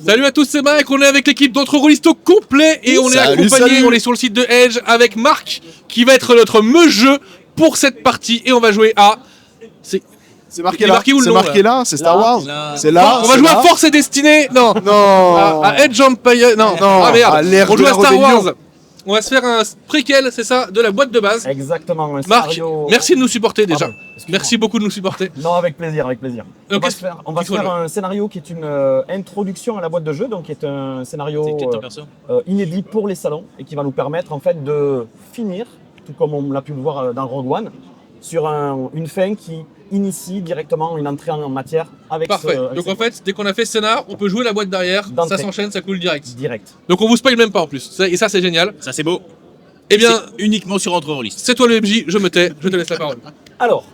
Salut à tous, c'est Mike, on est avec l'équipe d'entre-rôlistes au complet et on est accompagné, on est sur le site de Edge avec Marc qui va être notre jeu pour cette partie et on va jouer à... C'est marqué là, c'est Star Wars. C'est là. On va jouer à Force et Destinée. Non. À Edge Empire. Non. Ah merde. On joue à Star Wars. On va se faire un préquel, c'est ça, de la boîte de base. Exactement. Marc, merci de nous supporter déjà. Merci beaucoup de nous supporter. Non, avec plaisir, avec plaisir. On va se faire un scénario qui est une introduction à la boîte de jeu, donc qui est un scénario inédit pour les salons et qui va nous permettre en fait de finir, tout comme on l'a pu le voir dans Rogue One, sur une fin qui initie directement une entrée en matière avec. Parfait. Donc en fait, dès qu'on a fait ce scénar, on peut jouer la boîte derrière, ça s'enchaîne, ça coule direct. Donc on vous spoil même pas en plus. Et ça c'est génial. Ça c'est beau. Eh bien, uniquement sur Entre-Rôlistes. C'est toi le MJ, je me tais, je te laisse la parole. Alors,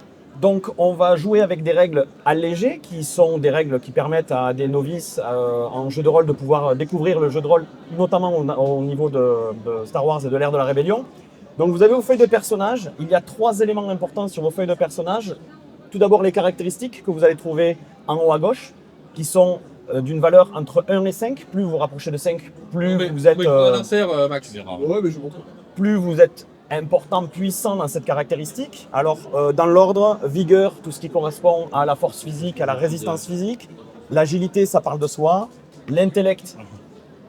donc on va jouer avec des règles allégées qui sont des règles qui permettent à des novices en jeu de rôle de pouvoir découvrir le jeu de rôle, notamment au niveau de Star Wars et de l'ère de la Rébellion. Donc vous avez vos feuilles de personnages, il y a 3 éléments importants sur vos feuilles de personnages. Tout d'abord les caractéristiques que vous allez trouver en haut à gauche, qui sont d'une valeur entre 1 et 5. Plus vous vous rapprochez de 5, plus vous êtes... Max. Plus vous êtes important, puissant dans cette caractéristique. Alors dans l'ordre, vigueur, tout ce qui correspond à la force physique, à la résistance physique. L'agilité, ça parle de soi. L'intellect,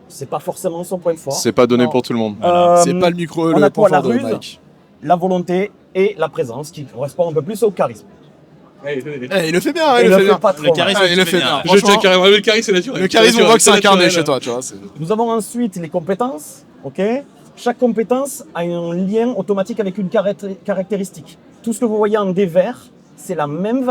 c'est pas forcément son point fort. C'est pas donné pour tout le monde. C'est pas le micro, on a point la fort de ruse, Mike. la volonté et la présence qui correspond un peu plus au charisme. Il le fait bien, il le fait bien. Pas trop le charisme, il le fait bien. Je tiens carrément, le charisme c'est naturel. Le charisme, on voit que c'est incarné chez toi, tu vois. Nous avons ensuite les compétences, ok. Chaque compétence a un lien automatique avec une caractéristique. Tout ce que vous voyez en dés verts, c'est la même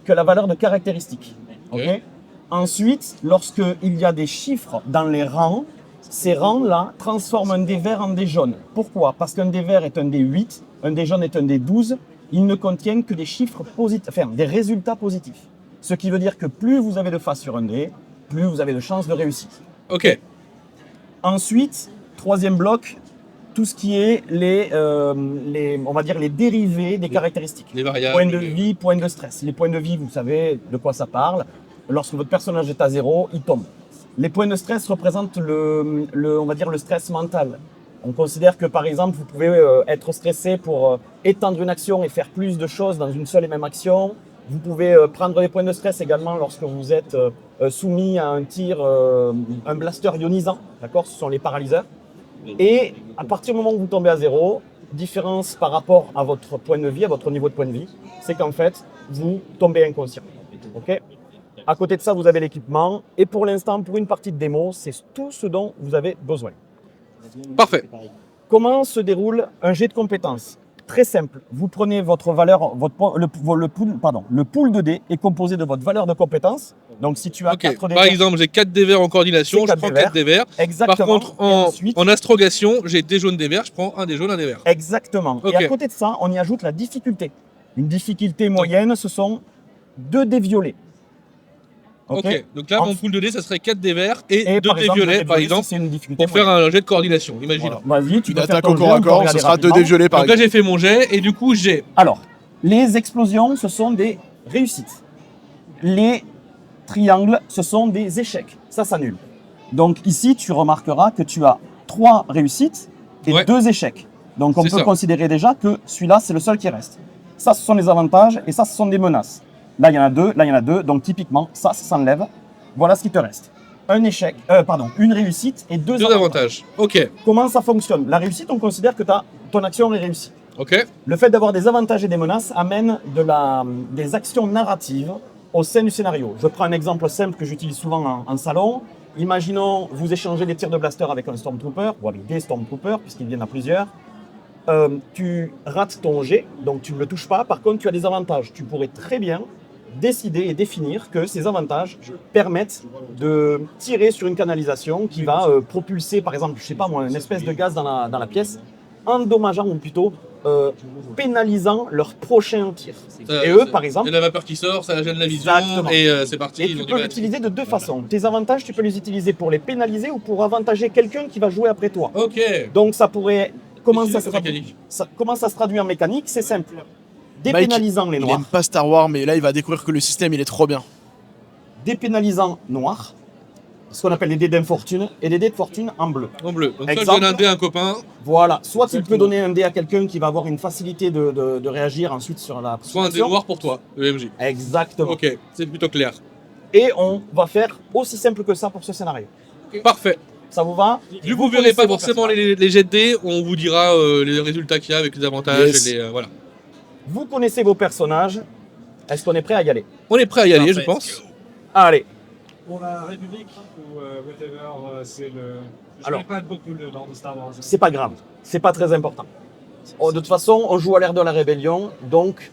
que la valeur de caractéristique. Okay. Ensuite, lorsqu'il y a des chiffres dans les rangs, ces rangs-là transforment un dé vert en dé jaune. Pourquoi? Parce qu'un dé vert est un dé 8, un dé jaune est un dé 12. Ils ne contiennent que des chiffres positifs, enfin des résultats positifs. Ce qui veut dire que plus vous avez de faces sur un dé, plus vous avez de chances de réussite. Ok. Ensuite, troisième bloc, tout ce qui est on va dire les dérivés des caractéristiques. Les variables. Points de vie, points de stress. Les points de vie, vous savez de quoi ça parle. Lorsque votre personnage est à 0, il tombe. Les points de stress représentent on va dire le stress mental. On considère que par exemple, vous pouvez être stressé pour étendre une action et faire plus de choses dans une seule et même action. Vous pouvez prendre des points de stress également lorsque vous êtes soumis à un tir, un blaster ionisant. D'accord, ce sont les paralyseurs. Et à partir du moment où vous tombez à 0, différence par rapport à votre point de vie, à votre niveau de point de vie, c'est qu'en fait, vous tombez inconscient. Okay. À côté de ça, vous avez l'équipement. Et pour l'instant, pour une partie de démo, c'est tout ce dont vous avez besoin. Parfait. Comment se déroule un jet de compétences? Très simple. Vous prenez votre valeur, le pool de dés est composé de votre valeur de compétences. Donc si tu as 4 dés par exemple, j'ai 4 dés verts en coordination, je prends 4 dés verts. Exactement. Par contre, en astrogation, j'ai des jaunes, des verts, je prends un des jaunes, un des verts. Exactement. Okay. Et à côté de ça, on y ajoute la difficulté. Une difficulté moyenne, ce sont 2 dés violets. Ok, donc là, mon pool de dés, ça serait 4 dés verts et 2 dés violets, par exemple, pour faire un jet de coordination, imagine. Voilà. Vas-y, tu peux attaques au corps à corps, ce sera 2 dés violets, par exemple. Donc là, j'ai fait mon jet, et du coup, j'ai... Alors, les explosions, ce sont des réussites. Les triangles, ce sont des échecs. Ça s'annule. Donc ici, tu remarqueras que tu as 3 réussites et 2 échecs. Donc on peut considérer déjà que celui-là, c'est le seul qui reste. Ça, ce sont les avantages, et ça, ce sont des menaces. Là, il y en a 2, là, il y en a 2. Donc, typiquement, ça s'enlève. Voilà ce qui te reste. Une réussite et 2 avantages. Ok. Comment ça fonctionne? La réussite, on considère que ton action est réussie. Ok. Le fait d'avoir des avantages et des menaces amène des actions narratives au sein du scénario. Je prends un exemple simple que j'utilise souvent en salon. Imaginons, vous échangez des tirs de blaster avec un Stormtrooper, ou avec des Stormtroopers, puisqu'ils viennent à plusieurs. Tu rates ton jet, donc tu ne le touches pas. Par contre, tu as des avantages. Tu pourrais très bien décider et définir que ces avantages permettent de tirer sur une canalisation qui va propulser, par exemple, je sais pas moi, une espèce de gaz dans la pièce, endommageant ou plutôt pénalisant leur prochain tir. Et eux, par exemple... Il y a la vapeur qui sort, ça gêne la vision, et c'est parti. Et tu peux l'utiliser de 2 façons. Tes avantages, tu peux les utiliser pour les pénaliser ou pour avantager quelqu'un qui va jouer après toi. Ok. Donc ça pourrait... Comment ça se traduit en mécanique? C'est simple. Dépénalisant les noirs. Il n'aime pas Star Wars, mais là, il va découvrir que le système, il est trop bien. Dépénalisant noir. ce qu'on appelle les dés d'infortune, et des dés de fortune en bleu. En bleu. Donc soit je donne un dé à un copain. Voilà. Soit tu peux donner un dé à quelqu'un qui va avoir une facilité de réagir ensuite sur la soit un dé noir pour toi, le MJ. Exactement. Ok, c'est plutôt clair. Et on va faire aussi simple que ça pour ce scénario. Parfait. Ça vous va? Vu que vous ne verrez pas forcément les jets de dés, on vous dira les résultats qu'il y a avec les avantages et les voilà. Vous connaissez vos personnages. Est-ce qu'on est prêt à y aller? On est prêt à y aller, je pense. Allez. Pour la République ou whatever, c'est le. Je Alors, connais pas beaucoup le lore de Star Wars. C'est pas grave, c'est pas très important. De toute façon, on joue à l'ère de la rébellion, donc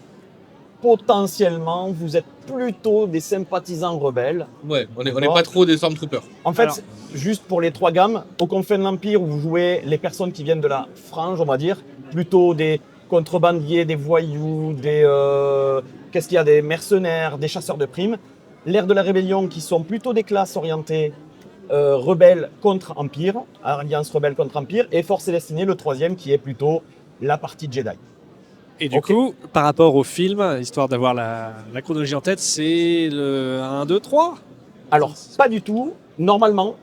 potentiellement, vous êtes plutôt des sympathisants rebelles. Ouais, on n'est pas trop des Stormtroopers. En fait, juste pour les trois gammes, au confins de l'Empire, où vous jouez les personnes qui viennent de la frange, on va dire, plutôt des contrebandiers, des voyous, qu'est-ce qu'il y a, des mercenaires, des chasseurs de primes. L'ère de la rébellion, qui sont plutôt des classes orientées rebelles contre Empire, Alliance rebelle contre Empire, et Force et Destinée, le troisième, qui est plutôt la partie Jedi. Et du coup, par rapport au film, histoire d'avoir la chronologie en tête, c'est le 1, 2, 3 ? Alors, pas du tout. Normalement,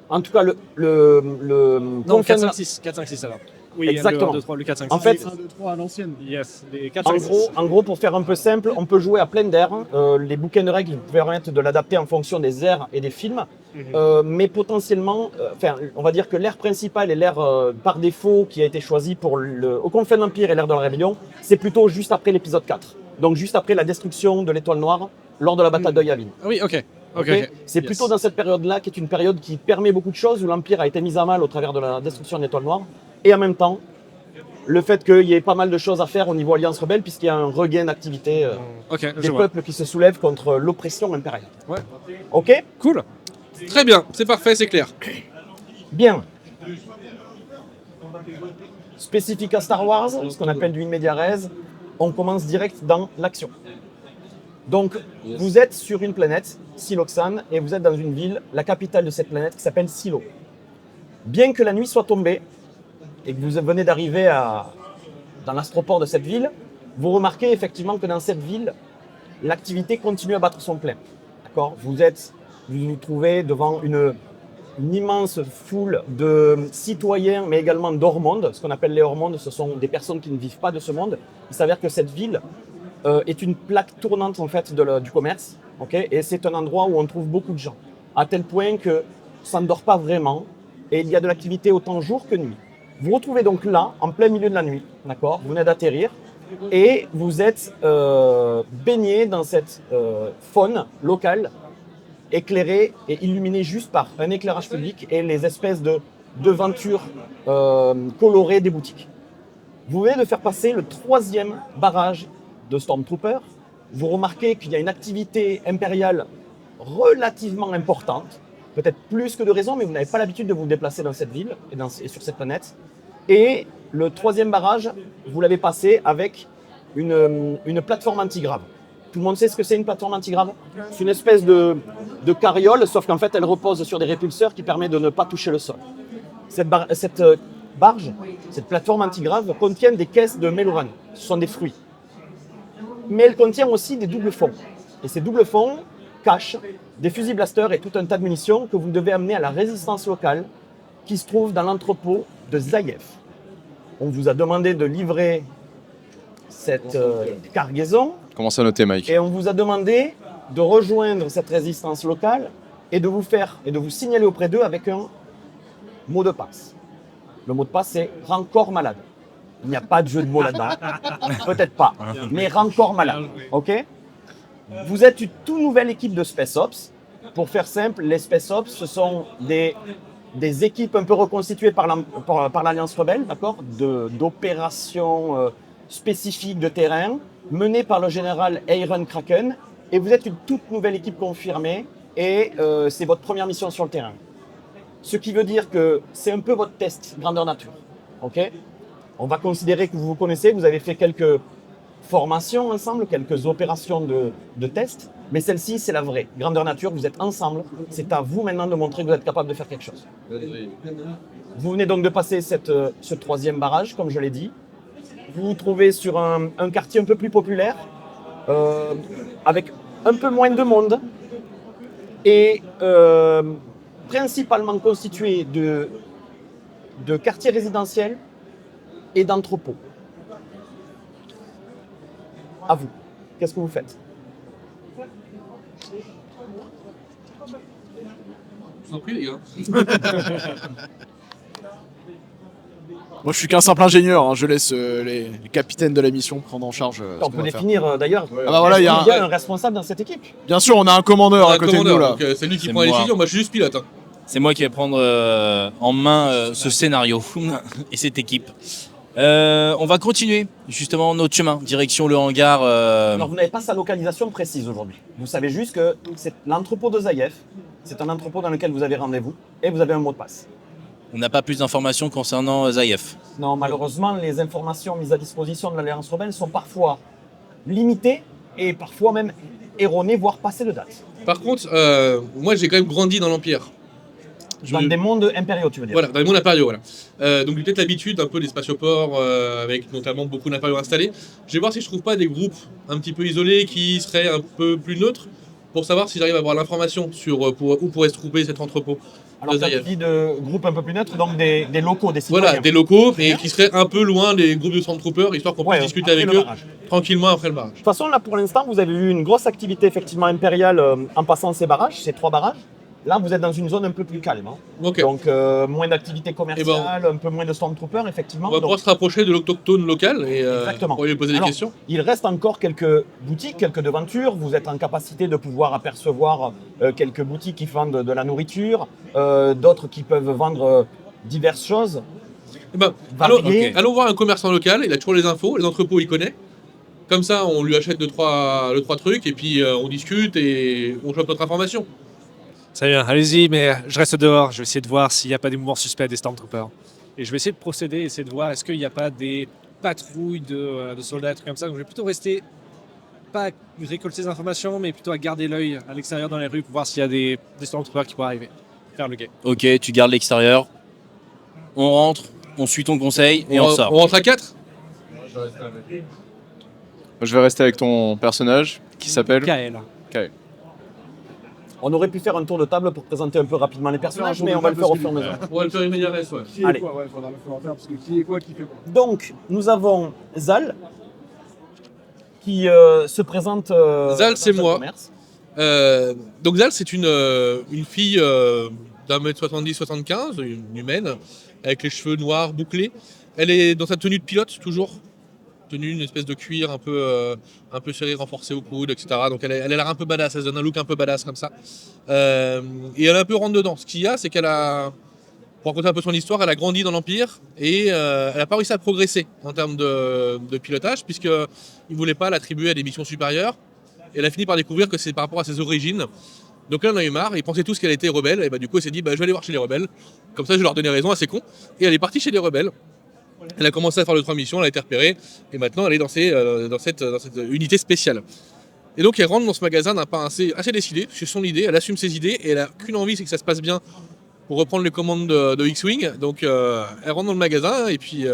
en tout cas, Non, 4, 5, 6. 4, 5, 6 alors. Oui, exactement. Le 1, 2, 3, le 4, 5, 6. En fait, 1, 2, 3 à l'ancienne. Yes, les 4, 5, 6. en gros, pour faire un peu simple, on peut jouer à plein d'aires. Les bouquins de règles, vous pouvez permettre de l'adapter en fonction des aires et des films. Mais potentiellement, on va dire que l'ère principale et l'ère par défaut qui a été choisie pour au confins de l'Empire et l'ère de la Rébellion, c'est plutôt juste après l'épisode 4. Donc juste après la destruction de l'Étoile Noire lors de la bataille de Yavin. Ah oui, ok. C'est plutôt dans cette période-là, qui est une période qui permet beaucoup de choses, où l'Empire a été mis à mal au travers de la destruction de l'Étoile Noire. Et en même temps, le fait qu'il y ait pas mal de choses à faire au niveau Alliance Rebelle, puisqu'il y a un regain d'activité des peuples qui se soulèvent contre l'oppression impériale. Ouais. Ok? Cool. Très bien, c'est parfait, c'est clair. Bien. Spécifique à Star Wars, ce qu'on appelle du in media res, on commence direct dans l'action. Donc, vous êtes sur une planète, Siloxan, et vous êtes dans une ville, la capitale de cette planète, qui s'appelle Silo. Bien que la nuit soit tombée, et que vous venez d'arriver dans l'astroport de cette ville, vous remarquez effectivement que dans cette ville, l'activité continue à battre son plein. D'accord ? Vous vous trouvez devant une immense foule de citoyens, mais également d'hors-monde. Ce qu'on appelle les hors-mondes, ce sont des personnes qui ne vivent pas de ce monde. Il s'avère que cette ville est une plaque tournante en fait du commerce, okay, et c'est un endroit où on trouve beaucoup de gens, à tel point que ça ne dort pas vraiment, et il y a de l'activité autant jour que nuit. Vous vous retrouvez donc là, en plein milieu de la nuit, d'accord ? Vous venez d'atterrir, et vous êtes baigné dans cette faune locale, éclairée et illuminée juste par un éclairage public et les espèces de devantures colorées des boutiques. Vous venez de faire passer le 3e barrage de Stormtroopers. Vous remarquez qu'il y a une activité impériale relativement importante, peut-être plus que de raison, mais vous n'avez pas l'habitude de vous déplacer dans cette ville et sur cette planète. Et le 3e barrage, vous l'avez passé avec une plateforme antigrave. Tout le monde sait ce que c'est une plateforme antigrave ? C'est une espèce de carriole, sauf qu'en fait, elle repose sur des répulseurs qui permettent de ne pas toucher le sol. Cette barge, cette plateforme antigrave, contient des caisses de Meluran. Ce sont des fruits. Mais elle contient aussi des doubles fonds. Et ces doubles fonds cachent des fusils blasters et tout un tas de munitions que vous devez amener à la résistance locale qui se trouve dans l'entrepôt de Zaïef. On vous a demandé de livrer cette cargaison. Commencez à noter, Mike. Et on vous a demandé de rejoindre cette résistance locale et de vous signaler auprès d'eux avec un mot de passe. Le mot de passe, c'est « Rancor malade ». Il n'y a pas de jeu de mots là-dedans. Peut-être pas, mais Rancor malade. Ok ? Vous êtes une toute nouvelle équipe de Space Ops. Pour faire simple, les Space Ops, ce sont des équipes un peu reconstituées par l'Alliance Rebelle, d'accord ? D'opérations spécifiques de terrain, menées par le général Aaron Kraken. Et vous êtes une toute nouvelle équipe confirmée et c'est votre première mission sur le terrain. Ce qui veut dire que c'est un peu votre test grandeur nature. Ok ? On va considérer que vous vous connaissez, vous avez fait quelques formations ensemble, quelques opérations de test, mais celle-ci, c'est la vraie. Grandeur nature, vous êtes ensemble, c'est à vous maintenant de montrer que vous êtes capable de faire quelque chose. Vous venez donc de passer ce 3e barrage, comme je l'ai dit. Vous vous trouvez sur un quartier un peu plus populaire, avec un peu moins de monde, et principalement constitué de quartiers résidentiels et d'entrepôts. À vous, qu'est-ce que vous faites? Je vous en prie, les gars. Moi, je suis qu'un simple ingénieur. Hein. Je laisse les capitaines de la mission prendre en charge. On peut définir d'ailleurs. Ah bah voilà, il y a un responsable dans cette équipe. Bien sûr, on a un commandeur à côté de nous là. C'est lui qui prend la décision. Moi, je suis juste pilote. Hein. C'est moi qui vais prendre en main ce scénario et cette équipe. On va continuer justement notre chemin, direction le hangar. Alors vous n'avez pas sa localisation précise aujourd'hui. Vous savez juste que c'est l'entrepôt de Zaïef. C'est un entrepôt dans lequel vous avez rendez-vous et vous avez un mot de passe. On n'a pas plus d'informations concernant Zaïef. Non, malheureusement, les informations mises à disposition de l'Alliance rebelle sont parfois limitées et parfois même erronées, voire passées de date. Par contre, moi j'ai quand même grandi dans l'Empire. Dans des mondes impériaux, tu veux dire? Voilà, dans les mondes impériaux, voilà. Donc j'ai peut-être l'habitude un peu des spatioports, avec notamment beaucoup d'impériaux installés. Je vais voir si je trouve pas des groupes un petit peu isolés qui seraient un peu plus neutres pour savoir si j'arrive à avoir l'information sur où pourrait se trouver cet entrepôt. Alors tu as dit de groupes un peu plus neutres, donc des locaux, des citoyens. Voilà, des locaux, mais qui seraient un peu loin des groupes de Stormtroopers, histoire qu'on puisse discuter avec eux tranquillement après le barrage. De toute façon, là pour l'instant, vous avez eu une grosse activité effectivement impériale en passant ces barrages, ces 3 barrages. Là, vous êtes dans une zone un peu plus calme. Hein. Okay. Donc, moins d'activité commerciale, un peu moins de Stormtroopers, effectivement. On va pouvoir se rapprocher de l'autochtone local et pour lui poser des questions. Il reste encore quelques boutiques, quelques devantures. Vous êtes en capacité de pouvoir apercevoir quelques boutiques qui vendent de la nourriture, d'autres qui peuvent vendre diverses choses. Allons voir un commerçant local, il a toujours les infos, les entrepôts il connaît. Comme ça, on lui achète 2-3 trucs et puis on discute et on chope notre information. Ça bien, allez-y, mais je reste dehors. Je vais essayer de voir s'il n'y a pas des mouvements suspects des Stormtroopers. Et je vais essayer de procéder, essayer de voir est-ce qu'il n'y a pas des patrouilles de soldats, trucs comme ça. Donc je vais plutôt rester, pas récolter des informations, mais plutôt à garder l'œil à l'extérieur dans les rues pour voir s'il y a des Stormtroopers qui pourraient arriver. Faire le guet. Ok, tu gardes l'extérieur. On rentre, on suit ton conseil et on sort. On rentre à 4 ? Je vais rester avec ton personnage qui s'appelle Kael. On aurait pu faire un tour de table pour présenter un peu rapidement les personnages, mais on va le faire au fur et à mesure. On va le faire immédiatement, ouais. Allez. Donc, nous avons Zal, qui se présente. Zal, c'est moi. Donc Zal, c'est une fille d'1m70-75, une humaine, avec les cheveux noirs bouclés. Elle est dans sa tenue de pilote, toujours. Une espèce de cuir un peu serré, renforcé au coude, etc. Donc elle a l'air un peu badass, elle se donne un look un peu badass comme ça. Et elle est un peu rentre dedans. Ce qu'il y a, c'est qu'elle a, pour raconter un peu son histoire, elle a grandi dans l'Empire et elle n'a pas réussi à progresser en termes de pilotage, puisqu'il ne voulait pas l'attribuer à des missions supérieures. Et elle a fini par découvrir que c'est par rapport à ses origines. Donc là, elle en a eu marre, ils pensaient tous qu'elle était rebelle, et du coup, elle s'est dit, je vais aller voir chez les rebelles. Comme ça, je vais leur donner raison à ces cons. Et elle est partie chez les rebelles. Elle a commencé à faire 2-3 missions, elle a été repérée, et maintenant elle est dans cette unité spéciale. Et donc elle rentre dans ce magasin d'un pas assez décidé, c'est son idée, elle assume ses idées, et elle n'a qu'une envie, c'est que ça se passe bien pour reprendre les commandes de X-Wing. Donc elle rentre dans le magasin, et puis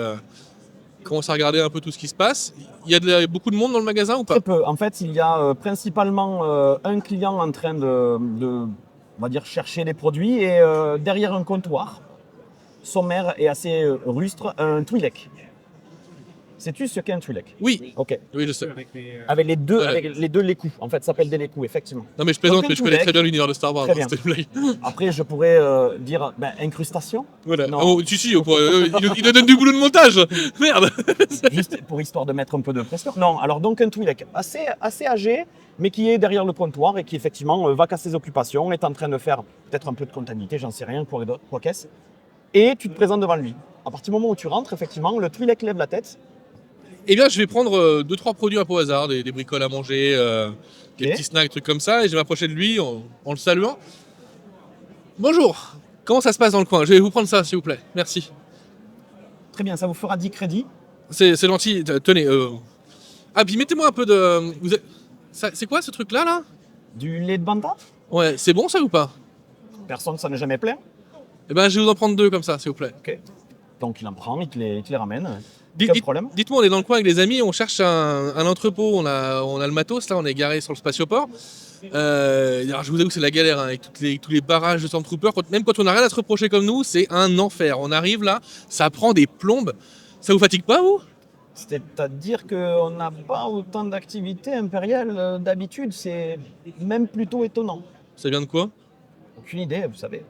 commence à regarder un peu tout ce qui se passe. Il y a beaucoup de monde dans le magasin ou pas? Très peu. En fait, il y a principalement un client en train de, on va dire, chercher les produits, et derrière un comptoir, sommaire et assez rustre, un Twi'lek. Sais-tu ce qu'est un Twi'lek? Oui. Ok. Oui, je sais. Avec les deux lécous. En fait, ça s'appelle des lécous, effectivement. Non, mais je plaisante, mais je connais très bien l'univers de Star Wars. Très bien. C'était une blague. Après, je pourrais dire incrustation. Voilà. Non. Oh, si, il nous donne du boulot de montage. Merde. Juste pour histoire de mettre un peu de pression. Non, alors donc un Twi'lek assez âgé, mais qui est derrière le comptoir et qui effectivement va qu'à ses occupations, est en train de faire peut-être un peu de comptabilité, j'en sais rien, quoi qu'est-ce. Et tu te présentes devant lui. À partir du moment où tu rentres, effectivement, le Twi'lek lève la tête. Eh bien, je vais prendre 2-3 produits un peu au hasard, des bricoles à manger, des petits snacks, trucs comme ça, et je vais m'approcher de lui en le saluant. Bonjour, comment ça se passe dans le coin? Je vais vous prendre ça, s'il vous plaît. Merci. Très bien, ça vous fera 10 crédits. C'est gentil. Tenez. Ah, puis mettez-moi un peu de... C'est quoi ce truc-là, là? Du lait de banta. Ouais, c'est bon ça ou pas? Personne, ça n'est jamais plein. Eh ben, je vais vous en prendre 2 comme ça, s'il vous plaît. Ok. Donc il en prend, il te les ramène. Problème. Dites-moi, on est dans le coin avec des amis, on cherche un entrepôt, on a le matos, là, on est garé sur le spatioport. Alors je vous avoue que c'est la galère hein, avec tous les barrages de Stormtroopers. Même quand on n'a rien à se reprocher comme nous, c'est un enfer. On arrive là, ça prend des plombes. Ça vous fatigue pas, vous? C'est-à-dire qu'on n'a pas autant d'activités impériales d'habitude, c'est même plutôt étonnant. Ça vient de quoi? Aucune idée, vous savez.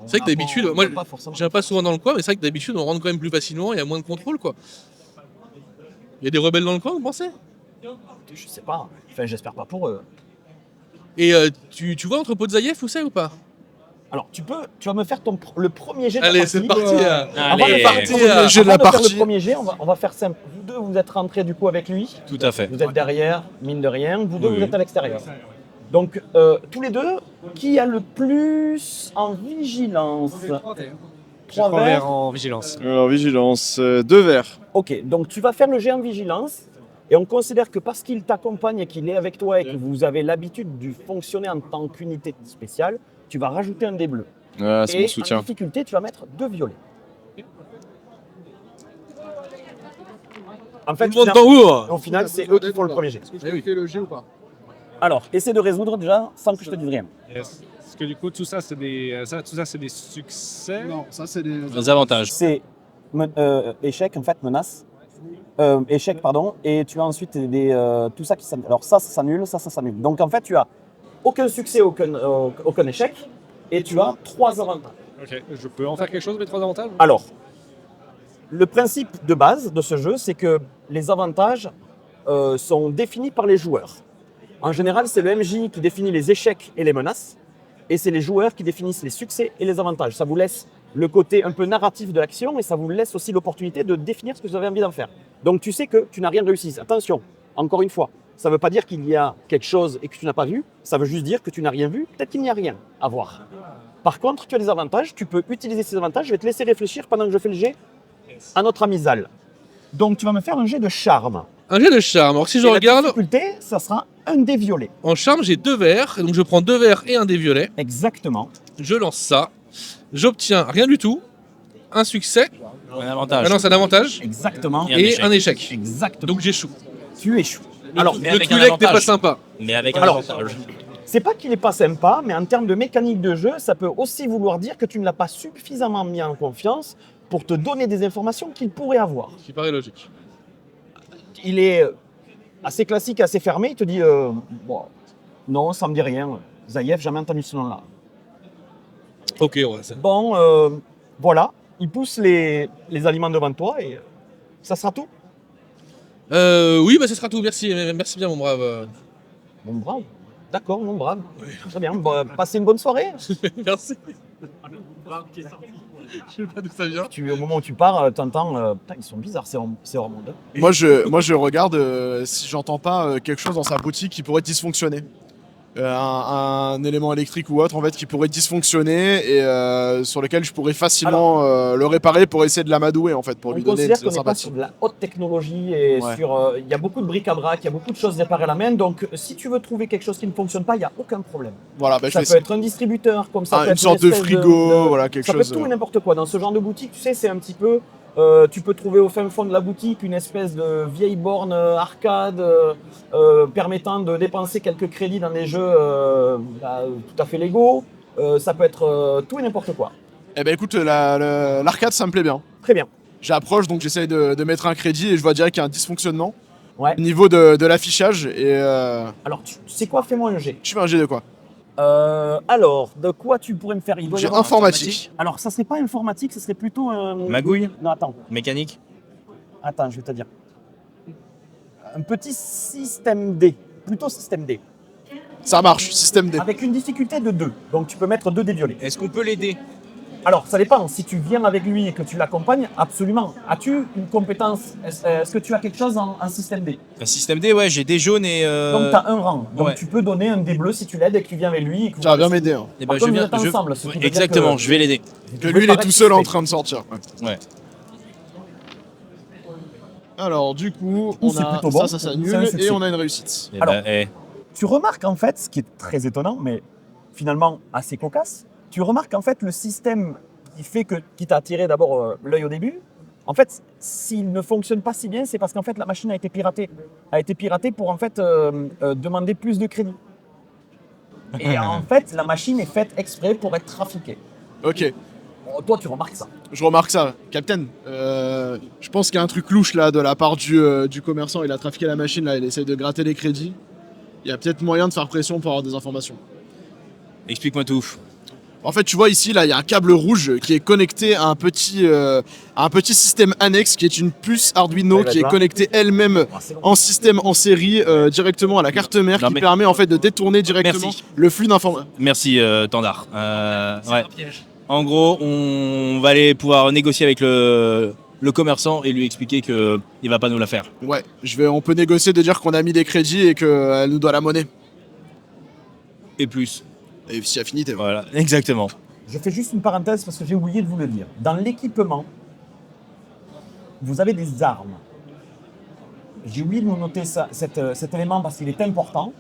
C'est vrai que d'habitude, moi, pas forcément. je viens pas souvent dans le coin, mais c'est vrai que d'habitude, on rentre quand même plus facilement, il y a moins de contrôle, quoi. Il y a des rebelles dans le coin, vous pensez? Je sais pas, enfin j'espère pas pour eux. Et tu vois l'entrepôt de Zaïev, où c'est ou pas? Alors tu vas me faire le premier jet de Allez, la c'est partie. parti. Hein. Avant de Allez. faire Premier jet de avant la de faire partie. le premier jet, on va faire simple. Vous deux, vous êtes rentrés du coup avec lui. Tout à fait. Vous êtes derrière, mine de rien. Vous deux, Oui. vous êtes à l'extérieur. Donc tous les deux, qui a le plus en vigilance? J'ai 3 verres en vigilance. Alors, vigilance, 2 verres. Ok, donc tu vas faire le jet en vigilance. Et on considère que parce qu'il t'accompagne et qu'il est avec toi et que vous avez l'habitude de fonctionner en tant qu'unité spéciale, tu vas rajouter un dé bleu. Ah, c'est Et mon en soutien. difficulté, tu vas mettre 2 violets. En fait, Tout le monde t'en ouvre. au final, c'est eux qui font le premier jet. Est-ce que je fais le G ou pas? Alors, essaie de résoudre déjà sans que je te dise rien. Yes. Parce que du coup, tout ça, c'est des succès. Non, ça c'est des. Les avantages. C'est échec, en fait, menace. Échec, pardon. Et tu as ensuite tout ça qui s'annule. Alors ça s'annule, ça s'annule. Donc en fait, tu as aucun succès, aucun échec. Et tu as 3 avantages. Ok, je peux en faire quelque chose de mes 3 avantages? Alors, le principe de base de ce jeu, c'est que les avantages sont définis par les joueurs. En général, c'est le MJ qui définit les échecs et les menaces, et c'est les joueurs qui définissent les succès et les avantages. Ça vous laisse le côté un peu narratif de l'action, et ça vous laisse aussi l'opportunité de définir ce que vous avez envie d'en faire. Donc tu sais que tu n'as rien réussi. Attention, encore une fois, ça ne veut pas dire qu'il y a quelque chose et que tu n'as pas vu, ça veut juste dire que tu n'as rien vu, peut-être qu'il n'y a rien à voir. Par contre, tu as des avantages, tu peux utiliser ces avantages, je vais te laisser réfléchir pendant que je fais le jet à notre ami Zal. Donc tu vas me faire un jet de charme. Un jet de charme. Alors si je Et regarde, la difficulté, ça sera un dé violet. en charme, j'ai 2 verres. Donc je prends 2 verres et un dé violet. Exactement. Je lance ça. J'obtiens rien du tout. Un succès. Un avantage. Ah non, c'est un avantage. Exactement. Et un Et échec. un échec. Exactement. Donc j'échoue. Tu échoues. Alors, mais Le avec un Twi'lek n'est pas avantage. sympa. Mais avec un Alors, avantage. c'est pas qu'il n'est pas sympa, mais en termes de mécanique de jeu, ça peut aussi vouloir dire que tu ne l'as pas suffisamment mis en confiance pour te donner des informations qu'il pourrait avoir. Ce qui paraît logique. Il est assez classique, assez fermé. Il te dit bon, non, ça me dit rien. Zaïev, jamais entendu ce nom-là. Ok, ouais. Bon, voilà. Il pousse les aliments devant toi et ça sera tout. Oui, bah ce sera tout. Merci, merci bien, mon brave. Bon, brave. D'accord, mon brave. Très bien. Bon, passez une bonne soirée. Merci. Je sais pas d'où ça vient. Au moment où tu pars, t'entends. Putain, ils sont bizarres, c'est hors monde. Moi je regarde si j'entends pas quelque chose dans sa boutique qui pourrait dysfonctionner. Un élément électrique ou autre en fait qui pourrait dysfonctionner et sur lequel je pourrais facilement le réparer pour essayer de l'amadouer en fait pour On lui donner considère de qu'on n'est pas sympathie. sur de la haute technologie et Ouais. il y a beaucoup de bric-à-brac, il y a beaucoup de choses réparées à la main. Donc, si tu veux trouver quelque chose qui ne fonctionne pas, il n'y a aucun problème. Voilà, bah, je Ça vais peut essayer. être un distributeur, comme ça peut Une être sorte de espèce frigo, voilà quelque ça chose. peut être tout et n'importe quoi. Dans ce genre de boutique, tu sais, c'est un petit peu. Tu peux trouver au fin fond de la boutique une espèce de vieille borne arcade permettant de dépenser quelques crédits dans des jeux tout à fait légaux. Ça peut être tout et n'importe quoi. Eh ben écoute, l'arcade ça me plaît bien. Très bien. J'approche donc j'essaye de mettre un crédit et je vois direct qu'il y a un dysfonctionnement Ouais. au niveau de l'affichage et Alors, tu sais quoi? Fais-moi un jet. je fais un jet de quoi? Alors, de quoi tu pourrais me faire? Il doit y J'ai avoir- informatique. Alors, ça serait pas informatique, ce serait plutôt un. Magouille. Non, attends, Mécanique. je vais te dire. Un petit système D, plutôt système D, Ça marche, système D. avec une difficulté de 2. Donc, tu peux mettre 2 dés violets. Est-ce qu'on peut l'aider? Alors, ça dépend. Si tu viens avec lui et que tu l'accompagnes, absolument. As-tu une compétence? Est-ce que tu as quelque chose en système D? Un système D, ouais, j'ai des jaunes et. Donc, tu as un rang. Donc, ouais. tu peux donner un dé bleu si tu l'aides et que tu viens avec lui. Et que Ça va bien m'aider. Hein. Eh Par ben, contre, vous êtes ensemble, ce qui veut dire exactement, que- je vais l'aider. Que lui il est tout seul en train de sortir. Ouais. Ouais. Alors du coup, on C'est a plutôt bon. ça C'est un s'annule succès. et on a une réussite. Eh Alors, ben, eh. Tu remarques en fait, ce qui est très étonnant, mais finalement assez cocasse, tu remarques en fait le système qui t'a attiré d'abord l'œil au début. En fait, s'il ne fonctionne pas si bien, c'est parce qu'en fait la machine a été piratée. A été piratée pour en fait demander plus de crédit. Et en fait, la machine est faite exprès pour être trafiquée. Ok, Bon, toi, tu remarques ça. je remarque ça. Captain, je pense qu'il y a un truc louche là de la part du commerçant. Il a trafiqué la machine, là, il essaie de gratter les crédits. Il y a peut-être moyen de faire pression pour avoir des informations. Explique-moi tout. En fait, tu vois ici, là, il y a un câble rouge qui est connecté à un petit système annexe qui est une puce Arduino Ouais, qui est là. connectée elle-même Ah, c'est long. en système en série directement à la carte mère Non, qui mais- permet en fait de détourner directement Merci. le flux d'informations. Merci, Tandar. Ouais. En gros, on va aller pouvoir négocier avec le commerçant et lui expliquer qu'il ne va pas nous la faire. Ouais, on peut négocier de dire qu'on a mis des crédits et qu'elle nous doit la monnaie. Et plus. Et si affinité. Ouais. Voilà, exactement. Je fais juste une parenthèse parce que j'ai oublié de vous le dire. Dans l'équipement, vous avez des armes. J'ai oublié de vous noter cet élément parce qu'il est important.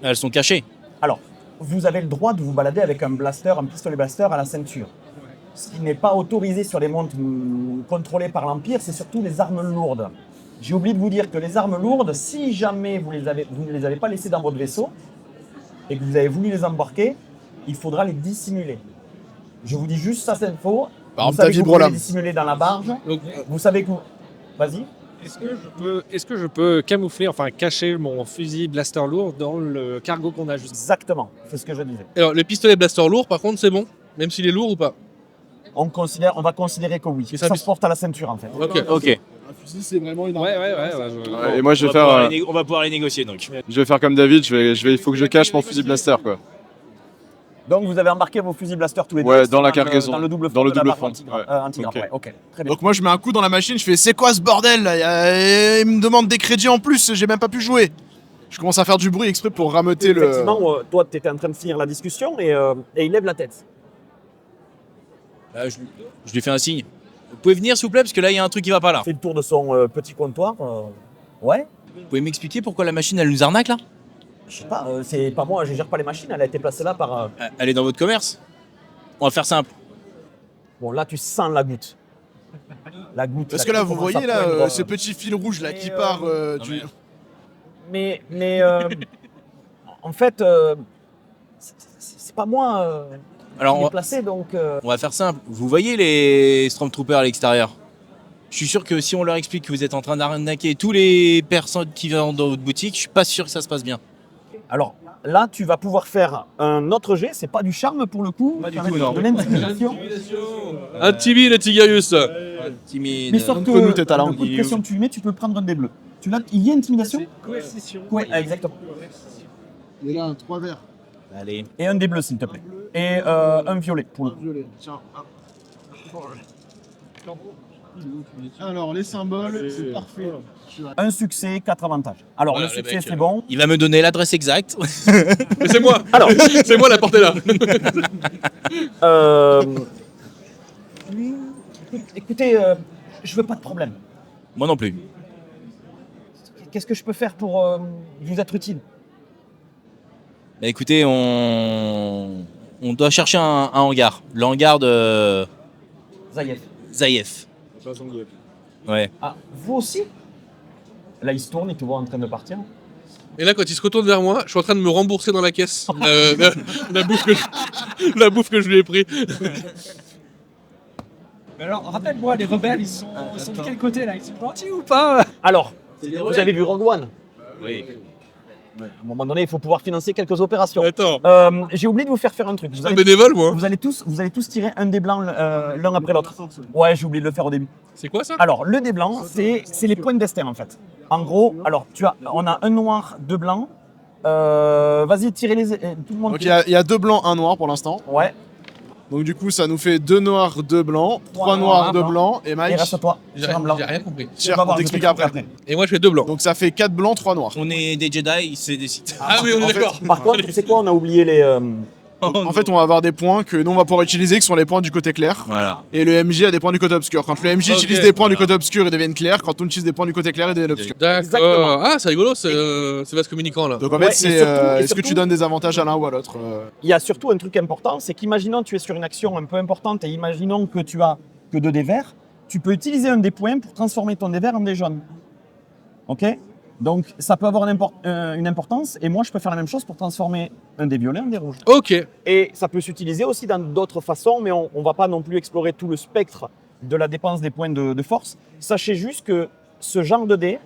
Elles sont cachées. Alors, vous avez le droit de vous balader avec un pistolet blaster à la ceinture. Ce qui n'est pas autorisé sur les montres contrôlées par l'Empire, c'est surtout les armes lourdes. J'ai oublié de vous dire que les armes lourdes, si jamais vous ne les avez pas laissées dans votre vaisseau et que vous avez voulu les embarquer, il faudra les dissimuler. Je vous dis juste ça, cette info. Par Vous exemple, ta savez que vous pouvez vibrolame. les dissimuler dans la barge. Donc, Vous savez que vous... Vas-y. Est-ce que je peux camoufler, enfin cacher mon fusil blaster lourd dans le cargo qu'on a juste? Exactement, c'est ce que je disais. alors, le pistolet blaster lourd, par contre, c'est bon, même s'il est lourd ou pas. On va considérer que oui. Et ça Ça fait- se porte à la ceinture en fait. Ok. Ok. Un fusil, c'est vraiment une arme. Ouais. Et moi, je vais faire, On va pouvoir les négocier donc. je vais faire comme David. Il faut que je cache mon fusil blaster, quoi. Donc vous avez embarqué vos fusils blaster tous les deux. Ouais, c'est dans la cargaison. Dans le double Dans le de la double barre front, anti-grappe. ouais. Anti-grappe, Ok. ouais, ok. Très bien. Donc moi, je mets un coup dans la machine, je fais c'est quoi ce bordel là Il me demande des crédits en plus, j'ai même pas pu jouer. Je commence à faire du bruit exprès pour rameuter le. Effectivement, toi, tu étais en train de finir la discussion et il lève la tête. Je lui fais un signe. Vous pouvez venir s'il vous plaît parce que là il y a un truc qui va pas là. Il fait le tour de son petit comptoir. Ouais. Vous pouvez m'expliquer pourquoi la machine elle nous arnaque là? Je sais pas, c'est pas moi, je gère pas les machines, elle a été placée là par... Elle est dans votre commerce? On va faire simple. Bon, là, tu sens la goutte. La goutte. Parce là, que là, qui vous commence voyez à là, poindre, ce petit fil rouge là qui mais, part non, du. mais- Mais en fait, c'est pas moi Alors qui on l'ai va, placé, donc... on va faire simple. Vous voyez les Stormtroopers à l'extérieur? Je suis sûr que si on leur explique que vous êtes en train d'arnaquer tous les personnes qui viennent dans votre boutique, je suis pas sûr que ça se passe bien. Alors, là, tu vas pouvoir faire un autre jet, c'est pas du charme pour le coup, Pas du ça va tout, être non. de l'intimidation. Intimide les Tigarius. Timide. Mais sauf que Donne-nous tes talents. le coup de pression que tu lui mets, tu peux prendre un dé bleu. Il y a intimidation? Coercition. Oui, exactement. Il est là, 3 verres. Allez. Et un dé bleu, s'il te plaît. Et un violet pour le coup. Violet. Tiens. Alors les symboles, c'est parfait. Un succès, 4 avantages. Alors, Voilà, le les succès, mecs, c'est bon. Il va me donner l'adresse exacte. Mais c'est moi. Alors. c'est moi la portée là. Euh, Écoutez, je veux pas de problème. Moi non plus. Qu'est-ce que je peux faire pour vous être utile? Bah écoutez, on doit chercher un hangar. Le hangar de Zayev. Zayev. Ouais. Ah, vous aussi? Là, il se tourne, il te voit en train de partir. Et là, quand il se retourne vers moi, je suis en train de me rembourser dans la caisse la bouffe que je lui ai pris. Mais alors, rappelle-moi, les rebelles, ils sont de quel côté là? Ils sont gentils ou pas? Alors, vous avez vu Rogue One? Oui. À un moment donné, il faut pouvoir financer quelques opérations. Attends, J'ai oublié de vous faire un truc. je suis un bénévole moi. Vous allez tous tirer un dé blanc l'un après l'autre. Ouais, j'ai oublié de le faire au début. C'est quoi ça? Alors, le dé blanc, c'est les points de destin en fait. En gros, alors on a un noir, deux blancs. Vas-y, tirez tout le monde. Donc il y a 2 blancs, 1 noir pour l'instant. Ouais, Donc du coup ça nous fait 2 noirs, 2 blancs, 3 noirs, 2 blancs et et Mike. reste à toi. J'ai Tire un blanc. rien compris. Tiens, Tu vas on voir, je t'explique t'explique après. Et moi je fais 2 blancs. Donc ça fait 4 blancs, 3 noirs. On est des Jedi, c'est des Sith. Ah oui, on est d'accord. Par contre, tu sais quoi, on a oublié les... En fait on va avoir des points que nous on va pouvoir utiliser qui sont les points du côté clair. Voilà. Et le MJ a des points du côté obscur. Quand le MJ Ok, utilise des points du voilà. côté obscur, ils deviennent clairs. Quand on utilise des points du côté clair, ils deviennent obscurs. Exactement. D'accord. Ah, c'est rigolo, c'est vase communicant là. Donc en Ouais, fait et c'est surtout- et est-ce que tu surtout- donnes des avantages à l'un ou à l'autre Il y a surtout un truc important, c'est qu'imaginons tu es sur une action un peu importante et imaginons que tu as que 2 dés verts, tu peux utiliser un des points pour transformer ton dé vert en dé jaune. Ok? Donc ça peut avoir une importance, et moi je peux faire la même chose pour transformer un dé violet en dé rouge. Ok. Et ça peut s'utiliser aussi dans d'autres façons, mais on ne va pas non plus explorer tout le spectre de la dépense des points de force. Sachez juste que ce genre de dés,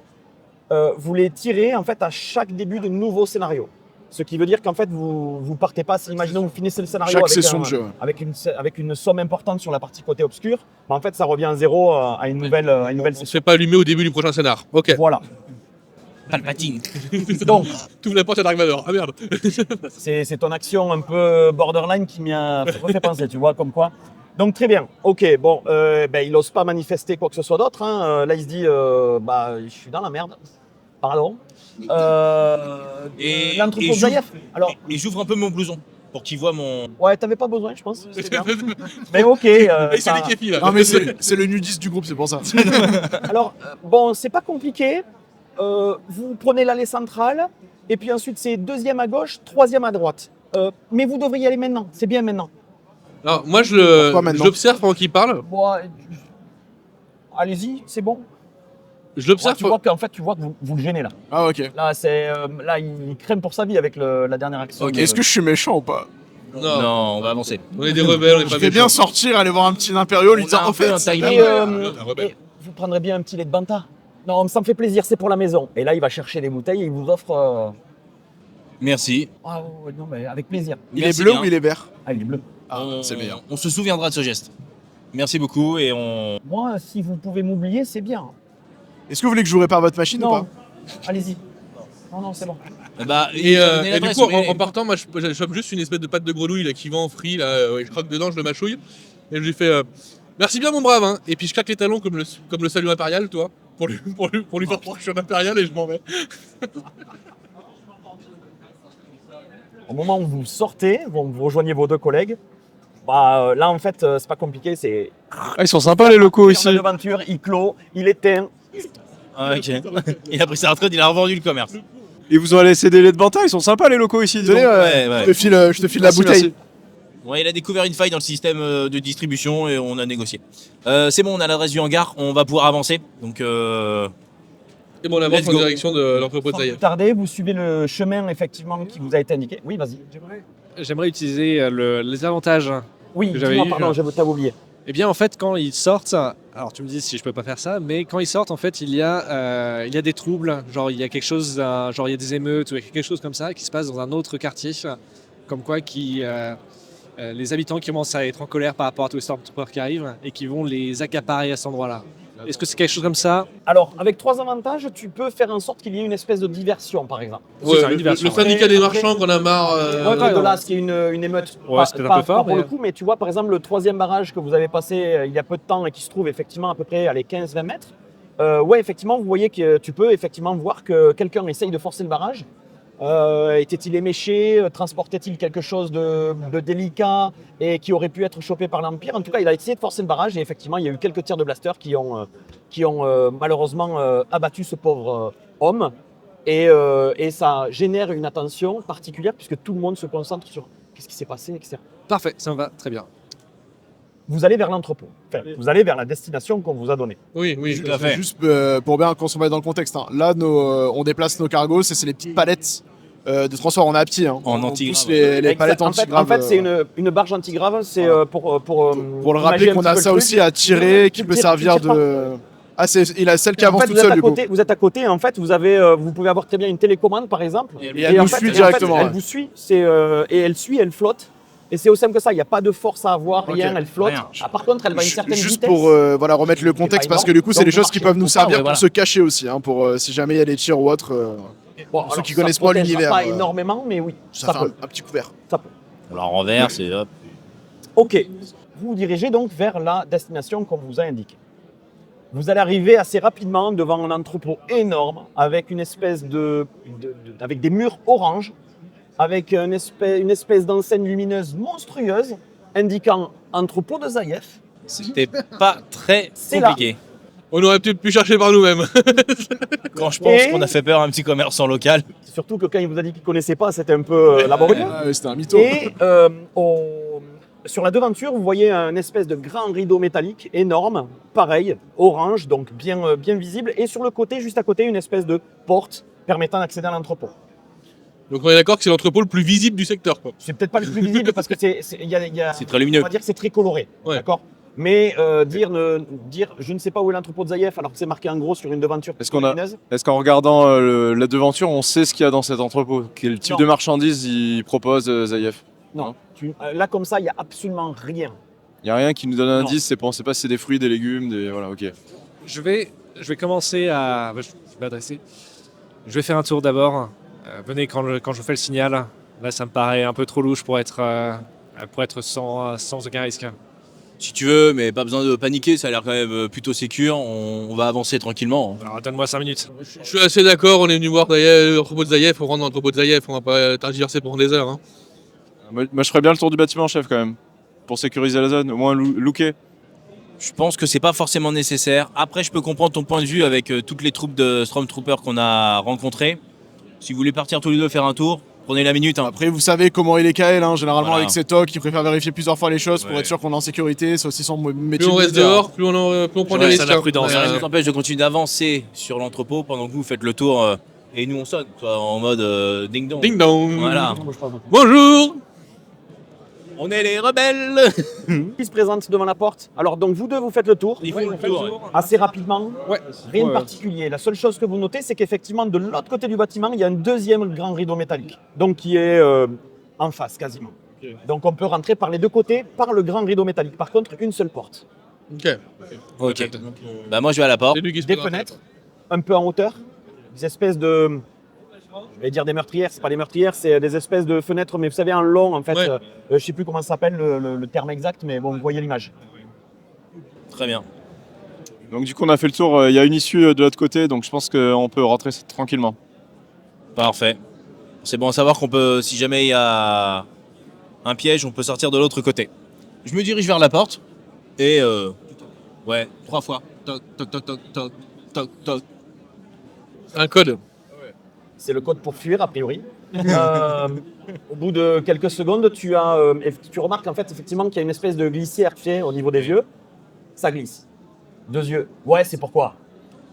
vous les tirez en fait à chaque début de nouveau scénario. Ce qui veut dire qu'en fait, vous ne partez pas, imaginons que vous finissez le scénario Chaque session de jeu. avec une somme importante sur la partie côté obscur, en fait ça revient à zéro à une nouvelle On se session. fait pas allumer au début du prochain scénar. Ok. Voilà. Palpatine. Donc, Tu ouvres la porte à Dark Vador. Ah merde. c'est ton action un peu borderline qui m'y a fait penser, tu vois, comme quoi. Donc très bien, ok, bon, il n'ose pas manifester quoi que ce soit d'autre. Hein. Là, il se dit, je suis dans la merde. Pardon. Et L'entrepôt de j'ouvre- Zaïef. Alors, Et j'ouvre un peu mon blouson pour qu'il voit mon. ouais, t'avais pas besoin, je pense. C'est bien. Mais ok. Et c'est ça- les kéfis là. Non, mais c'est le nudiste du groupe, c'est pour ça. Alors, bon, c'est pas compliqué. Vous prenez l'allée centrale, et puis ensuite c'est deuxième à gauche, troisième à droite. Mais vous devriez y aller maintenant, c'est bien maintenant. Alors, moi, Pourquoi maintenant je l'observe pendant qu'il parle. Bon, allez-y, c'est bon. Je l'observe. Tu vois que vous le gênez là. Ah, ok. Là, il crème pour sa vie avec la dernière action. Est-ce que je suis méchant ou pas? Non. Non, on va avancer. On est des rebelles, on est Je pas vais bien méchants. sortir, aller voir un petit impérial, lui On a dire un en peu fait. un timing. Et, Un rebelle. et vous prendrez bien un petit lait de banta. Non, ça me fait plaisir, c'est pour la maison. Et là, il va chercher des bouteilles et il vous offre. Merci. Ah ouais, non, mais avec plaisir. Il Merci est bleu bien. ou il est vert? Ah, il est bleu. Ah, c'est meilleur. On se souviendra de ce geste. Merci beaucoup et on. Moi, si vous pouvez m'oublier, c'est bien. Est-ce que vous voulez que je vous répare votre machine ou Non, pas? allez-y. Non, c'est bon. Bah, Et, j'en ai et du l'adresse, coup, mais- en partant, moi, je chope juste une espèce de pâte de grenouille là, qui vend en free. Là, je croque dedans, je le mâchouille. Et je lui fais merci bien, mon brave. Hein. Et puis je claque les talons comme le salut impérial, toi, pour lui faire croire que je suis un impérial et je m'en vais. Au moment où vous sortez, vous rejoignez vos deux collègues. Là, en fait, c'est pas compliqué. C'est Ah, ils sont sympas les locaux ici. une aventure, il clôt, il éteint. Ah, ok. Il a pris sa retraite, il a revendu le commerce. Ils vous ont laissé des laits de Banta, ils sont sympas les locaux ici. dis donc. Tenez, ouais. je te file la Merci, bouteille. merci. Ouais, il a découvert une faille dans le système de distribution et on a négocié. C'est bon, on a l'adresse du hangar, on va pouvoir avancer. Donc, Et bon, on avance Let's en go. direction de l'entrepôt de Sans Zaïef. plus tarder, vous suivez le chemin effectivement qui vous a été indiqué. Oui, vas-y. J'aimerais utiliser les avantages. Oui, Que j'avais dis-moi, eu, pardon, t'avais oublié. Eh bien, en fait, quand ils sortent, alors tu me dis si je peux pas faire ça, mais quand ils sortent, en fait, il y a des troubles. Genre, il y a quelque chose, genre il y a des émeutes ou quelque chose comme ça qui se passe dans un autre quartier, comme quoi les habitants qui commencent à être en colère par rapport à tous les Stormtroopers qui arrivent et qui vont les accaparer à cet endroit-là. Est-ce que c'est quelque chose comme ça? Alors, avec 3 avantages, tu peux faire en sorte qu'il y ait une espèce de diversion, par exemple. Ouais, ça, une le diversion, syndicat des Après- marchands qu'on a marre. De là, c'est une émeute. Ouais, c'est peut-être un peu fort, pour mais- le coup, mais tu vois, par exemple, le 3e barrage que vous avez passé il y a peu de temps et qui se trouve effectivement à peu près à les 15-20 mètres. Ouais, effectivement, vous voyez que tu peux effectivement voir que quelqu'un essaye de forcer le barrage. Était-il éméché? Transportait-il quelque chose de délicat et qui aurait pu être chopé par l'Empire? En tout cas, il a essayé de forcer le barrage et effectivement, il y a eu quelques tirs de blaster qui ont malheureusement abattu ce pauvre homme. Et ça génère une attention particulière puisque tout le monde se concentre sur qu'est-ce qui s'est passé, etc. Parfait, ça me va très bien. Vous allez vers l'entrepôt. Enfin, vous allez vers la destination qu'on vous a donnée. Oui, oui. Tout à fait. Juste pour bien qu'on se mette dans le contexte. Hein. Là, on déplace nos cargos, et c'est les petites palettes de transport. On a petit. Hein. En On antigrave. pousse les palettes En fait, antigraves. c'est une barge antigrave. C'est Voilà. pour Pour le imager rappeler un qu'on petit a peu ça le aussi truc. à tirer, qui Tu peut tires- servir tu tires de. Ah, il a celle qui En avance fait, toute seule du coup. vous êtes à côté, en fait, vous pouvez avoir très bien une télécommande, par exemple. Et elle en nous fait- suit en fait, directement, elle ouais. vous suit, et elle suit, elle flotte. Et c'est aussi simple que ça, il n'y a pas de force à avoir, Ok. rien, elle flotte. Rien. Ah, par contre, elle va à une certaine Juste vitesse. pour remettre le contexte, pas parce que du coup, c'est énorme. des Donc, choses qui vous peuvent nous marchez servir ouais, pour voilà. se cacher aussi, hein, pour si jamais il y a des tirs ou autre. Bon, ceux alors, qui ça connaissent pas protègera l'univers, Pas énormément, mais oui, Ça ça fait peut. un petit couvert. Ça peut. on la renverse et hop. Ok, vous vous dirigez donc vers la destination qu'on vous a indiquée. Vous allez arriver assez rapidement devant un entrepôt énorme avec une espèce avec des murs orange, avec une espèce d'enseigne lumineuse monstrueuse indiquant entrepôt de Zaïef. C'était pas très C'est là. compliqué. On aurait peut-être pu chercher par nous-mêmes. Quand je pense Et- qu'on a fait peur à un petit commerçant local. Surtout que quand il vous a dit qu'il ne connaissait pas, c'était un peu laborieux. Ah, ouais, c'était un mytho. Et sur la devanture, vous voyez un espèce de grand rideau métallique énorme, pareil, orange, donc bien visible. Et sur le côté, juste à côté, une espèce de porte permettant d'accéder à l'entrepôt. Donc on est d'accord que c'est l'entrepôt le plus visible du secteur, quoi. C'est peut-être pas le plus visible parce que C'est très lumineux. on va dire que c'est très coloré, Ouais. d'accord. Mais dire je ne sais pas où est l'entrepôt de Zaïef alors que c'est marqué en gros sur une devanture. Est-ce qu'on a- lumineuse. Est-ce qu'en regardant la devanture, on sait ce qu'il y a dans cet entrepôt? Quel type Non. de marchandises il propose, Zaïef? Non. Là comme ça, il n'y a absolument rien. Il n'y a rien qui nous donne un Non. indice, on sait pas si c'est des fruits, des légumes, Voilà, ok. Je vais commencer à. Je vais m'adresser. Je vais faire un tour d'abord. Venez quand je fais le signal. Là, ça me paraît un peu trop louche pour être sans aucun risque. Si tu veux, mais pas besoin de paniquer, ça a l'air quand même plutôt sécure. On va avancer tranquillement. Alors, donne-moi 5 minutes. Je suis assez d'accord, on est venu voir l'entrepôt de Zaïef, on rentre dans l'entrepôt de Zaïef, on va pas tergiverser pendant des heures. Hein. Moi, je ferais bien le tour du bâtiment, chef, quand même. Pour sécuriser la zone, au moins looker. Je pense que c'est pas forcément nécessaire. Après, je peux comprendre ton point de vue avec toutes les troupes de Stormtroopers qu'on a rencontrées. Si vous voulez partir tous les deux faire un tour, prenez la minute. Hein. Après, vous savez comment il est Kael, hein, généralement Voilà. avec ses tocs, il préfère vérifier plusieurs fois les choses pour Ouais. être sûr qu'on est en sécurité. C'est aussi son métier. Plus on de reste leader. dehors, plus on prend des Ouais, risques. ça, la hein. prudence, Rien hein. ne nous empêche de continuer d'avancer sur l'entrepôt pendant que vous faites le tour et nous on sonne, soit en mode ding dong. Ding dong. Voilà. Bonjour. On est les rebelles. Qui se présente devant la porte. Alors donc vous deux, vous faites le tour. Il faut le tour. Assez rapidement. Ouais. Rien de Ouais. particulier. La seule chose que vous notez, c'est qu'effectivement, de l'autre côté du bâtiment, il y a un deuxième grand rideau métallique. Donc qui est en face quasiment. Donc on peut rentrer par les deux côtés par le grand rideau métallique. Par contre, une seule porte. Ok. Ok. Bah moi je vais à la porte. C'est lui qui se Des présente. fenêtres, un peu en hauteur. Des espèces de... Je vais dire des meurtrières, c'est pas des meurtrières, c'est des espèces de fenêtres, mais vous savez, en long en fait. Ouais. Je sais plus comment ça s'appelle le terme exact, mais bon, vous voyez l'image. Très bien. Donc, du coup, on a fait le tour. Il y a une issue de l'autre côté, donc je pense qu'on peut rentrer tranquillement. Parfait. C'est bon à savoir qu'on peut, si jamais il y a un piège, on peut sortir de l'autre côté. Je me dirige vers la porte et ouais, 3 fois. Toc, toc, toc, toc, toc, toc, toc. Un code. C'est le code pour fuir, a priori. Au bout de quelques secondes, tu remarques en fait effectivement qu'il y a une espèce de glissière, tu sais, au niveau des yeux. Ça glisse. 2 yeux. Ouais, c'est pourquoi.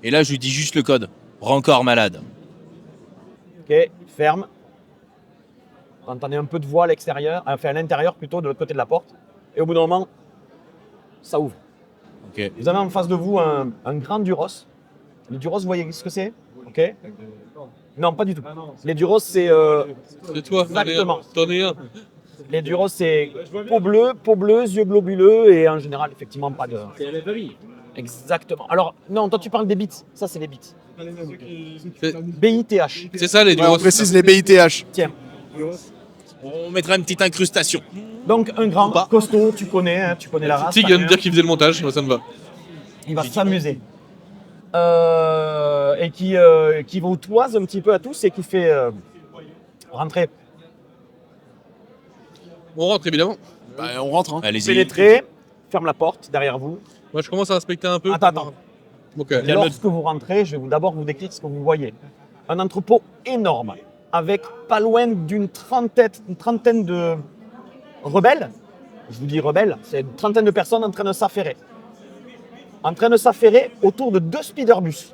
Et là, je lui dis juste le code. Rancor malade. Ok, ferme. Vous entendez un peu de voix à l'extérieur, enfin à l'intérieur plutôt, de l'autre côté de la porte. Et au bout d'un moment, ça ouvre. Ok. Vous avez en face de vous un grand Duros. Les Duros, vous voyez ce que c'est? Ok. Non, pas du tout. Les Duros, c'est C'est toi. Exactement. T'en es un. les Duros, c'est peau bleue, yeux globuleux et en général, effectivement, pas de. C'est la même famille. Exactement. Alors, non, toi, tu parles des bits. Ça, c'est les bits. C'est- BITH. C'est ça les Ouais, on duos. précise les BITH. Tiens. On mettra une petite incrustation. Donc, un grand, costaud, tu connais la race. Si, il vient de dire qu'il faisait le montage, moi, ça me va. Il va s'amuser. Et qui vous toise un petit peu à tous et qui fait rentrer, On rentre évidemment. Bah, on rentre. Hein. Allez-y. pénétrer, ferme la porte derrière vous. Moi, je commence à inspecter un peu. Attends. Ok. Lorsque vous rentrez, je vais d'abord vous décrire ce que vous voyez. Un entrepôt énorme, avec pas loin d'une trentaine de rebelles. Je vous dis rebelles, c'est une trentaine de personnes en train de s'affairer. En train de s'affairer autour de 2 speederbus.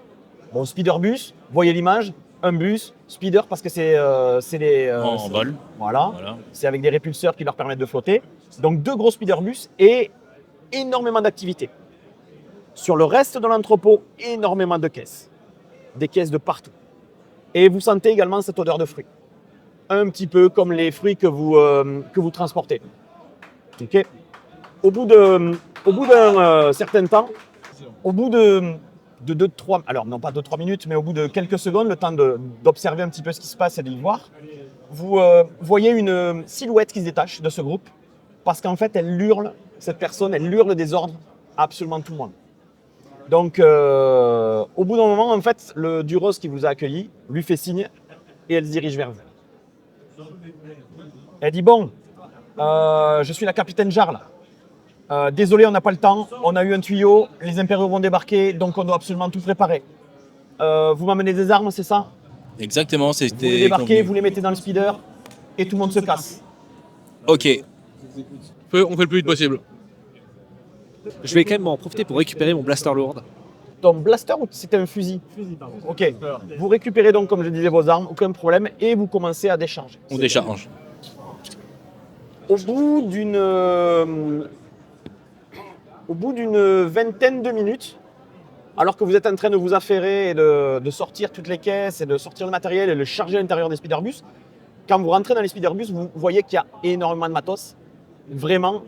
Bon, speederbus, vous voyez l'image, un bus, speeder parce que c'est les... En vol. Voilà. Voilà. C'est avec des répulseurs qui leur permettent de flotter. Donc 2 gros speederbus et énormément d'activités. Sur le reste de l'entrepôt, énormément de caisses. Des caisses de partout. Et vous sentez également cette odeur de fruits. Un petit peu comme les fruits que vous transportez. Ok. Au bout d'un certain temps, au bout de 2-3, alors non pas 2-3 minutes, mais au bout de quelques secondes, le temps d'observer un petit peu ce qui se passe et de le voir, vous voyez une silhouette qui se détache de ce groupe, parce qu'en fait, cette personne, elle hurle des ordres à absolument tout le monde. Donc, au bout d'un moment, en fait, le Duros qui vous a accueilli lui fait signe et elle se dirige vers vous. Elle dit, bon, je suis la capitaine Jarl. Désolé, on n'a pas le temps, on a eu un tuyau, les impériaux vont débarquer, donc on doit absolument tout préparer. Vous m'amenez des armes, c'est ça? Exactement, Vous les c'était débarquez, convenu. vous les mettez dans le speeder et tout le monde se casse. Ok. on fait le plus vite possible. Je vais quand même en profiter pour récupérer mon blaster lourd. Ton blaster ou c'était un fusil? Fusil, pardon. Ok. Vous récupérez donc, comme je disais, vos armes, aucun problème, et vous commencez à décharger. On décharge. Au bout d'une vingtaine de minutes, alors que vous êtes en train de vous affairer et de sortir toutes les caisses et de sortir le matériel et de le charger à l'intérieur des speederbus, quand vous rentrez dans les speederbus, vous voyez qu'il y a énormément de matos. Vraiment,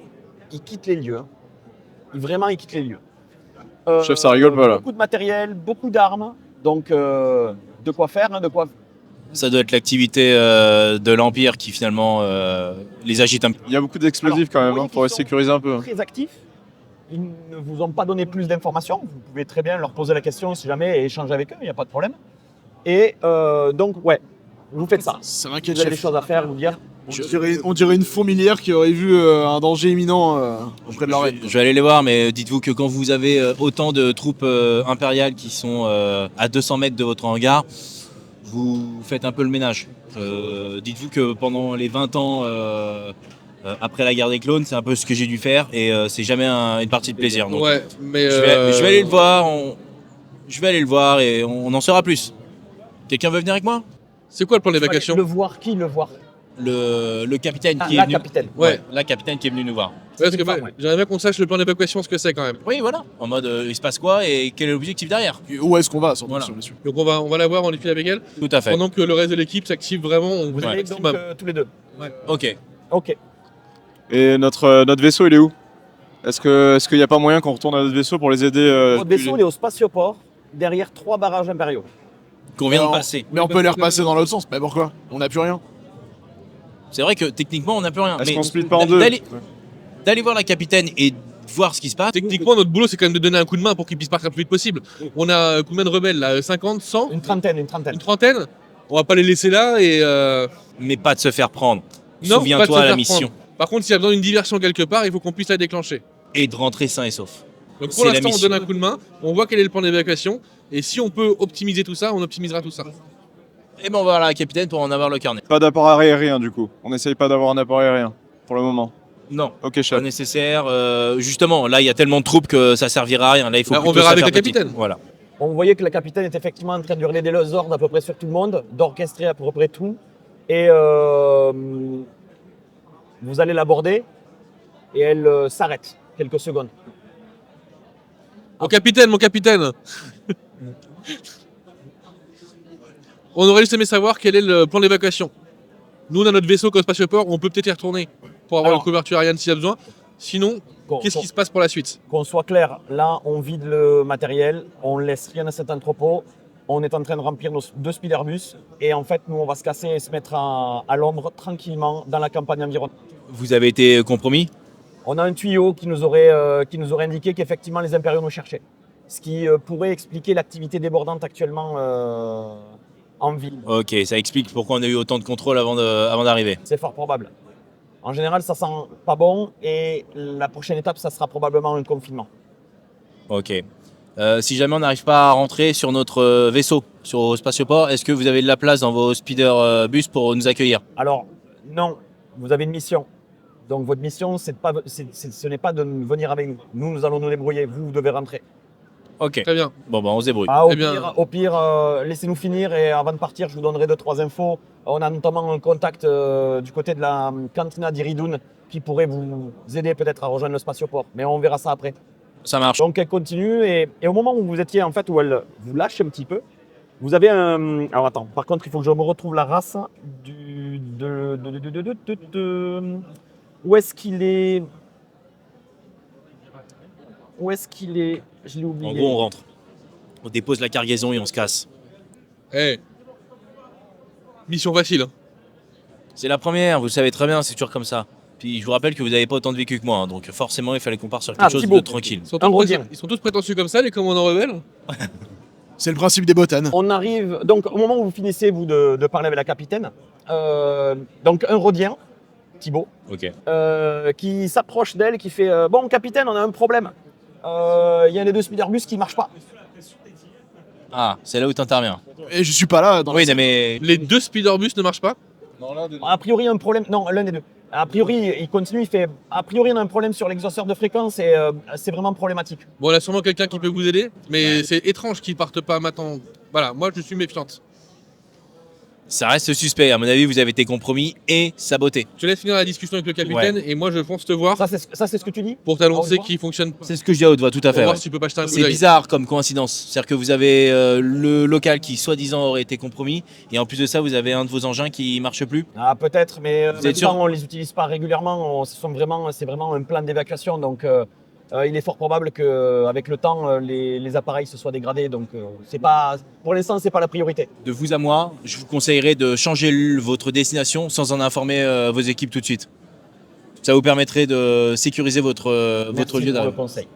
ils quittent les lieux. Ils quittent les lieux. Chef, ça rigole pas là. Beaucoup de matériel, beaucoup d'armes. Donc, de quoi faire, hein, de quoi. Ça doit être l'activité de l'Empire qui finalement les agite un peu. Il y a beaucoup d'explosifs quand Alors, même, vous voyez hein, faudrait qu'ils sécuriser un peu. sont très actifs. Ils ne vous ont pas donné plus d'informations. Vous pouvez très bien leur poser la question si jamais et échanger avec eux, il n'y a pas de problème. Et donc, ouais, vous faites ça. Ça Vous m'inquiète, avez des chef. choses à faire, vous dire. On dirait une fourmilière qui aurait vu un danger imminent auprès de la reine. Je vais aller les voir, mais dites-vous que quand vous avez autant de troupes impériales qui sont à 200 mètres de votre hangar, vous faites un peu le ménage. Dites-vous que pendant les 20 ans après la guerre des clones, c'est un peu ce que j'ai dû faire et c'est jamais une partie de plaisir. Donc, Ouais, mais je vais aller le voir. Je vais aller le voir et on en saura plus. Quelqu'un veut venir avec moi? c'est quoi le plan d'évacuation? Le voir, qui le voir? Le capitaine qui est La venu. capitaine. Ouais. La capitaine qui est venue nous voir. Parce que Ouais. j'aimerais bien qu'on sache le plan d'évacuation, ce que c'est quand même. Oui, voilà. En mode, il se passe quoi et quel est l'objectif derrière? Où est-ce qu'on va, surtout, Voilà. bien sûr. Donc on va la voir, on les file avec elle. Tout à fait. Pendant que le reste de l'équipe s'active vraiment, on Vous fait allez le donc maximum. tous les deux. Ok. Ok. Et notre vaisseau, il est où? Est-ce qu'il n'y a pas moyen qu'on retourne à notre vaisseau pour les aider Votre vaisseau, il est au spatioport, derrière 3 barrages impériaux. Qu'on vient de Alors, passer. Mais on peut les repasser dans l'autre sens. Mais pourquoi? On n'a plus rien. C'est vrai que techniquement, on n'a plus rien. Est-ce Mais qu'on split pas en deux? D'aller voir la capitaine et voir ce qui se passe. Techniquement, notre boulot, c'est quand même de donner un coup de main pour qu'ils puissent partir le plus vite possible. On a combien de rebelles là? 50, 100, Une trentaine. une trentaine? On va pas les laisser là et. Mais pas de se faire prendre. Non, pas de Souviens-toi se la faire mission. prendre. Par contre, s'il y a besoin d'une diversion quelque part, il faut qu'on puisse la déclencher. Et de rentrer sain et sauf. Donc C'est pour la l'instant, on mission. donne un coup de main, on voit quel est le plan d'évacuation, et si on peut optimiser tout ça, on optimisera tout ça. Et ben on va voir la capitaine pour en avoir le carnet. Pas d'appareil aérien du coup. On n'essaye pas d'avoir un appareil aérien pour le moment. Non. Ok, Pas chef. nécessaire. Justement, là, il y a tellement de troupes que ça servira à rien. Là, il faut Bah, on plutôt verra se avec faire la petit. capitaine. Voilà. On voyait que la capitaine est effectivement en train de hurler des ordres à peu près sur tout le monde, d'orchestrer à peu près tout. Et vous allez l'aborder et elle s'arrête quelques secondes. Mon capitaine On aurait juste aimé savoir quel est le plan d'évacuation. Nous, on a notre vaisseau comme spatioport, on peut peut-être y retourner pour avoir Alors, une couverture aérienne s'il y a besoin. Sinon, Qu'on- qu'est-ce qui se passe pour la suite? Qu'on soit clair, là on vide le matériel, on laisse rien à cet entrepôt, on est en train de remplir nos 2 speederbus et en fait nous on va se casser et se mettre à l'ombre tranquillement dans la campagne environnante. Vous avez été compromis? On a un tuyau qui nous aurait indiqué qu'effectivement les impériaux nous cherchaient. Ce qui pourrait expliquer l'activité débordante actuellement en ville. Ok, ça explique pourquoi on a eu autant de contrôle avant d'arriver. C'est fort probable. En général, ça sent pas bon et la prochaine étape, ça sera probablement un confinement. Ok. Si jamais on n'arrive pas à rentrer sur notre vaisseau, sur le spatioport, est-ce que vous avez de la place dans vos speeder bus pour nous accueillir? Alors, non, vous avez une mission. Donc votre mission, ce n'est pas de venir avec nous. Nous allons nous débrouiller. Vous devez rentrer. Ok. Très bien. Bon, bah on se débrouille. Ah, Eh bien- au pire, laissez-nous finir et avant de partir, je vous donnerai 2-3 infos. On a notamment un contact du côté de la cantina d'Iridoun qui pourrait vous aider peut-être à rejoindre le spatioport. Mais on verra ça après. Ça marche. Donc elle continue et au moment où vous étiez en fait, où elle vous lâche un petit peu, vous avez un... Alors attends, par contre, il faut que je me retrouve la race Où est-ce qu'il est? Où est-ce qu'il est? Je l'ai oublié. En gros, on rentre. On dépose la cargaison et on se casse. Eh. Mission facile. Hein. C'est la première, vous le savez très bien, c'est toujours comme ça. Puis je vous rappelle que vous n'avez pas autant de vécu que moi, hein, donc forcément il fallait qu'on parte sur quelque chose Thibaut. de tranquille. Un Ils sont tous prétentieux comme ça, les commandants rebelles. C'est le principe des botanes. On arrive, donc au moment où vous finissez vous de parler avec la capitaine, donc un Rhodien, Thibaut, Ok. qui s'approche d'elle, qui fait bon capitaine, on a un problème. Il y a les 2 speederbus qui marchent pas. Ah, c'est là où t'interviens. Et je suis pas là. Dans Oui, non, mais Les 2 speederbus ne marchent pas. A priori, il y a un problème. Non, l'un des deux. A priori, il continue, il fait. A priori, on a un problème sur l'exhausteur de fréquence et c'est vraiment problématique. Bon, il y a sûrement quelqu'un qui peut vous aider, mais c'est étrange qu'ils partent pas maintenant. Voilà, moi je suis méfiante. Ça reste suspect. À mon avis, vous avez été compromis et saboté. Je te laisse finir la discussion avec le capitaine et moi je pense te voir Ça, c'est ce que tu dis? pour À haute t'annoncer voix qu'il fonctionne. C'est ce que je dis à haute voix, tout à Pour fait. voir Ouais. si tu peux pas jeter un coup C'est d'œil. bizarre comme coïncidence. C'est-à-dire que vous avez le local qui, soi-disant, aurait été compromis. Et en plus de ça, vous avez un de vos engins qui marche plus. Ah, peut-être, mais Vous êtes sûr? on les utilise pas régulièrement. C'est vraiment un plan d'évacuation. Donc, il est fort probable qu'avec le temps, les appareils se soient dégradés. Donc, pour l'instant, c'est pas la priorité. De vous à moi, je vous conseillerais de changer votre destination sans en informer vos équipes tout de suite. Ça vous permettrait de sécuriser votre Merci lieu pour le d'arrivée. conseil.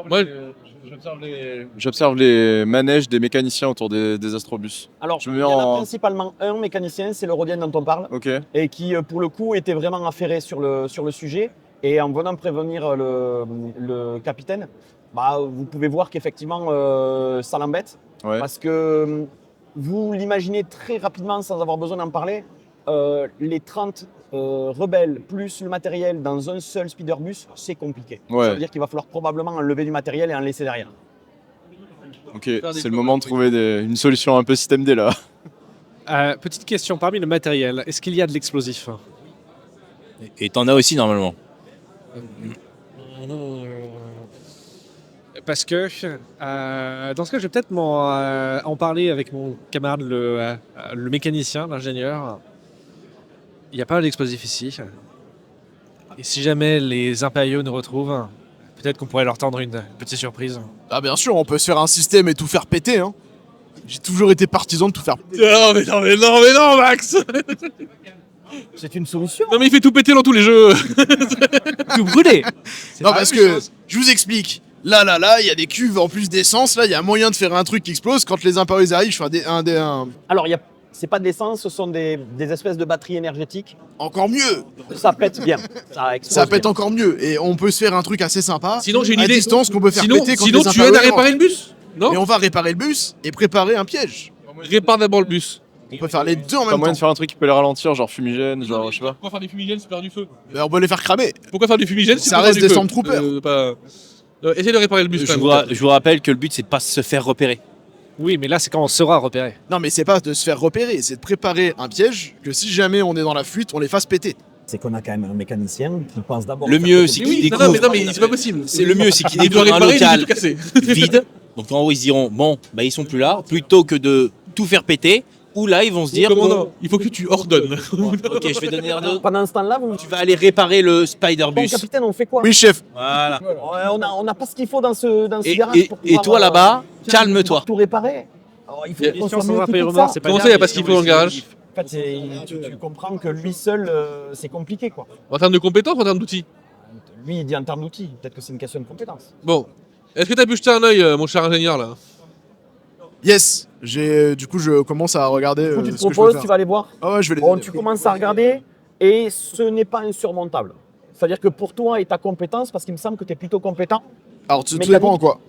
Moi, J'observe les manèges des mécaniciens autour des astrobus. Alors, Je il me y mets en a en- principalement un mécanicien, c'est le Rodien dont on parle, Ok. et qui, pour le coup, était vraiment affairé sur le sujet. Et en venant prévenir le capitaine, bah, vous pouvez voir qu'effectivement, ça l'embête. Ouais. Parce que vous l'imaginez très rapidement, sans avoir besoin d'en parler, les 30 rebelles plus le matériel dans un seul speederbus, c'est compliqué. Ouais. Ça veut dire qu'il va falloir probablement enlever du matériel et en laisser derrière. Ok. C'est le moment de trouver une solution un peu système D là. Petite question, parmi le matériel, est-ce qu'il y a de l'explosif? Et t'en as aussi normalement. Parce que dans ce cas, je vais peut-être en parler avec mon camarade, le mécanicien, l'ingénieur. Il n'y a pas d'explosif ici. Et si jamais les impériaux nous retrouvent, peut-être qu'on pourrait leur tendre une petite surprise. Ah bien sûr, on peut se faire un système et tout faire péter. Hein. J'ai toujours été partisan de tout faire péter. Non, Max. C'est une solution. Non mais il fait tout péter dans tous les jeux. Tout brûler. Non parce que, je vous explique. Là, il y a des cuves en plus d'essence. Là, il y a moyen de faire un truc qui explose. Quand les impériaux arrivent, je fais un... Alors, c'est pas de l'essence, ce sont des espèces de batteries énergétiques. Encore mieux. Ça pète bien. Ça explose Ça pète bien. encore mieux. Et on peut se faire un truc assez sympa. Sinon j'ai une à idée. distance qu'on peut faire Sinon, péter quand sinon les tu impériaux aides à rentrent. réparer le bus. Non. Et on va réparer le bus et préparer un piège. Répare d'abord le bus. On peut faire les deux en Pas même moyen temps. de faire un truc qui peut les ralentir, genre fumigène, genre je sais pas. Pourquoi faire des fumigènes c'est faire du feu? Mais on peut les faire cramer. Pourquoi faire du fumigène si Ça c'est pour reste faire des du feu Stormtroopers. Essayez de réparer le bus. Je quand vous, même. je vous rappelle que le but c'est de pas se faire repérer. Oui, mais là, c'est quand on sera repéré. Non mais c'est pas de se faire repérer, c'est de préparer un piège que si jamais on est dans la fuite, on les fasse péter. C'est qu'on a quand même un mécanicien qui pense d'abord. Le à faire mieux, péter c'est des qu'il Oui, trucs. non, mais c'est pas possible. C'est le mieux, c'est qu'ils Il doit découvrent un réparer, il local est tout cassé. vide. Donc en haut, ils se diront bon, bah ils sont plus là. Plutôt que de tout faire péter, ou là ils vont se dire Commandant, il faut que tu ordonnes. bon, ok, je vais donner l'ordre. Pendant ce temps-là, Tu vas aller réparer le Bon, Spider-Bus. capitaine, on fait quoi? Oui chef. Voilà. On n'a pas ce qu'il faut dans ce Et, garage et- pour et pouvoir, toi là-bas, calme-toi. pouvoir tout réparer. Alors, il faut Il y a- qu'on soit Sans mieux impériaux équipé que morts, ça. c'est pas Comment ça, grave, y a pas ce qu'il faut dans le garage? En fait, tu comprends que lui seul, c'est compliqué, quoi. En termes de compétences, en termes d'outils. Lui, il dit en termes d'outils. Peut-être que c'est une question de compétence. Bon. Est-ce que t'as pu jeter un œil, mon cher ingénieur là? Yes. Du coup je commence à regarder Du coup, tu te ce que je peux proposes, faire. tu vas aller voir. Ah ouais, je vais les Bon, aider. tu commences à regarder et ce n'est pas insurmontable. C'est-à-dire que pour toi et ta compétence, parce qu'il me semble que tu es plutôt compétent, Alors tout Mécanique. dépend en quoi.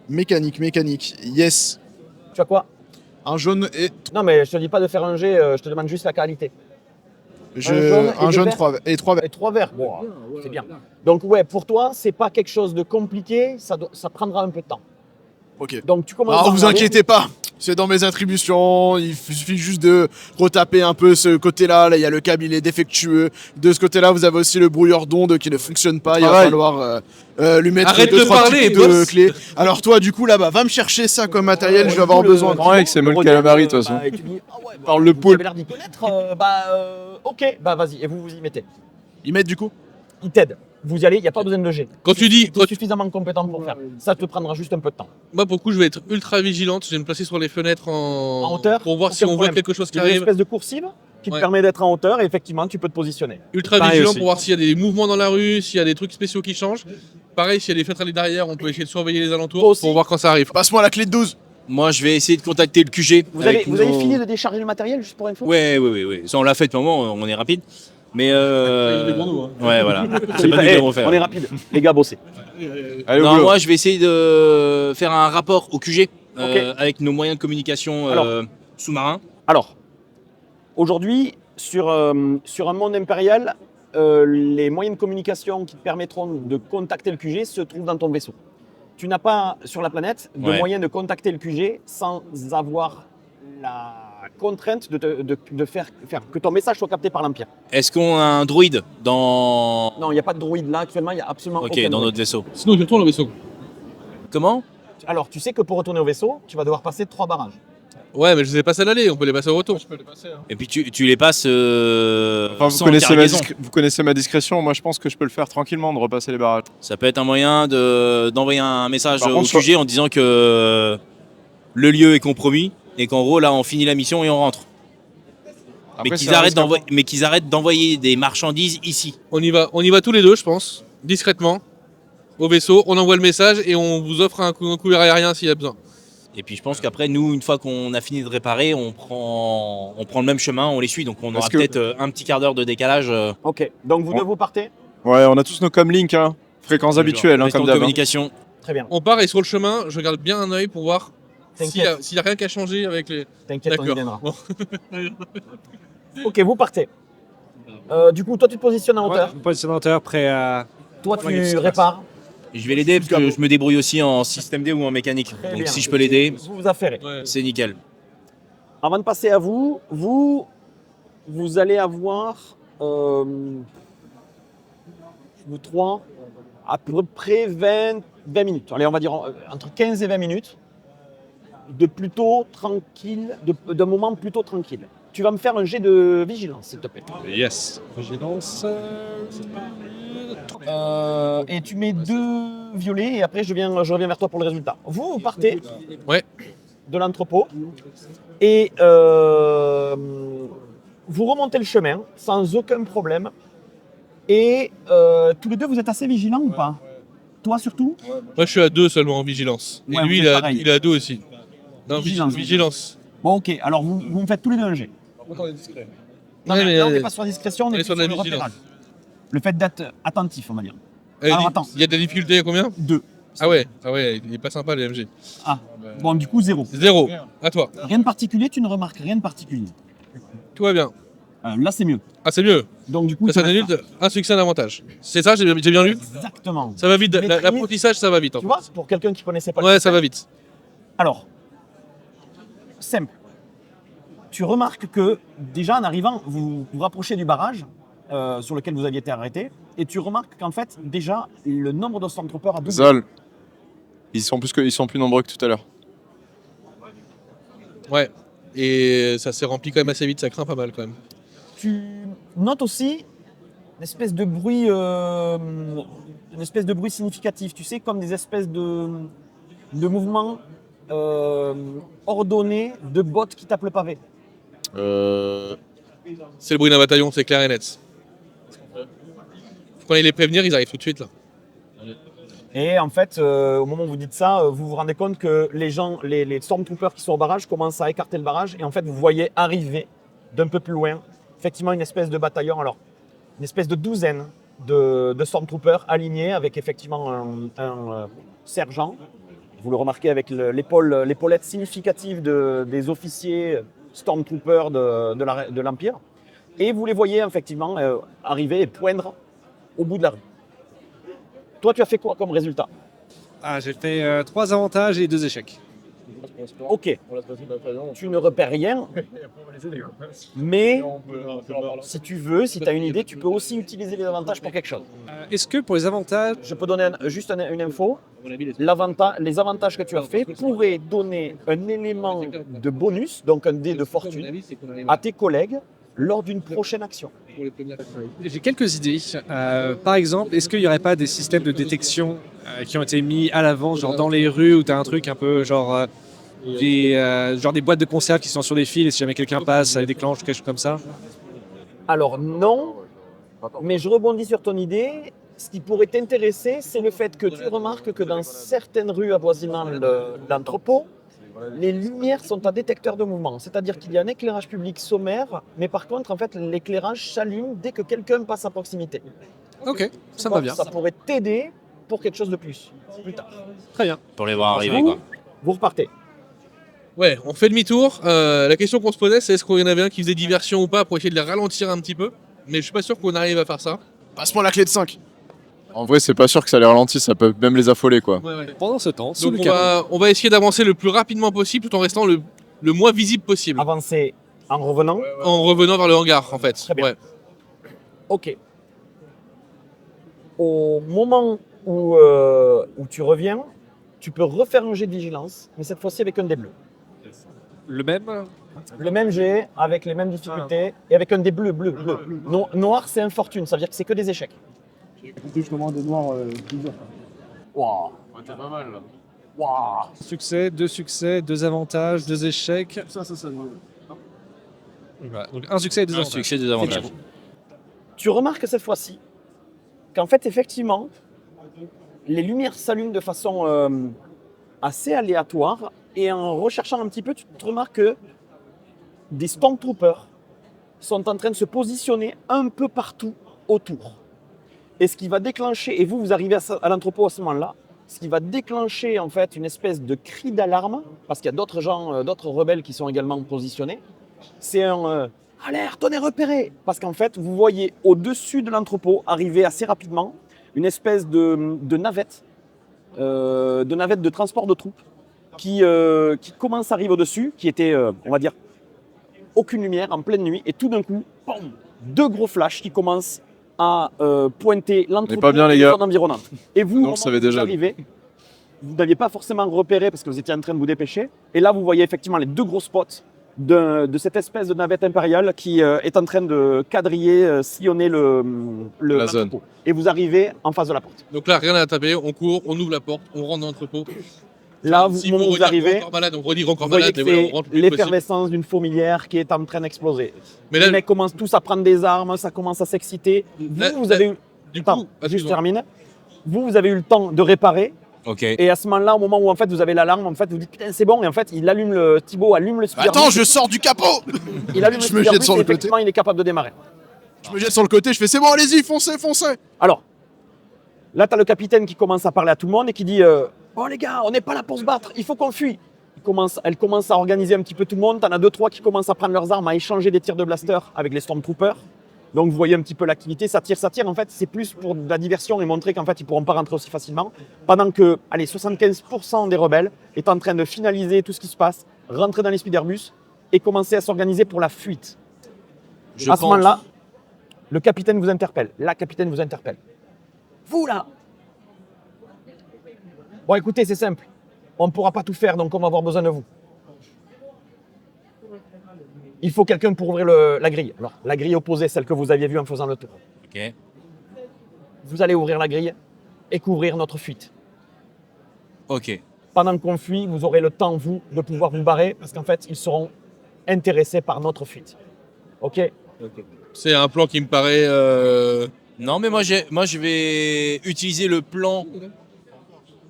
Mécanique. Yes. tu as quoi? Un jaune et Non, mais je te dis pas de faire un jet, je te demande juste la qualité. un deux jaune verts. 3 et 3 Et 3 verres, bon, c'est bien. Donc ouais, pour toi, c'est pas quelque chose de compliqué, ça prendra un peu de temps. OK. Donc tu commences Alors à vous regarder. inquiétez pas, c'est dans mes attributions, il suffit juste de retaper un peu ce côté-là, là il y a le câble, il est défectueux. De ce côté-là, vous avez aussi le brouilleur d'onde qui ne fonctionne pas, il va Travail. falloir lui mettre Arrête deux, de trois parler, petits coups de boss. clé. Alors toi du coup là-bas, va me chercher ça comme matériel, je vais avoir Du coup, besoin. le- Ouais, c'est Mol Rodin, Calamari, de toute façon. et tu dis, ah ouais, Parle le vous poulpe. avez l'air d'y connaître, ok, bah vas-y, et vous vous y mettez. Ils mettent du coup. Il t'aide. Vous y allez, il n'y a pas besoin de jet. Quand tu dis, Tu es suffisamment compétent pour faire. Ça te prendra juste un peu de temps. moi pour le coup je vais être ultra vigilante, je vais me placer sur les fenêtres En hauteur, pour voir si aucun on voit problème. quelque chose qui Il y a une arrive. espèce de coursive qui te Ouais. permet d'être en hauteur et effectivement tu peux te positionner. Ultra Pareil vigilant aussi. pour voir s'il y a des mouvements dans la rue, s'il y a des trucs spéciaux qui changent. Pareil, s'il y a des fenêtres à aller derrière, on peut essayer de surveiller les alentours Toi aussi. pour voir quand ça arrive. Passe-moi la clé de 12. Moi, je vais essayer de contacter le QG. Vous avec avez nos- fini de décharger le matériel juste pour info? Ouais. Ça, on l'a fait depuis un moment, on est rapide. Mais Il est pour nous, hein. ouais, voilà. C'est pas nous qui Eh, avons fait. on est rapide. Les gars, bossez. Allez, au Non, boulot. moi, je vais essayer de faire un rapport au QG Ok. avec nos moyens de communication Alors. sous-marins. Alors, Aujourd'hui, sur un monde impérial, les moyens de communication qui te permettront de contacter le QG se trouvent dans ton vaisseau. Tu n'as pas sur la planète de Ouais. moyen de contacter le QG sans avoir la contrainte de faire que ton message soit capté par l'Empire. Est-ce qu'on a un droïde dans... Non, il n'y a pas de droïde là actuellement, il n'y a absolument Ok, aucun dans droïde. notre vaisseau. Sinon, je retourne au vaisseau. Comment? Alors, tu sais que pour retourner au vaisseau, tu vas devoir passer 3 barrages. Ouais, mais je les ai passés à l'aller, on peut les passer au retour. Et puis tu les passes Enfin, sans cargaison. vous connaissez ma discrétion, moi je pense que je peux le faire tranquillement de repasser les barrages. Ça peut être un moyen d'envoyer un message Par au contre, QG en disant que le lieu est compromis et qu'en gros là on finit la mission et on rentre. Après, Mais c'est qu'ils un arrêtent, risque d'envoyer, d'envoyer des marchandises ici. On y va tous les deux, je pense, discrètement, au vaisseau. On envoie le message et on vous offre un couvert aérien s'il y a besoin. Et puis je pense qu'après nous, une fois qu'on a fini de réparer, on prend le même chemin, on les suit. Donc on aura Parce que- peut-être un petit quart d'heure de décalage. Ok, donc vous Bon. deux vous partez. Ouais, on a tous nos comlinks, hein. Fréquences habituelles, hein, Restons comme en d'hab. hein. communication. Très bien. On part et sur le chemin, je garde bien un œil pour voir T'inquiète. s'il y a rien qu'à changer avec les... T'inquiète, on y D'accord. viendra. Bon. Ok, vous partez. Du coup, toi tu te positionnes en hauteur. Ouais, position en hauteur, prêt à. Toi Ouais, il y a tu ce qui répares. Et je vais l'aider parce que je me débrouille aussi en système D ou en mécanique. Très Donc bien. si je peux l'aider, Vous vous affairez. Ouais. c'est nickel. Avant de passer à vous, vous allez avoir, vous trois, à peu près 20 minutes. Allez, on va dire entre 15 et 20 minutes de plutôt tranquille, d'un moment plutôt tranquille. Tu vas me faire un jet de vigilance, s'il te plaît. Yes. Vigilance. Et tu mets 2 violets et après je reviens vers toi pour le résultat. Vous partez Ouais. de l'entrepôt et vous remontez le chemin sans aucun problème. Et tous les deux, vous êtes assez vigilants ou pas? Toi surtout? Moi, je suis à 2 seulement en vigilance. Et Ouais, lui, vous il êtes a, pareil. il a 2 aussi. Non, Vigilance. vigilance. Bon, ok. Alors vous me faites tous les deux un jet. Non, Ouais, mais mais là, on n'est allez. pas sur la discrétion, on On est est plus sur sur la le vigilance. repérage. Le fait d'être attentif, on va dire. Eh, Alors, attends. Il y a des difficultés à combien? 2. Ah ouais, il est pas sympa le MG. Ah, bon, du coup, 0. 0. À toi. Rien de particulier, tu ne remarques rien de particulier. Tout va bien. Là, c'est mieux. Ah, c'est mieux. Donc, du coup, Ça, tu c'est un restes adulte, un succès, un avantage. C'est ça, j'ai bien lu? là. Exactement. Ça va vite. Maîtrise. L'apprentissage, ça va vite. En Tu vois, fait. pour quelqu'un qui connaissait pas le Ouais, système. ça va vite. Alors, simple. Tu remarques que déjà en arrivant, vous vous rapprochez du barrage sur lequel vous aviez été arrêté, et tu remarques qu'en fait, déjà, le nombre de Stormtroopers a doublé. Zal. Ils sont plus nombreux que tout à l'heure. Ouais. Et ça s'est rempli quand même assez vite, ça craint pas mal quand même. Tu notes aussi une espèce de bruit, significatif. Tu sais, comme des espèces de mouvements ordonnés de bottes qui tapent le pavé. C'est le bruit d'un bataillon, c'est clair et net. Faut qu'on aille les prévenir, ils arrivent tout de suite là. Et en fait, au moment où vous dites ça, vous vous rendez compte que les Stormtroopers qui sont au barrage commencent à écarter le barrage. Et en fait, vous voyez arriver d'un peu plus loin, effectivement, une espèce de bataillon. Alors, une espèce de douzaine de Stormtroopers alignés avec effectivement un sergent. Vous le remarquez avec l'épaulette significative des officiers Stormtroopers de l'Empire. Et vous les voyez effectivement arriver et poindre au bout de la rue. Toi, tu as fait quoi comme résultat? Ah, j'ai fait 3 avantages et 2 échecs. Ok, tu ne repères rien, mais si tu veux, si tu as une idée, tu peux aussi utiliser les avantages pour quelque chose. Est-ce que pour les avantages, Je peux donner juste une info. Les avantages que tu as fait pourraient donner un élément de bonus, donc un dé de fortune, à tes collègues lors d'une prochaine action. j'ai quelques idées. Par exemple, est-ce qu'il n'y aurait pas des systèmes de détection qui ont été mis à l'avant, genre dans les rues où tu as un truc un peu genre des boîtes de conserve qui sont sur des fils et si jamais quelqu'un passe, ça les déclenche, quelque chose comme ça? Alors non, mais je rebondis sur ton idée. Ce qui pourrait t'intéresser, c'est le fait que tu remarques que dans certaines rues avoisinant l'entrepôt, les lumières sont un détecteur de mouvement. C'est-à-dire qu'il y a un éclairage public sommaire, mais par contre, en fait, l'éclairage s'allume dès que quelqu'un passe à proximité. Ok, ça va bien. Ça pourrait t'aider pour quelque chose de plus tard. Très bien. Pour les voir arriver, quoi. Vous repartez. Ouais, on fait demi-tour. La question qu'on se posait, c'est est-ce qu'il y en avait un qui faisait diversion ou pas pour essayer de les ralentir un petit peu. Mais je suis pas sûr qu'on arrive à faire ça. Passe-moi la clé de 5. En vrai, c'est pas sûr que ça les ralentit, ça peut même les affoler, quoi. Pendant ce temps, sous Donc le canon, on va essayer d'avancer le plus rapidement possible tout en restant le moins visible possible. Avancer en revenant. En revenant vers le hangar, en fait. Très bien. Ouais. Ok. Au moment où tu reviens, tu peux refaire un jet de vigilance, mais cette fois-ci avec un dé bleu. le même. Le même jet, avec les mêmes difficultés, et avec un dé bleu. Noir, c'est infortune, ça veut dire que c'est que des échecs. J'ai compté justement des noirs plusieurs. Waouh. T'es pas mal là. Waouh. Succès, 2 avantages, 2 échecs. Ça. Voilà, donc un succès et 2 Un avantages. succès, 2 avantages. Tu remarques cette fois-ci qu'en fait, effectivement, les lumières s'allument de façon assez aléatoire, et en recherchant un petit peu, tu te remarques que des Stormtroopers sont en train de se positionner un peu partout autour. Et ce qui va déclencher, et vous arrivez à l'entrepôt à ce moment-là, ce qui va déclencher en fait une espèce de cri d'alarme, parce qu'il y a d'autres gens, d'autres rebelles qui sont également positionnés, c'est un alerte, on est repéré. Parce qu'en fait, vous voyez au-dessus de l'entrepôt arriver assez rapidement une espèce de navette de transport de troupes qui commence à arriver au-dessus, qui était, on va dire, aucune lumière, en pleine nuit, et tout d'un coup, boum, 2 gros flashs qui commencent à pointer l'entrepôt pas bien, les et gars. zone environnante. Et vous, au Donc, moment ça va où déjà. vous arrivez, vous n'aviez pas forcément repéré parce que vous étiez en train de vous dépêcher. Et là, vous voyez effectivement les 2 gros spots de cette espèce de navette impériale qui est en train de quadriller, sillonner La zone. l'entrepôt. Et vous arrivez en face de la porte. Donc là, rien à taper, on court, on ouvre la porte, on rentre dans l'entrepôt. Là, Si au moment où vous redire arrivez, encore malade, on redit encore vous voyez malade, que mais voilà, c'est on rentre le plus possible. l'effervescence d'une fourmilière qui est en train d'exploser. Mais Les là, mecs commencent tous à prendre des armes, ça commence à s'exciter. Vous avez eu... du Attends, coup, juste excuse-moi. termine. Vous avez eu le temps de réparer. Ok. Et à ce moment-là, au moment où en fait vous avez l'alarme, en fait vous dites putain c'est bon, et en fait Thibaut allume le speeder. Attends, je sors du capot. Il allume je le me speeder jette sur et le côté. effectivement il est capable de démarrer. Je me jette sur le côté, je fais c'est bon, allez-y, foncez. Alors, là tu as le capitaine qui commence à parler à tout le monde et qui dit oh les gars, on n'est pas là pour se battre, il faut qu'on fuit. Elle commence à organiser un petit peu tout le monde. T'en as 2-3 qui commencent à prendre leurs armes, à échanger des tirs de blaster avec les Stormtroopers. Donc vous voyez un petit peu l'activité, ça tire. En fait, c'est plus pour de la diversion et montrer qu'en fait, ils ne pourront pas rentrer aussi facilement. Pendant que, allez, 75% des rebelles est en train de finaliser tout ce qui se passe, rentrer dans les speederbus et commencer à s'organiser pour la fuite. À ce moment-là, le capitaine vous interpelle. La capitaine vous interpelle. Vous là. Bon, écoutez, c'est simple. On ne pourra pas tout faire, donc on va avoir besoin de vous. Il faut quelqu'un pour ouvrir la grille. Alors, la grille opposée, celle que vous aviez vue en faisant le tour. Ok. Vous allez ouvrir la grille et couvrir notre fuite. Ok. Pendant qu'on fuit, vous aurez le temps, vous, de pouvoir vous barrer, parce qu'en fait, ils seront intéressés par notre fuite. Ok? C'est un plan qui me paraît. Non, mais moi, je vais utiliser le plan.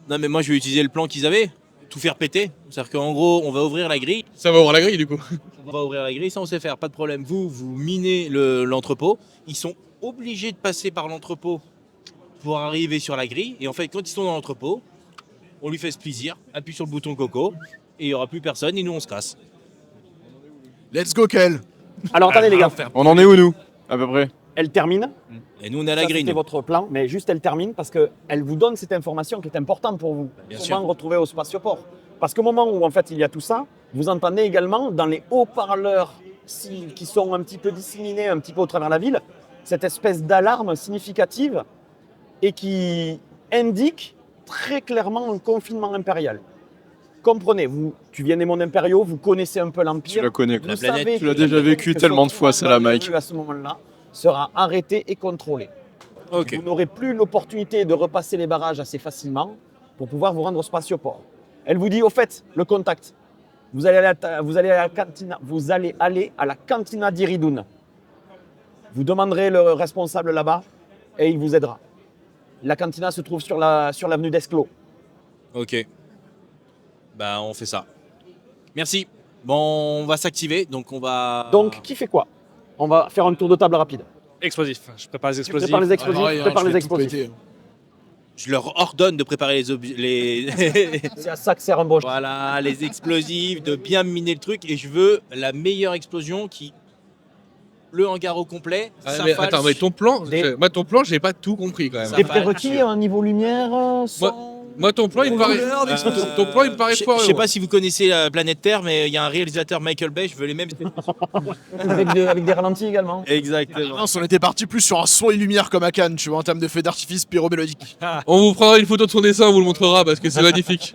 Non, mais moi, je vais utiliser le plan qu'ils avaient. Tout faire péter. C'est-à-dire qu'en gros, on va ouvrir la grille. Ça va ouvrir la grille du coup. On va ouvrir la grille, ça on sait faire, pas de problème. Vous minez l'entrepôt. Ils sont obligés de passer par l'entrepôt pour arriver sur la grille. Et en fait, quand ils sont dans l'entrepôt, on lui fait ce plaisir, appuie sur le bouton coco, et il n'y aura plus personne, et nous on se casse. Let's go, Kel. Alors, attendez les gars, On en est où, nous? À peu près. elle termine. Et nous on est à la Ça, grille. c'était nous. votre plan, mais juste elle termine parce qu'elle vous donne cette information qui est importante pour vous. Bien Comment sûr. retrouver au spatioport. Parce qu'au moment où en fait il y a tout ça, vous entendez également dans les haut-parleurs qui sont un petit peu disséminés un petit peu au travers de la ville, cette espèce d'alarme significative et qui indique très clairement un confinement impérial. Comprenez, tu viens des mondes impériaux, vous connaissez un peu l'Empire. Tu la connais, quoi. Vous La planète, savez tu l'as que déjà vécu que tellement de fois, ce ça, la mouvement Mike. à ce moment-là sera arrêté et contrôlé. Ok. Vous n'aurez plus l'opportunité de repasser les barrages assez facilement pour pouvoir vous rendre au spatioport. Elle vous dit, au fait, le contact. Vous allez aller à la cantina d'Iridoun. Vous demanderez le responsable là-bas et il vous aidera. La cantina se trouve sur l'avenue d'Esclos. Ok. Bah on fait ça. Merci. Bon, on va s'activer, donc on va... Donc, qui fait quoi? On va faire un tour de table rapide. Explosif. Je prépare les Tu explosifs. prépares les explosifs, Pareil, hein, prépare je les fais tout explosifs. péter. je leur ordonne de préparer les C'est à ça que sert un bon. voilà, les explosifs, de bien miner le truc. Et je veux la meilleure explosion qui... Le hangar au complet, Ah, ça mais fasse- attends, mais ton plan, Des- ton plan, j'ai pas tout compris quand même. Des va prérequis être- à un niveau lumière, son. Moi, ton plan, il me paraît. Ton plan, il me paraît Je foireux. sais pas si vous connaissez la planète Terre, mais il y a un réalisateur Michael Bay, je veux les mêmes. Avec des ralentis également. Exactement. Mince, on était parti plus sur un son et lumière comme à Cannes, tu vois, en termes de feu d'artifice pyromélodique. On vous prendra une photo de son dessin, on vous le montrera parce que c'est magnifique.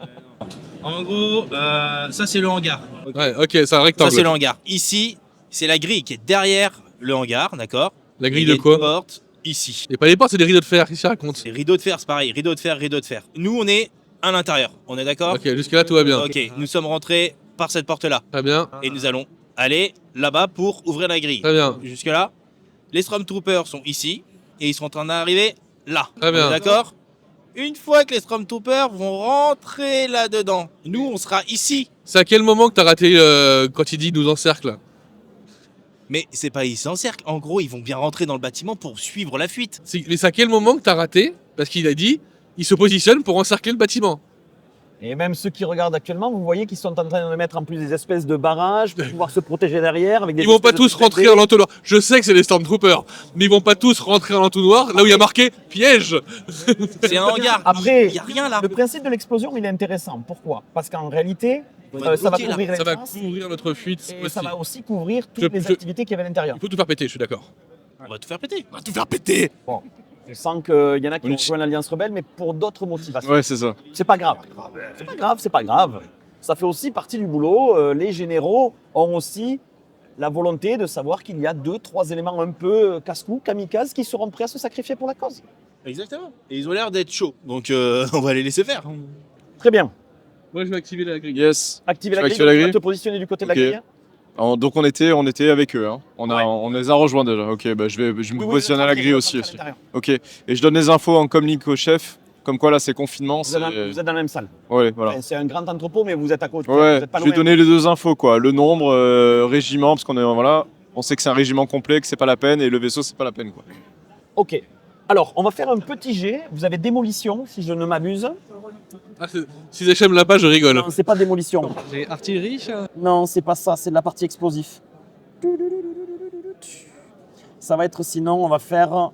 En gros, ça c'est le hangar. Ouais, ok, c'est un Ça rectangle. c'est le hangar. Ici, c'est la grille qui est derrière le hangar, d'accord. La grille Il y a de une quoi porte ici. Et pas les portes, c'est des rideaux de fer, qu'est-ce qu'il raconte? Les rideaux de fer, c'est pareil. Rideaux de fer, rideaux de fer. Nous, on est à l'intérieur. On est d'accord? Ok, jusque-là, tout va bien. Ok, nous sommes rentrés par cette porte-là. Très bien, Et nous allons aller là-bas pour ouvrir la grille. très bien. Jusque-là, les Stormtroopers sont ici et ils sont en train d'arriver là. Très bien. On est d'accord? Une fois que les Stormtroopers vont rentrer là-dedans, nous, on sera ici. C'est à quel moment que t'as raté quand il dit nous encercle? Mais c'est pas ils s'encerclent. En gros, ils vont bien rentrer dans le bâtiment pour suivre la fuite. Mais c'est à quel moment que t'as raté? Parce qu'il a dit, il se positionne pour encercler le bâtiment. Et même ceux qui regardent actuellement, vous voyez qu'ils sont en train de mettre en plus des espèces de barrages pour pouvoir se protéger derrière. Avec des Ils vont pas espèces de tous rentrer en l'entonnoir. Je sais que c'est les Stormtroopers, mais ils vont pas tous rentrer en l'entonnoir là où il y a marqué piège. C'est un hangar. Après, Il y a rien là. Le principe de l'explosion, il est intéressant. Pourquoi? Parce qu'en réalité, On va être ça va bloqué, là. couvrir les Ça va traces couvrir notre fuite. et ça va aussi couvrir toutes Je- les je- activités qu'il y avait à l'intérieur. Il faut tout faire péter, je suis d'accord. On va tout faire péter. On va tout faire péter. Je sens qu'il y en a qui On ont est- rejoint l'Alliance Rebelle, mais pour d'autres motivations. Ouais, c'est ça. C'est pas grave. C'est pas grave, c'est pas grave. Ça fait aussi partie du boulot. Les généraux ont aussi la volonté de savoir qu'il y a 2-3 éléments un peu casse-cou, kamikazes, qui seront prêts à se sacrifier pour la cause. Exactement. Et ils ont l'air d'être chauds. Donc on va les laisser faire. Très bien. Moi, je vais activer la grille. Yes. Activez la Tu grille, actives la tu vas grille te positionner du côté de Ok. la grille. Donc on était avec eux. Hein. On les a rejoints déjà. Ok, bah je me Oui, positionne à la grille aussi. à l'intérieur. Ok. Et je donne les infos en communique au chef. Comme quoi là c'est confinement. Vous êtes dans la même salle. Ouais, voilà. Enfin, c'est un grand entrepôt, mais vous êtes à côté. Ouais, Vous êtes pas je vais loin. donner les deux infos quoi. Le nombre, régiment, parce qu'on est voilà. On sait que c'est un régiment complet, que c'est pas la peine, et le vaisseau c'est pas la peine quoi. Ok. Alors, on va faire un petit jet. Vous avez démolition, si je ne m'abuse. Ah, si j'achève la page, je rigole. Non, c'est pas démolition. J'ai artillerie. Non, c'est pas ça. C'est de la partie explosif. Ça va être sinon, on va faire.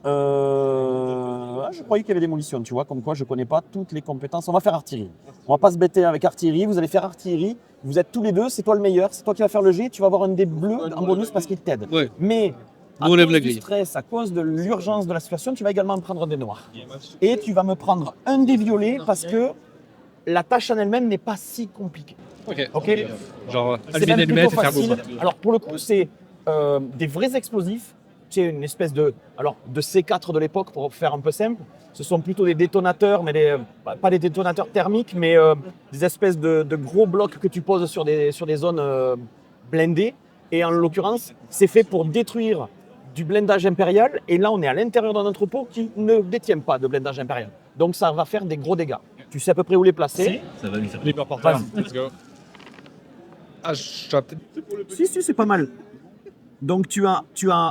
Je croyais qu'il y avait démolition, tu vois, comme quoi je connais pas toutes les compétences. On va faire artillerie. On va pas se bêter avec artillerie. Vous allez faire artillerie. Vous êtes tous les deux. C'est toi le meilleur. C'est toi qui vas faire le jet. Tu vas avoir un dé bleu en bonus parce qu'il t'aide. Ouais. Mais à Nous, on lève cause la du grille. stress, à cause de l'urgence de la situation, tu vas également me prendre un dé noir. Et tu vas me prendre un dé violet parce que la tâche en elle-même n'est pas si compliquée. Ok. Ok. Genre, C'est allumer même des lunettes plutôt et faire facile. boum. Alors pour le coup, c'est des vrais explosifs. C'est une espèce de C4 de l'époque pour faire un peu simple. Ce sont plutôt des détonateurs, mais pas des détonateurs thermiques, mais des espèces de gros blocs que tu poses sur des zones blindées. Et en l'occurrence, c'est fait pour détruire du blindage impérial. Et là, on est à l'intérieur d'un entrepôt qui ne détient pas de blindage impérial. Donc ça va faire des gros dégâts. Tu sais à peu près où les placer. Ça va lui faire. Libre porteur. Let's go. Ah, je dois peut-être. Si, c'est pas mal. Donc tu as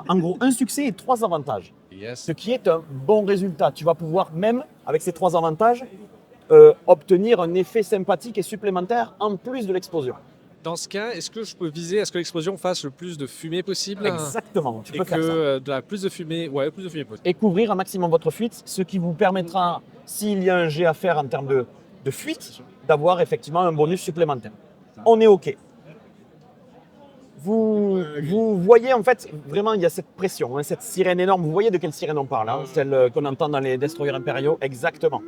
en gros un succès et 3 avantages. Yes. Ce qui est un bon résultat. Tu vas pouvoir même, avec ces 3 avantages, obtenir un effet sympathique et supplémentaire en plus de l'explosion. Dans ce cas, est-ce que je peux viser à ce que l'explosion fasse le plus de fumée possible? Exactement, tu Et peux que faire ça. de la plus de fumée, ouais, plus de fumée possible. Et couvrir un maximum votre fuite, ce qui vous permettra, s'il y a un jet à faire en termes de fuite, d'avoir effectivement un bonus supplémentaire. On est OK. Vous voyez en fait, vraiment il y a cette pression, hein, cette sirène énorme. Vous voyez de quelle sirène on parle, hein, celle qu'on entend dans les destroyers impériaux, exactement.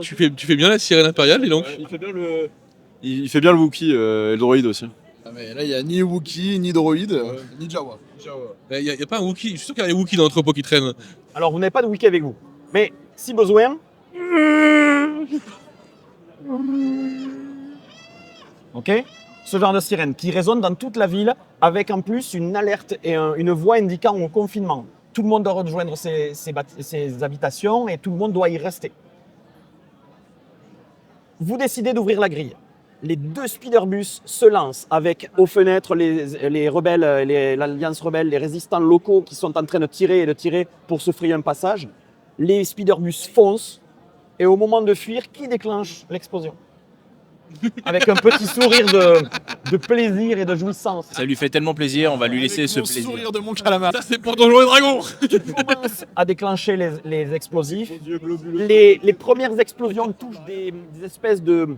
Tu fais bien la sirène impériale, et donc. Il fait bien le Wookie et le droïde aussi. Ah, mais là, il n'y a ni Wookie, ni droïde, ni Jawa. Il n'y a pas un Wookie. Je suis sûr qu'il y a des Wookiees dans l'entrepôt qui traînent. Alors vous n'avez pas de wiki avec vous, mais si besoin... Ok. Ce genre de sirène qui résonne dans toute la ville avec en plus une alerte et une voix indiquant au confinement. Tout le monde doit rejoindre ses habitations et tout le monde doit y rester. Vous décidez d'ouvrir la grille. Les 2 speederbus se lancent avec aux fenêtres les rebelles, l'Alliance rebelle, les résistants locaux qui sont en train de tirer pour se frayer un passage. les speederbus foncent et au moment de fuir, qui déclenche l'explosion? Avec un petit sourire de plaisir et de jouissance. Ça lui fait tellement plaisir, on va lui laisser ce Mon plaisir. sourire de mon calamar. Ça, c'est pour Donjons et Dragons. Tu commences à déclencher les explosifs. Les premières explosions touchent des espèces de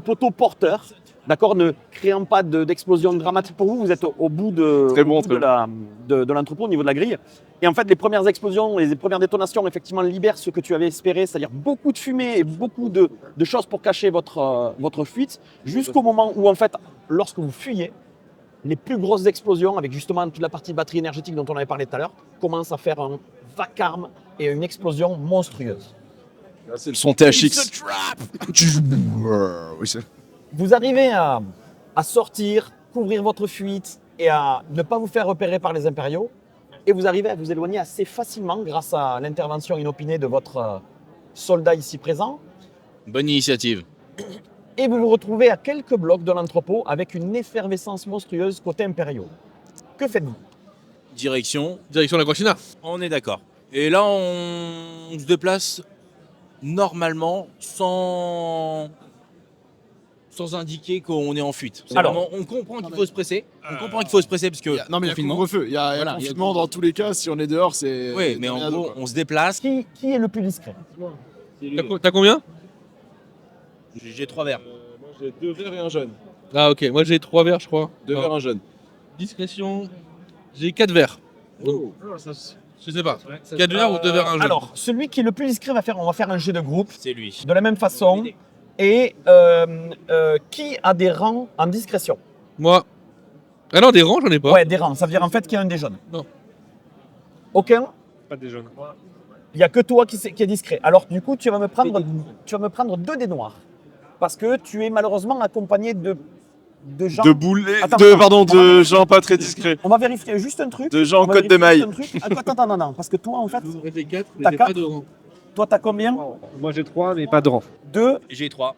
poteaux porteurs, d'accord, ne créant pas d'explosion dramatique pour vous. Vous êtes au bout Très bon, au bout de l'entrepôt, au niveau de la grille. Et en fait, les premières explosions, les premières détonations, effectivement, libèrent ce que tu avais espéré, c'est-à-dire beaucoup de fumée et beaucoup de choses pour cacher votre fuite, jusqu'au moment où, en fait, lorsque vous fuyez, les plus grosses explosions, avec justement toute la partie batterie énergétique dont on avait parlé tout à l'heure, commencent à faire un vacarme et une explosion monstrueuse. Là, c'est le son THX. Oui, c'est- Vous arrivez à sortir, couvrir votre fuite et à ne pas vous faire repérer par les impériaux. Et vous arrivez à vous éloigner assez facilement grâce à l'intervention inopinée de votre soldat ici présent. Bonne initiative. Et vous vous retrouvez à quelques blocs de l'entrepôt avec une effervescence monstrueuse côté impériaux. Que faites-vous? Direction, Direction de la cantina. on est d'accord. Et là, on se déplace normalement sans indiquer qu'on est en fuite. C'est Alors- vraiment, on comprend qu'il faut se presser. On comprend qu'il faut se presser parce que Non, mais il y a confinement. couvre-feu. Il y a Voilà, confinement dans tous les cas. Si on est dehors, c'est. Oui, mais en tornado, gros, quoi. on se déplace. Qui est le plus discret? T'as combien? J'ai 3 verres. Moi, j'ai 2 verres et un jaune. Ah, ok. Moi, j'ai 3 verres, je crois. 2 verres, un jaune. Discrétion. J'ai 4 verres. Donc, je sais pas. 4 verres ou 2 verres, un jaune. Alors, celui qui est le plus discret on va faire un jet de groupe C'est lui. de la même façon. Et qui a des rangs en discrétion? Moi. Ah non, des rangs, j'en ai pas. Ouais, des rangs. Ça veut dire en fait qu'il y a un des jaunes. Non. Aucun? Pas des jaunes. Il n'y a que toi qui est discret. Alors, du coup, tu vas me prendre 2 des noirs. Parce que tu es malheureusement accompagné de gens. De boulets. Attends, De gens pas très discrets. On va vérifier juste un truc. De gens On en va code de vérifier maille. juste un truc. Attends, non. Parce que toi, en fait, J'ai 4, T'as mais j'ai pas quatre de rangs. toi, t'as combien? Moi j'ai 3, mais pas de rang. 2. J'ai 3.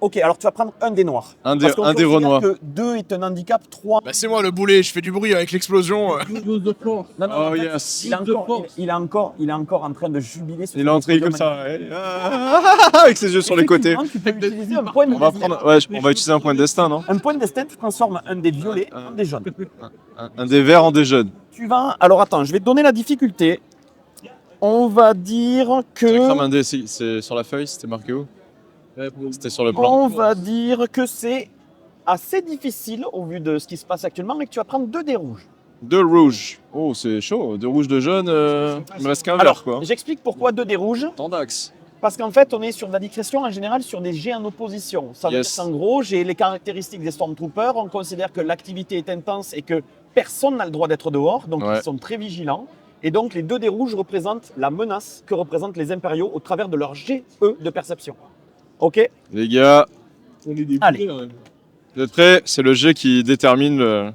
Ok, alors tu vas prendre un des noirs. Un des Parce qu'on considère Renois. que 2 est un handicap, 3. Bah, c'est moi le boulet. Je fais du bruit avec l'explosion. Non, Oh, en fait, yes. il est encore en train de jubiler. sur Il est entré cette comme explosion ça, ouais. Avec ses yeux sur les côtés. magnifique. Tu peux utiliser un point de On va destin. prendre, ouais, on va utiliser un point de destin, non? Un point de destin, tu transformes un des violets en des jaunes. Un des verts en des jaunes. Tu vas. Alors attends, je vais te donner la difficulté. On va dire Tu crames que. un dé, c'est sur la feuille, c'était marqué où? C'était sur le plan. On va dire que c'est assez difficile au vu de ce qui se passe actuellement et que tu vas prendre 2 dés rouges. 2 rouges. Oh, c'est chaud. 2 rouges, 2 jaunes, il me reste qu'un vert, Alors, quoi. j'explique pourquoi 2 dés rouges. Tendax. Parce qu'en fait, on est sur de la discrétion en général sur des jets en opposition. Ça veut Yes. dire qu'en gros, j'ai les caractéristiques des Stormtroopers. On considère que l'activité est intense et que personne n'a le droit d'être dehors. Donc, Ouais. ils sont très vigilants. Et donc, les 2 dés rouges représentent la menace que représentent les impériaux au travers de leur jet, de perception. Ok? Les gars, Allez. vous êtes prêts? C'est le jet qui détermine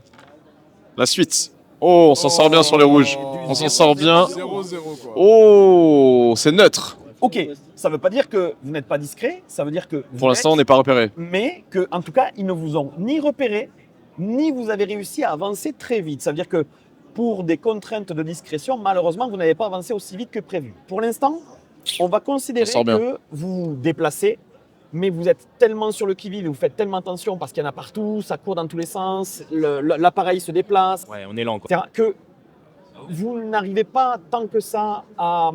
la suite. Oh, on s'en sort bien sur les rouges. On s'en sort bien. 0-0 quoi. Oh, c'est neutre. Ok, ça ne veut pas dire que vous n'êtes pas discret, ça veut dire que vous Pour l'instant, on l'êtes, n'est pas repéré. mais que, en tout cas, ils ne vous ont ni repéré, ni vous avez réussi à avancer très vite. Ça veut dire que pour des contraintes de discrétion, malheureusement, vous n'avez pas avancé aussi vite que prévu. Pour l'instant, on va considérer Ça sort bien. que vous vous déplacez, mais vous êtes tellement sur le qui-vive et vous faites tellement attention parce qu'il y en a partout, ça court dans tous les sens, l'appareil se déplace, Ouais, on est lent, quoi. etc., que vous n'arrivez pas tant que ça à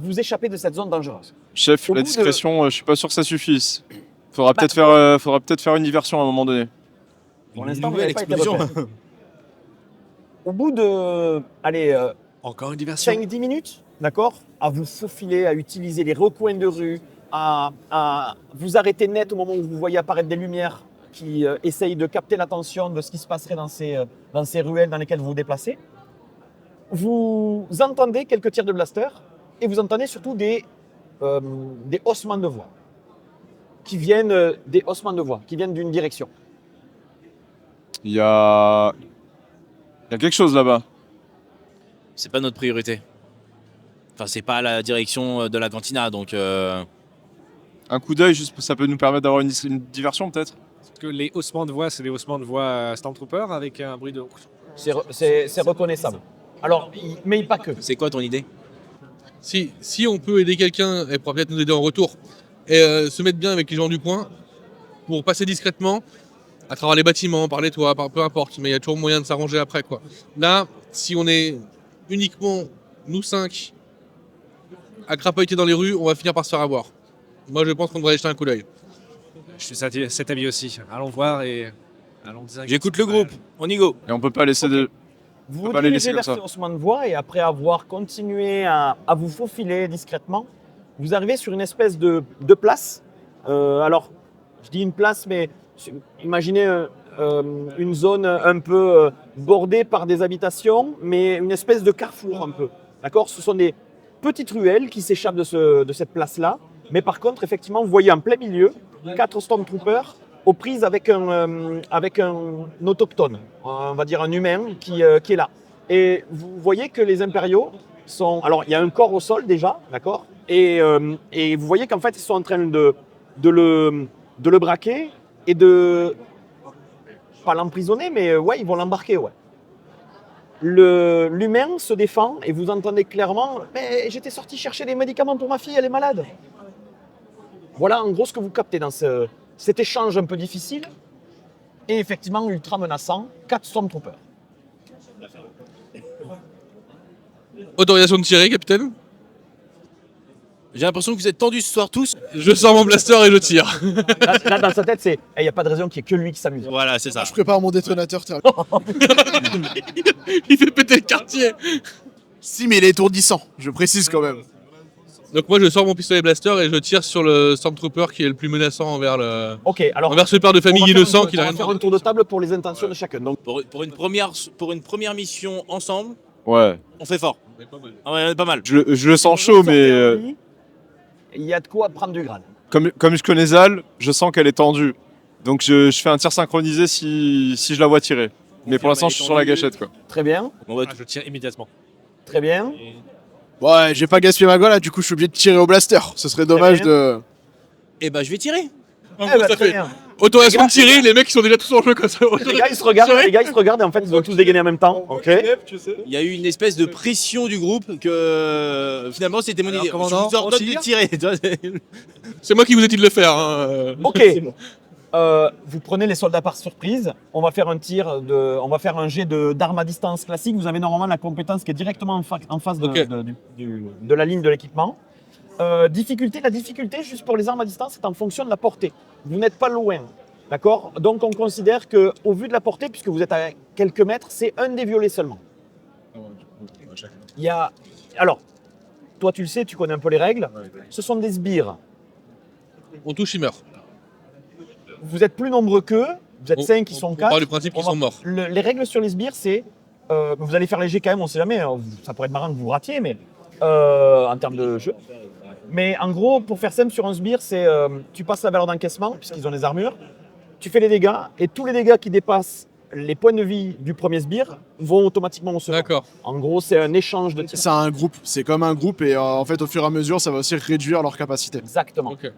vous échapper de cette zone dangereuse. Chef, Au la bout de- discrétion, je suis pas sûr que ça suffise. Bah, Faudra peut-être faire une diversion à un moment donné. Pour Une l'instant, vous nouvelle n'avez pas été explosion. repéré. Au bout de, allez, Encore une diversion. 5-10 minutes, d'accord, à vous faufiler, à utiliser les recoins de rue, à vous arrêter net au moment où vous voyez apparaître des lumières qui essayent de capter l'attention de ce qui se passerait dans ces ruelles dans lesquelles vous vous déplacez. Vous entendez quelques tirs de blaster et vous entendez surtout des haussements de voix qui viennent d'une direction. Il y a quelque chose là-bas. C'est pas notre priorité. Enfin, c'est pas la direction de la cantina, donc Un coup d'œil, juste, ça peut nous permettre d'avoir une diversion peut-être. Parce que les haussements de voix, c'est des haussements de voix Stormtrooper avec un bruit de. C'est reconnaissable. Alors, mais pas que. c'est quoi ton idée? Si on peut aider quelqu'un, elle pourra peut-être nous aider en retour, et se mettre bien avec les gens du coin pour passer discrètement à travers les bâtiments, par les toits, peu importe, mais il y a toujours moyen de s'arranger après, quoi. Là, si on est uniquement nous 5 à crapahuter dans les rues, on va finir par se faire avoir. Moi, je pense qu'on devrait jeter un coup d'œil. Je suis cet avis aussi. Allons voir et allons directement. J'écoute le groupe, on y go. Et on peut pas laisser de. Vous On peut vous pas les laisser dirigez comme vers ça. ce haussement de voie et après avoir continué à vous faufiler discrètement, vous arrivez sur une espèce de place. Alors, je dis une place, mais imaginez une zone un peu bordée par des habitations, mais une espèce de carrefour un peu. D'accord ? Ce sont des petites ruelles qui s'échappent de cette place-là. Mais par contre, effectivement, vous voyez en plein milieu 4 Stormtroopers aux prises avec un autochtone, on va dire un humain qui est là. Et vous voyez que les impériaux sont... Alors, il y a un corps au sol déjà, d'accord, et vous voyez qu'en fait, ils sont en train de le braquer et de... Pas l'emprisonner, mais ouais, ils vont l'embarquer, ouais. L'humain se défend et vous entendez clairement « Mais j'étais sorti chercher des médicaments pour ma fille, elle est malade ». Voilà en gros ce que vous captez dans cet échange un peu difficile et effectivement ultra menaçant, 4 Stormtroopers. Autorisation de tirer, capitaine. J'ai l'impression que vous êtes tendus ce soir tous. Je sors mon blaster et je tire. Là, dans sa tête, c'est il n'y a pas de raison qu'il n'y ait que lui qui s'amuse. Voilà, c'est ça. Je prépare mon détonateur. Il fait péter le quartier. Si, mais il est étourdissant, je précise quand même. Donc moi, je sors mon pistolet blaster et je tire sur le Stormtrooper qui est le plus menaçant envers Ok, alors envers ce père de famille innocent qui n'a on rien va faire un tour de table pour les intentions de chacun. Donc, Pour une première mission ensemble, Ouais. on fait fort. Ah ouais, on est pas mal. Je le sens chaud, mais il y a de quoi prendre du grade. comme je connais Zal, je sens qu'elle est tendue. Donc je fais un tir synchronisé si je la vois tirer. Mais pour l'instant, je suis sur la gâchette, quoi. Très bien, On va Je tire immédiatement. très bien. Ouais, j'ai pas gaspillé ma gueule là, du coup je suis obligé de tirer au blaster. Ce serait dommage de. Eh ben, je vais tirer. Eh ben, ça très fait bien. autorisation de tirer, les mecs ils sont déjà tous en jeu comme ça. Les gars, ils se regardent et en fait, ils ont tous dégainé en même temps. Ok. Il y a eu une espèce de pression du groupe que finalement c'était mon idée. Je commandant, vous ordonne on de tire tirer. C'est moi qui vous ai dit de le faire. Hein. Ok. Vous prenez les soldats par surprise. On va faire un jet d'armes à distance classique. Vous avez normalement la compétence qui est directement en face Ok. de la ligne de l'équipement. La difficulté, juste pour les armes à distance, c'est en fonction de la portée. Vous n'êtes pas loin, d'accord ? Donc on considère que, au vu de la portée, puisque vous êtes à quelques mètres, c'est un des violets seulement. Alors, toi tu le sais, tu connais un peu les règles. Ce sont des sbires. On touche, il meurt. Vous êtes plus nombreux qu'eux. Vous êtes 5 qui sont On 4. part du principe qu'ils sont morts. Les règles sur les sbires, c'est. Vous allez faire léger quand même, on sait jamais. Ça pourrait être marrant que vous ratiez, mais. En termes de jeu. Mais en gros, pour faire simple sur un sbire, c'est. Tu passes la valeur d'encaissement, puisqu'ils ont des armures. Tu fais les dégâts, et tous les dégâts qui dépassent les points de vie du premier sbire vont automatiquement au second. D'accord. En gros, c'est un échange de tirs. C'est un groupe, c'est comme un groupe et en fait au fur et à mesure ça va aussi réduire leur capacité. Exactement. Ok.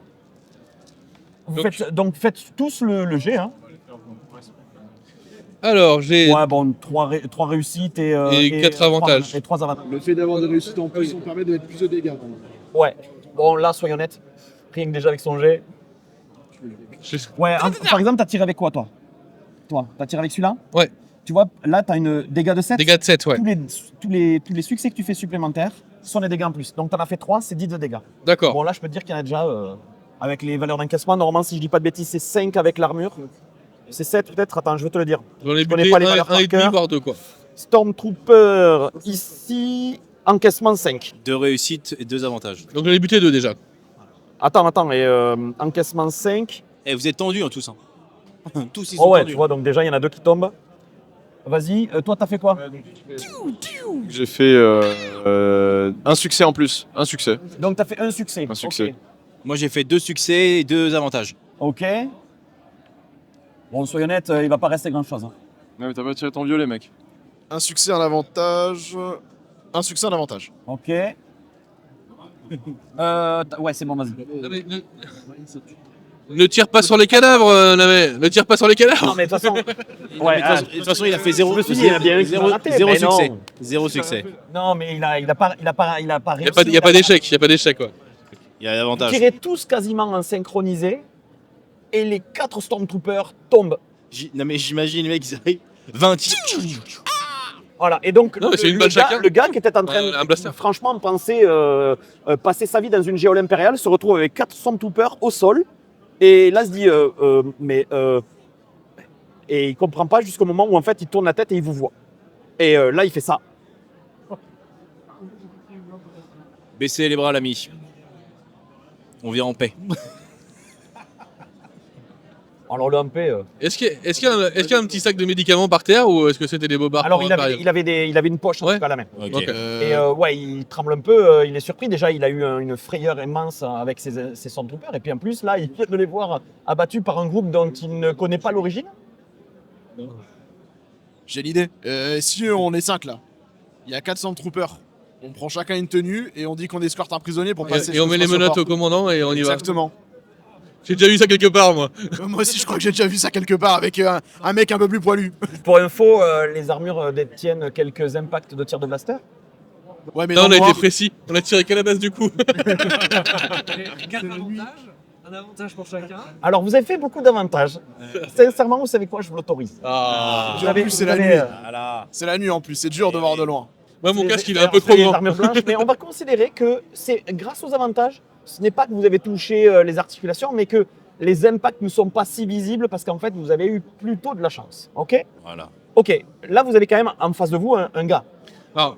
Donc faites tous le jet. Hein. Alors j'ai Ouais, bon, 3 réussites Et 4 avantages. Et 3 avantages. Le fait d'avoir des réussites en plus, on permet de mettre plus de dégâts. Ouais. Bon, là, soyons honnêtes. Rien que déjà avec son jet. Ouais, par exemple, t'as tiré avec quoi, toi ? Toi, t'as tiré avec celui-là ? Ouais. Tu vois, là, t'as une dégâts de 7. dégâts de 7, ouais. Tous les succès que tu fais supplémentaires sont des dégâts en plus. Donc, t'en as fait 3, c'est 10 de dégâts. D'accord. Bon, là, je peux te dire qu'il y en a déjà, avec les valeurs d'encaissement, normalement, si je dis pas de bêtises, c'est 5 avec l'armure. C'est 7 peut-être. Attends, je vais te le dire. J'en ai connais buté pas les valeurs un et par demi, cœur. voire 2, quoi. Stormtrooper, ici, encaissement 5. 2 réussites et 2 avantages. Donc j'en ai buté 2 déjà. Attends, et encaissement 5. Eh, vous êtes tendus, hein, tous. Hein. Tous, ils sont Oh ouais, tendus. tu vois, donc déjà, il y en a 2 qui tombent. Vas-y, toi, t'as fait quoi ? J'ai fait un succès en plus. Un succès. Donc, t'as fait un succès. Un succès. Moi, j'ai fait 2 succès et 2 avantages. Ok. Bon, soyons honnêtes, il va pas rester grand-chose. Hein. Ouais, mais t'as pas tiré ton violet, mec. Un succès, un avantage. Un succès, un avantage. Ok. Ouais, c'est bon, vas-y. Ne tire pas sur les cadavres, Navet. Ne tire pas sur les cadavres. Non, mais de toute façon. Ouais, de toute façon, il a fait zéro, je me suis dit, il y en a bien un qui va rater, zéro mais non. succès. Zéro succès. Non, mais il a pas Il réussi. n'y a pas d'échec, il n'y a pas d'échec, quoi. Il y a l'avantage. Tirez tous quasiment en synchronisé et les 4 Stormtroopers tombent. Non, mais j'imagine, les mecs, ils arrivent. 20 tirs. Voilà, et donc Non, mais c'est une balle chacun. le gars qui était en train Un blaster. franchement penser passer sa vie dans une géole impériale se retrouve avec 4 Stormtroopers au sol et là se dit et il comprend pas jusqu'au moment où en fait il tourne la tête et il vous voit. Et là il fait ça. Baissez les bras, l'ami. On vient en paix. Alors le MP, Est-ce qu'il y a un petit sac de médicaments par terre ou est-ce que c'était des bobards alors pour il avait une poche en Ouais. tout cas à la main. Ok. Ok. Et ouais, il tremble un peu, il est surpris. Déjà, il a eu une frayeur immense avec ses Stormtroopers. Et puis en plus, là, il vient de les voir abattus par un groupe dont il ne connaît pas l'origine. J'ai l'idée. Si on est 5 là, il y a 400 troopers. On prend chacun une tenue et on dit qu'on escorte un prisonnier pour passer. Et on met les menottes au commandant et on y va. Exactement. J'ai déjà vu ça quelque part, moi. Moi aussi, je crois que j'ai déjà vu ça quelque part avec un mec un peu plus poilu. Pour info, les armures détiennent quelques impacts de tir de blaster. Ouais, mais Là, dans on a le noir, été précis. On a tiré qu'à la base du coup. Un avantage pour chacun. Alors, vous avez fait beaucoup d'avantages. Sincèrement, vous savez quoi, je vous l'autorise. Ah. en plus, c'est la nuit. Voilà. C'est la nuit en plus, c'est dur de voir de loin. Moi, mon C'est- casque, il est un alors, peu c'est trop les grand. armures blanches, mais on va considérer que c'est grâce aux avantages, ce n'est pas que vous avez touché les articulations, mais que les impacts ne sont pas si visibles parce qu'en fait, vous avez eu plutôt de la chance. Ok. Voilà. Ok, là, vous avez quand même en face de vous un gars. Alors,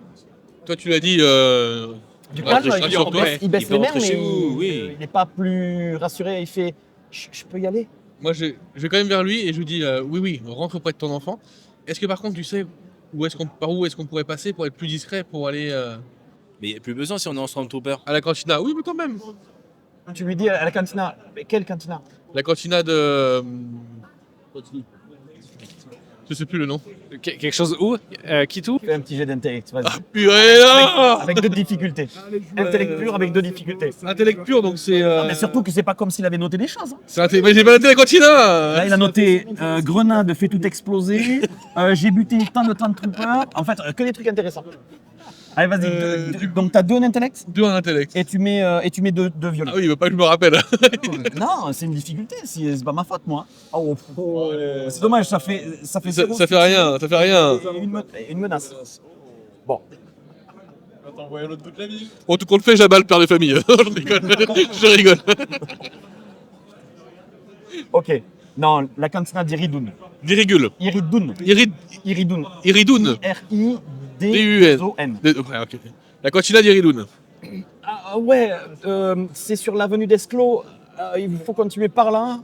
toi, tu l'as dit. Du Ouais, calme, je suis sur toi. il baisse Il peut les mains, rentrer mais chez vous, oui. il n'est pas plus rassuré. Il fait je peux y aller. Moi, je vais quand même vers lui et je lui dis oui, rentre auprès de ton enfant. Est-ce que par contre, tu sais par où est-ce qu'on pourrait passer pour être plus discret pour aller Mais il n'y a plus besoin si on est en Stormtrooper. à la cantina? Oui, mais quand même. Tu lui dis à la cantina. Mais quelle cantina? La cantina de. Je sais plus le nom. Quelque chose où Qui tout Fais un petit jet d'intellect, vas-y. Purée là. Avec 2 difficultés. Intellect pur avec 2 difficultés. Intellect pur, donc c'est. Mais surtout que c'est pas comme s'il avait noté des choses. Hein. Mais j'ai pas noté la cantina. Là, il a noté grenade fait tout exploser. J'ai buté tant de troopers. En fait, que des trucs intéressants. Allez, vas-y. Donc, t'as 2 en intellect 2 en intellect. et tu mets 2 violets. Ah oui, il veut pas que je me rappelle. Non, c'est une difficulté, c'est pas ma faute, moi. Oh, c'est dommage, ça fait Ça zéro fait rien, ça fait rien. une menace. Bon, Bon, tout compte fait, j'abale père de famille. Je rigole. Je rigole. ok. Non, la cantina d'Iridoun. Dirigule. Iridoun. Iridoun. Iridoun. R-I-D-O-N. Ouais, ok. La cantina d'Iridoun. Ah ouais, c'est sur l'avenue d'Esclos. Il faut continuer par là.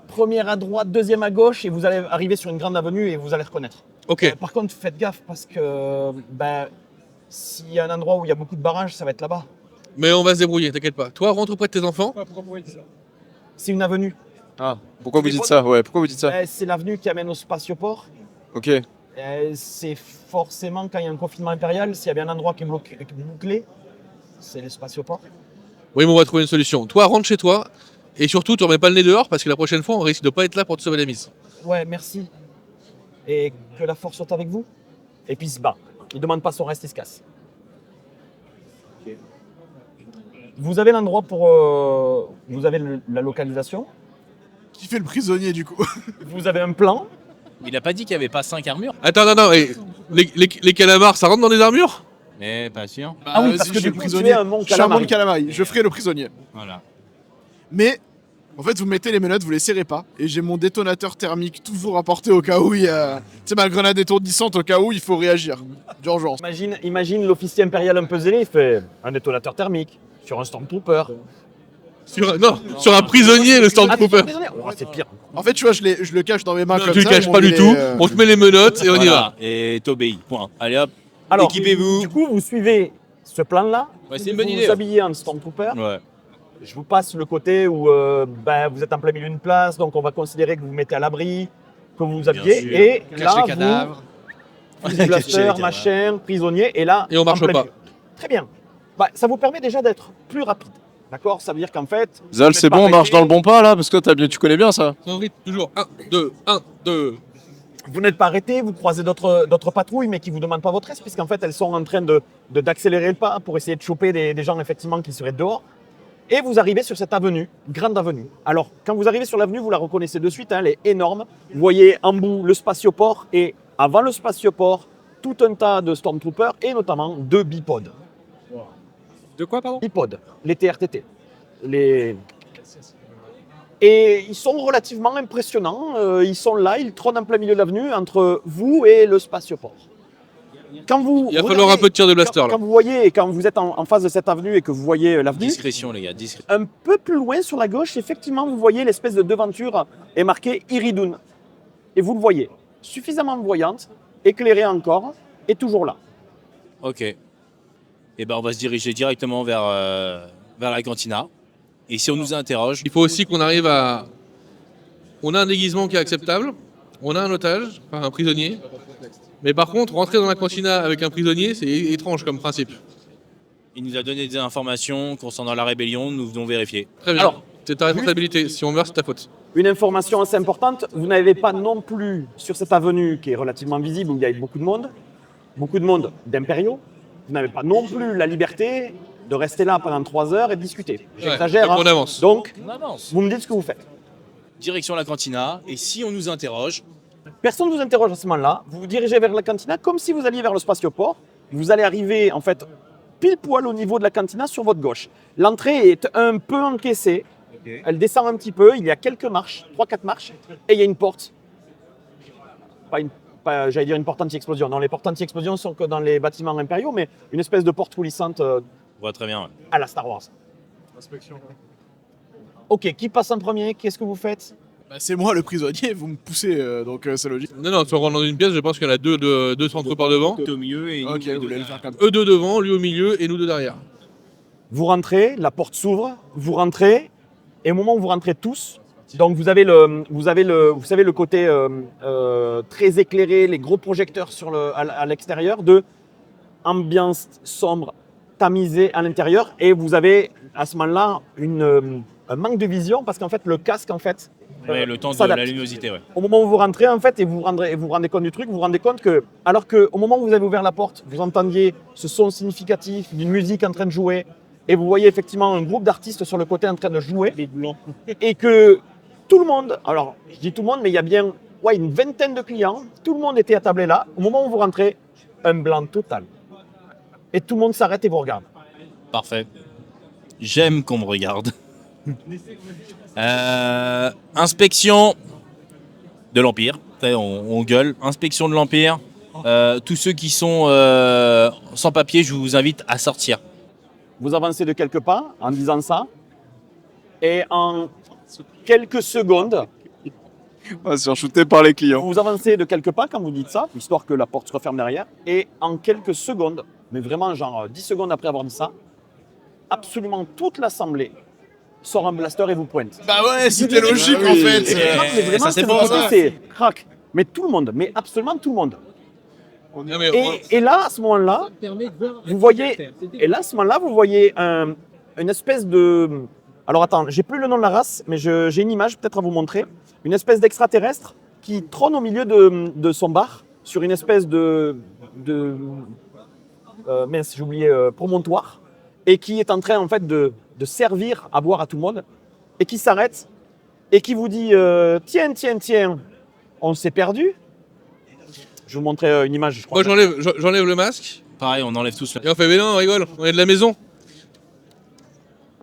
Première à droite, deuxième à gauche, et vous allez arriver sur une grande avenue et vous allez reconnaître. Ok. Par contre, faites gaffe parce que s'il y a un endroit où il y a beaucoup de barrages, ça va être là-bas. Mais on va se débrouiller, t'inquiète pas. Toi, rentre auprès de tes enfants. C'est une avenue. Ah, pourquoi vous dites ça? Ouais, pourquoi vous dites ça? C'est l'avenue qui amène au spatioport. Ok. C'est forcément quand il y a un confinement impérial, s'il y a bien un endroit qui est bouclé, c'est le spatioport. Oui, mais on va trouver une solution. Toi, rentre chez toi. Et surtout, tu remets pas le nez dehors parce que la prochaine fois, on risque de pas être là pour te sauver la mise. Ouais, merci. Et que la force soit avec vous. Et puis il se bat. Il demande pas son reste, il se casse. Vous avez l'endroit pour... vous avez la localisation. Qui fait le prisonnier du coup? Vous avez un plan. Il a pas dit qu'il n'y avait pas 5 armures? Attends, non, et les calamars, ça rentre dans des armures? Mais pas sûr. Ah oui, vas-y, parce que je suis du le coup, tu es un mon Je suis un calamari. monde calamari. Je ferai le prisonnier. Voilà. Mais en fait, vous mettez les menottes, vous les serrez pas. Et j'ai mon détonateur thermique toujours apporté au cas où il y a. Tu sais, ma grenade étourdissante au cas où il faut réagir. D'urgence. Imagine l'officier impérial un peu zélé, il fait un détonateur thermique sur un Stormtrooper. Sur un prisonnier, le Stormtrooper. Oh, c'est pire. En fait, tu vois, je le cache dans mes mains Non, comme tu le ça. caches et pas on du met tout. les, On te met les menottes et on y va. Et t'obéis. Point. Allez hop. Alors, Équipez-vous. Du coup, vous suivez ce plan-là. Ouais, c'est une bonne vous idée. Vous habillez en Stormtrooper. Ouais. Je vous passe le côté où vous êtes en plein milieu d'une place, donc on va considérer que vous vous mettez à l'abri, que vous vous habillez. sûr. Et Cache là, les cadavres. vous, blaster, machin, prisonnier, et là, Et on marche en plein pas. milieu. Très bien. Ça vous permet déjà d'être plus rapide. D'accord? Ça veut dire qu'en fait... Zal, c'est bon, on marche dans le bon pas là, parce que tu connais bien ça. Sans rythme, toujours. 1, 2, 1, 2. Vous n'êtes pas arrêté, vous croisez d'autres patrouilles, mais qui ne vous demandent pas votre aide, puisqu'en fait, elles sont en train d'accélérer le pas pour essayer de choper des gens, effectivement, qui seraient dehors. Et vous arrivez sur cette avenue, grande avenue. Alors, quand vous arrivez sur l'avenue, vous la reconnaissez de suite, hein, elle est énorme. Vous voyez en bout le spatioport et avant le spatioport, tout un tas de Stormtroopers et notamment 2 bipodes. De quoi, pardon? Bipodes, les TRTT. Et ils sont relativement impressionnants. Ils sont là, ils trônent en plein milieu de l'avenue entre vous et le spatioport. Quand vous Il va falloir un peu de tir de blaster là. Quand vous êtes en face de cette avenue et que vous voyez l'avenue, Discrétion, les gars, discrétion. un peu plus loin sur la gauche, effectivement, vous voyez l'espèce de devanture est marquée Iridun. Et vous le voyez, suffisamment voyante, éclairée encore, et toujours là. Ok. Et ben on va se diriger directement vers la cantina. Et si on nous interroge, Il faut aussi qu'on arrive à. On a un déguisement qui est acceptable, on a un otage, enfin un prisonnier. Mais par contre, rentrer dans la cantina avec un prisonnier, c'est étrange comme principe. il nous a donné des informations concernant la rébellion, nous venons vérifier. Très bien. Alors, c'est ta responsabilité. Si on meurt, c'est ta faute. Une information assez importante, vous n'avez pas non plus sur cette avenue qui est relativement visible, où il y a beaucoup de monde d'impériaux, vous n'avez pas non plus la liberté de rester là pendant 3 heures et de discuter. J'exagère, donc hein. on avance. Donc, On avance. vous me dites ce que vous faites. Direction la cantina. Et si on nous interroge, Personne ne vous interroge à ce moment-là. Vous vous dirigez vers la cantina comme si vous alliez vers le spatioport. Vous allez arriver, en fait, pile poil au niveau de la cantina sur votre gauche. L'entrée est un peu encaissée. Elle descend un petit peu. Il y a quelques marches, 3-4 marches. Et il y a une porte. J'allais dire une porte anti-explosion. Non, les portes anti-explosion sont que dans les bâtiments impériaux, mais une espèce de porte coulissante on voit très bien. Ouais. à la Star Wars. Ok, qui passe en premier? Qu'est-ce que vous faites? Bah, c'est moi le prisonnier, vous me poussez, donc c'est logique. Non, si on rentre dans une pièce, je pense qu'il y en a deux centres-par devant. Au milieu et Ok, vous voulez le faire comme Eux deux devant, lui au milieu et nous deux derrière. Vous rentrez, la porte s'ouvre, vous rentrez, et au moment où vous rentrez tous, donc vous savez le côté très éclairé, les gros projecteurs à l'extérieur, de ambiance sombre, tamisée à l'intérieur, et vous avez à ce moment-là un manque de vision parce qu'en fait le casque Ouais, le temps de s'adapte. la luminosité, ouais. Au moment où vous rentrez, en fait, et vous vous rendez compte du truc, vous vous rendez compte que, alors qu'au moment où vous avez ouvert la porte, vous entendiez ce son significatif d'une musique en train de jouer, et vous voyez effectivement un groupe d'artistes sur le côté en train de jouer, et que tout le monde, alors je dis tout le monde, mais il y a bien une vingtaine de clients, tout le monde était attablé là. Au moment où vous rentrez, un blanc total. Et tout le monde s'arrête et vous regarde. Parfait. J'aime qu'on me regarde. Inspection de l'Empire. On gueule. Inspection de l'Empire. Tous ceux qui sont sans papier, je vous invite à sortir. Vous avancez de quelques pas en disant ça, et en quelques secondes, On va se faire shooter par les clients. vous avancez de quelques pas quand vous dites ça, histoire que la porte se referme derrière, et en quelques secondes, mais vraiment genre 10 secondes après avoir dit ça, absolument toute l'assemblée sort un blaster et vous pointe. Bah ouais, c'était logique oui. en fait. Mais vraiment, ça, c'est c'est bon, le ça. côté, c'est crac. Mais tout le monde, mais absolument tout le monde. Non, mais Et là, à ce moment-là, vous voyez, et là, à ce moment-là, vous voyez une espèce de... Alors attends, j'ai plus le nom de la race, mais j'ai une image peut-être à vous montrer. Une espèce d'extraterrestre qui trône au milieu de son bar, sur une espèce mince, j'ai oublié, promontoire, et qui est en train en fait de servir à boire à tout le monde, et qui s'arrête, et qui vous dit tiens, on s'est perdu. Je vais vous montrer une image, je crois. moi j'enlève le masque Pareil, on enlève tous. et on fait mais non, on rigole, on est de la maison.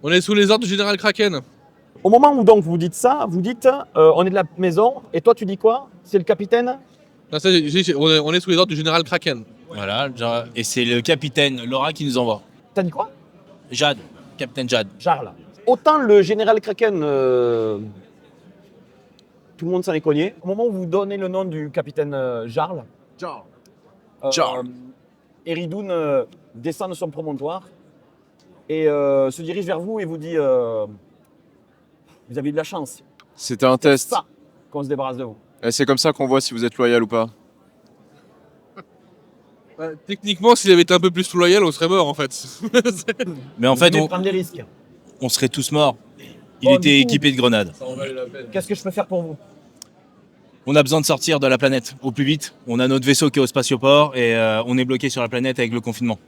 On est sous les ordres du général Kraken. Au moment où donc vous dites ça, vous dites on est de la maison, et toi tu dis quoi? C'est le capitaine? Non, ça, on est sous les ordres du général Kraken. Voilà. Et c'est le capitaine Laura qui nous envoie. T'as dit quoi? Jade. Capitaine Jade. Jarl. Autant le général Kraken, tout le monde s'en est cogné. Au moment où vous donnez le nom du capitaine Jarl, Jarl. Eridoun descend de son promontoire et se dirige vers vous et vous dit vous avez eu de la chance. C'était un C'est test. ça qu'on se débarrasse de vous. Et c'est comme ça qu'on voit si vous êtes loyal ou pas. Techniquement, s'il avait été un peu plus loyal, on serait mort en fait. Mais en fait, Vous voulez prendre des risques. on serait tous morts. Il Bon, était du coup- équipé de grenades. Ça en valait la peine. Qu'est-ce que je peux faire pour vous? On a besoin de sortir de la planète au plus vite. On a notre vaisseau qui est au spatioport et on est bloqué sur la planète avec le confinement.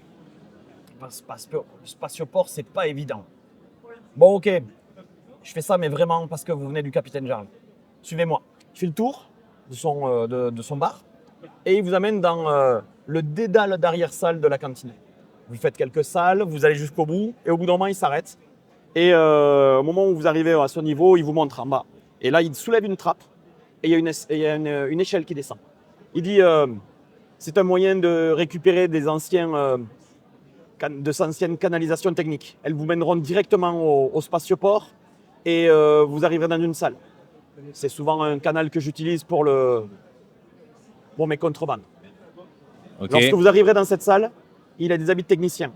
Spatioport, c'est pas évident. Bon, ok. Je fais ça, mais vraiment parce que vous venez du capitaine Jarl. Suivez-moi. Je fais le tour de son bar et il vous amène dans le dédale d'arrière-salle de la cantine. Vous faites quelques salles, vous allez jusqu'au bout et au bout d'un moment, il s'arrête. Et au moment où vous arrivez à ce niveau, il vous montre en bas. Et là, il soulève une trappe et il y a une échelle qui descend. Il dit c'est un moyen de récupérer des anciennes canalisations techniques. Elles vous mèneront directement au spatioport et vous arriverez dans une salle. C'est souvent un canal que j'utilise pour mes contrebandes. Ok. Lorsque vous arriverez dans cette salle, il a des habits de technicien.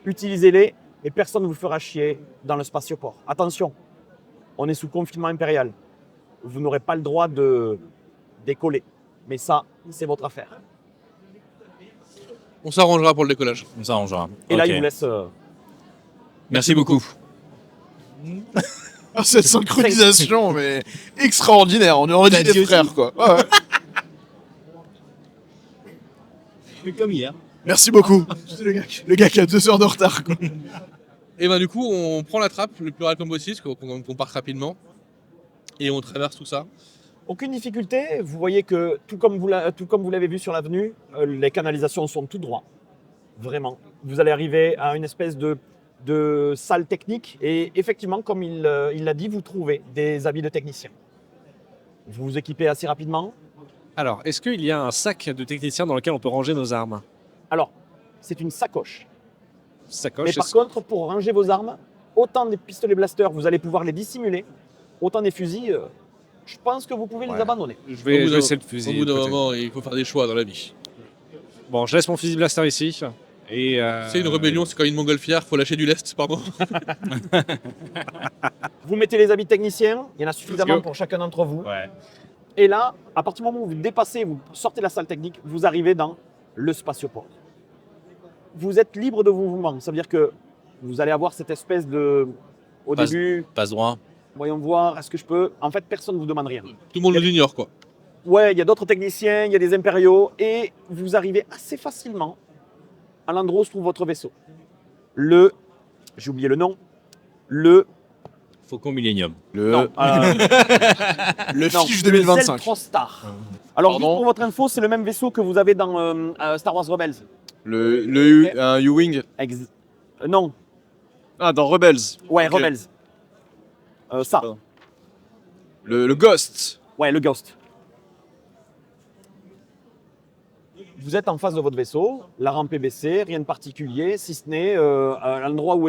Utilisez-les et personne ne vous fera chier dans le spatioport. Attention, on est sous confinement impérial. Vous n'aurez pas le droit de décoller. Mais ça, c'est votre affaire. On s'arrangera pour le décollage. On s'arrangera. Et là, Ok. il vous laisse... Merci beaucoup. Ah, cette synchronisation, mais extraordinaire. On aurait dit T'as des dit frères, quoi. Ouais, ouais. Comme hier. Merci beaucoup. C'est le gars qui a 2 heures de retard, quoi. Et ben du coup, on prend la trappe le plus rapidement possible, qu'on parte rapidement. Et on traverse tout ça. Aucune difficulté. Vous voyez que, tout comme vous l'avez vu sur l'avenue, les canalisations sont tout droit. Vraiment. Vous allez arriver à une espèce de salle technique. Et effectivement, comme il l'a dit, vous trouvez des habits de technicien. Vous vous équipez assez rapidement. Alors, est-ce qu'il y a un sac de technicien dans lequel on peut ranger nos armes? Alors, c'est une sacoche. Sacoche. Mais par contre, pour ranger vos armes, autant des pistolets blasters, vous allez pouvoir les dissimuler, autant des fusils, je pense que vous pouvez les abandonner. je Au bout vais d'un- laisser le Au fusil. bout d'un de côté. moment, il faut faire des choix dans la vie. Bon, je laisse mon fusil blaster ici. Et C'est une rébellion, c'est comme une montgolfière, faut lâcher du lest, pardon. Vous mettez les habits de technicien, il y en a suffisamment go. pour chacun d'entre vous. Ouais. Et là, à partir du moment où vous dépassez, vous sortez de la salle technique, vous arrivez dans le spatioport. Vous êtes libre de vos mouvements. Ça veut dire que vous allez avoir cette espèce de... Au Passe- début, Passe droit. voyons voir, est-ce que je peux... En fait, personne ne vous demande rien. Tout le monde nous ignore, quoi. Ouais, il y a d'autres techniciens, il y a des impériaux, et vous arrivez assez facilement à l'endroit où se trouve votre vaisseau. J'ai oublié le nom, Faucon Millennium. Le non, non, Fiche le 2025. Zeltrostar. Alors, juste Pardon pour votre info, c'est le même vaisseau que vous avez dans Star Wars Rebels. Un U-Wing. Non, Ah, dans Rebels. ouais, Ok. Rebels. Ça, Le Ghost. ouais, le Ghost. Vous êtes en face de votre vaisseau, la rampe est baissée, rien de particulier, si ce n'est à l'endroit où où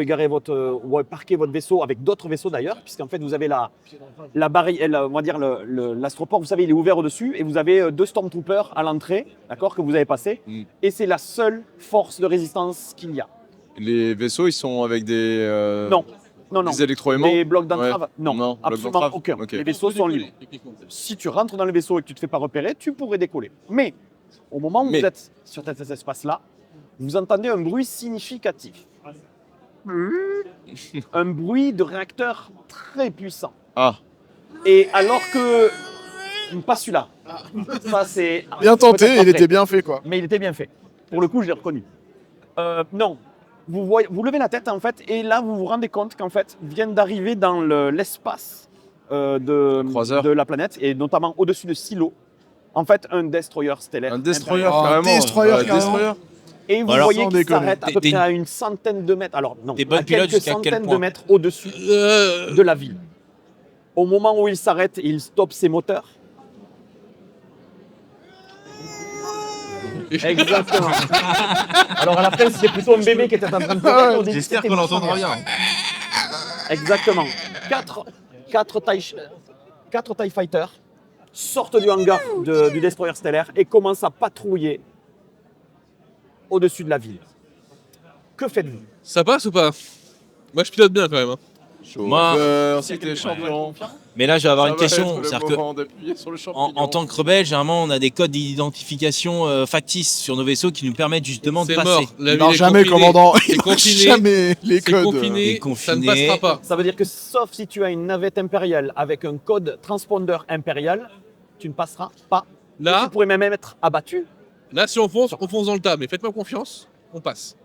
est parqué votre vaisseau, avec d'autres vaisseaux d'ailleurs, puisqu'en fait vous avez la barrière, on va dire l'astroport, vous savez, il est ouvert au-dessus, et vous avez 2 Stormtroopers à l'entrée, d'accord, que vous avez passé, Mm. et c'est la seule force de résistance qu'il y a. Les vaisseaux, ils sont avec des. Non, non, non. Des électroaimants. Les blocs d'entrave, Ouais. non, Non, blocs absolument d'entrave. aucun. Ok. Les vaisseaux sont libres. Si tu rentres dans le vaisseau et que tu ne te fais pas repérer, tu pourrais décoller. Mais au moment où Mais- vous êtes sur cet espace-là, vous entendez un bruit significatif. Un bruit de réacteur très puissant. Ah, Et alors que... Pas celui-là. Ça, c'est... Bien tenté, peut-être il après. était bien fait, quoi. Mais il était bien fait. Pour le coup, je l'ai reconnu. Non. Vous levez la tête, en fait, et là, vous vous rendez compte qu'en fait, viennent d'arriver dans l'espace Croiseur. de la planète, et notamment au-dessus de Silo, en fait, un destroyer stellaire. un destroyer Oh, carrément. destroyer, Ouais, carrément. destroyer. Et vous Alors, voyez sans qu'il déconner. s'arrête à peu T'es- près à une centaine de mètres. Alors, non, T'es bonne à pilote quelques jusqu'à quel centaines de point mètres au-dessus de la ville. Au moment où il s'arrête, il stoppe ses moteurs. Exactement. Alors à la fin, c'était plutôt un bébé qui était en train de pleurer. On dit, J'espère c'était qu'on une l'entendra femme. bien. Exactement. Quatre TIE Fighters sortent du hangar du destroyer stellaire et commencent à patrouiller au-dessus de la ville. Que faites-vous? Ça passe ou pas? Moi, je pilote bien quand même. Hein. Chauffeur, si t'es champion. Mais là, je vais avoir une Ça va question. être le C'est-à-dire que moment d'appuyer sur le champignon. en tant que rebelle, généralement, on a des codes d'identification factices sur nos vaisseaux qui nous permettent justement de C'est passer. mort. La Il ville marche est jamais, confinée. commandant. C'est Il marche confiné. jamais les C'est codes. confiné, Et ça ne confiné. passera pas. Ça veut dire que sauf si tu as une navette impériale avec un code transpondeur impérial, tu ne passeras pas. Tu Là, pourrais même être abattu. si on fonce dans le tas. Mais faites-moi confiance, on passe.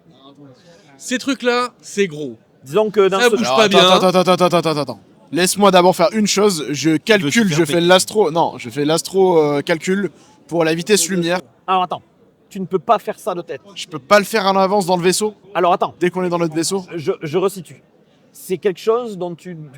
Ces trucs-là, c'est gros. Disons que dans Ça ce... bouge Alors, pas bien. attends. Laisse-moi d'abord faire une chose. Je calcule, je fais l'astro. Non, je fais l'astro calcul pour la vitesse lumière. Alors attends, tu ne peux pas faire ça de tête. Je peux pas le faire en avance dans le vaisseau Alors attends, dès qu'on est dans notre vaisseau. je resitue. C'est quelque chose